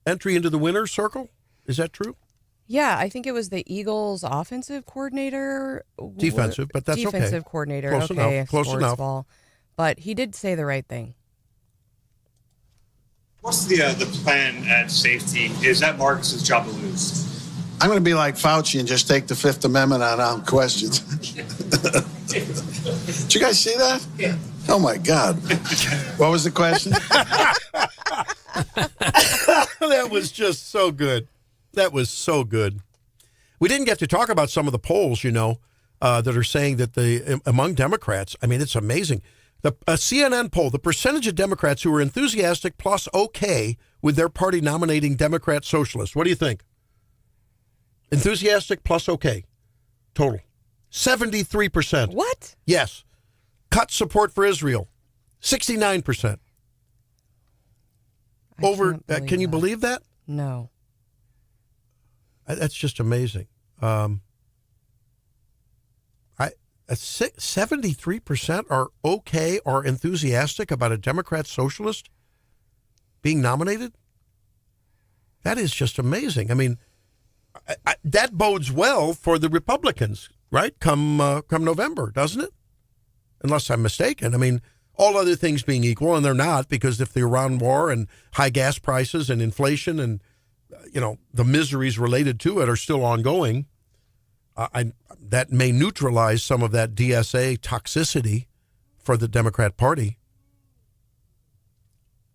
entry into the winner's circle. Is that true? Yeah, I think it was the Eagles' offensive coordinator. Defensive, but that's okay. Defensive coordinator. Close enough. Close enough. Ball. But he did say the right thing. What's the plan at safety? Is that Marcus's job to lose? I'm going to be like Fauci and just take the Fifth Amendment on questions. Did you guys see that? Yeah. Oh, my God. What was the question? That was just so good. That was so good. We didn't get to talk about some of the polls, that are saying that among Democrats, I mean, it's amazing. A CNN poll, the percentage of Democrats who are enthusiastic plus okay with their party nominating Democrat socialists. What do you think? Enthusiastic plus okay. Total. 73%. What? Yes. Cut support for Israel. 69%. Can you believe that? No. That's just amazing. 73% are okay or enthusiastic about a Democrat socialist being nominated. That is just amazing. I mean, that bodes well for the Republicans, right? Come November, doesn't it? Unless I'm mistaken. I mean, all other things being equal, and they're not, because if the Iran war and high gas prices and inflation and the miseries related to it are still ongoing, that may neutralize some of that DSA toxicity for the Democrat Party.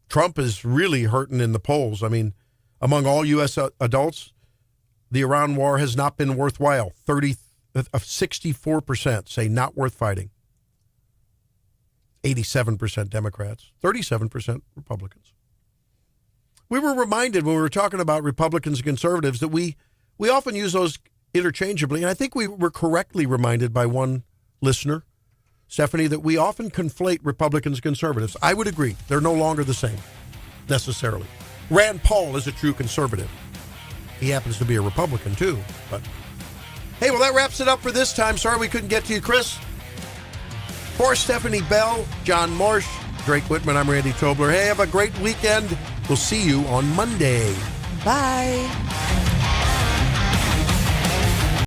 Trump is really hurting in the polls. I mean, among all U.S. adults, the Iran war has not been worthwhile. 64% say not worth fighting. 87% Democrats, 37% Republicans. We were reminded when we were talking about Republicans and conservatives that we often use those interchangeably, and I think we were correctly reminded by one listener, Stephanie, that we often conflate Republicans and conservatives. I would agree. They're no longer the same, necessarily. Rand Paul is a true conservative. He happens to be a Republican, too. But hey, well, that wraps it up for this time. Sorry we couldn't get to you, Chris. For Stephanie Bell, John Marsh, Drake Whitman, I'm Randy Tobler. Hey, have a great weekend. We'll see you on Monday. Bye.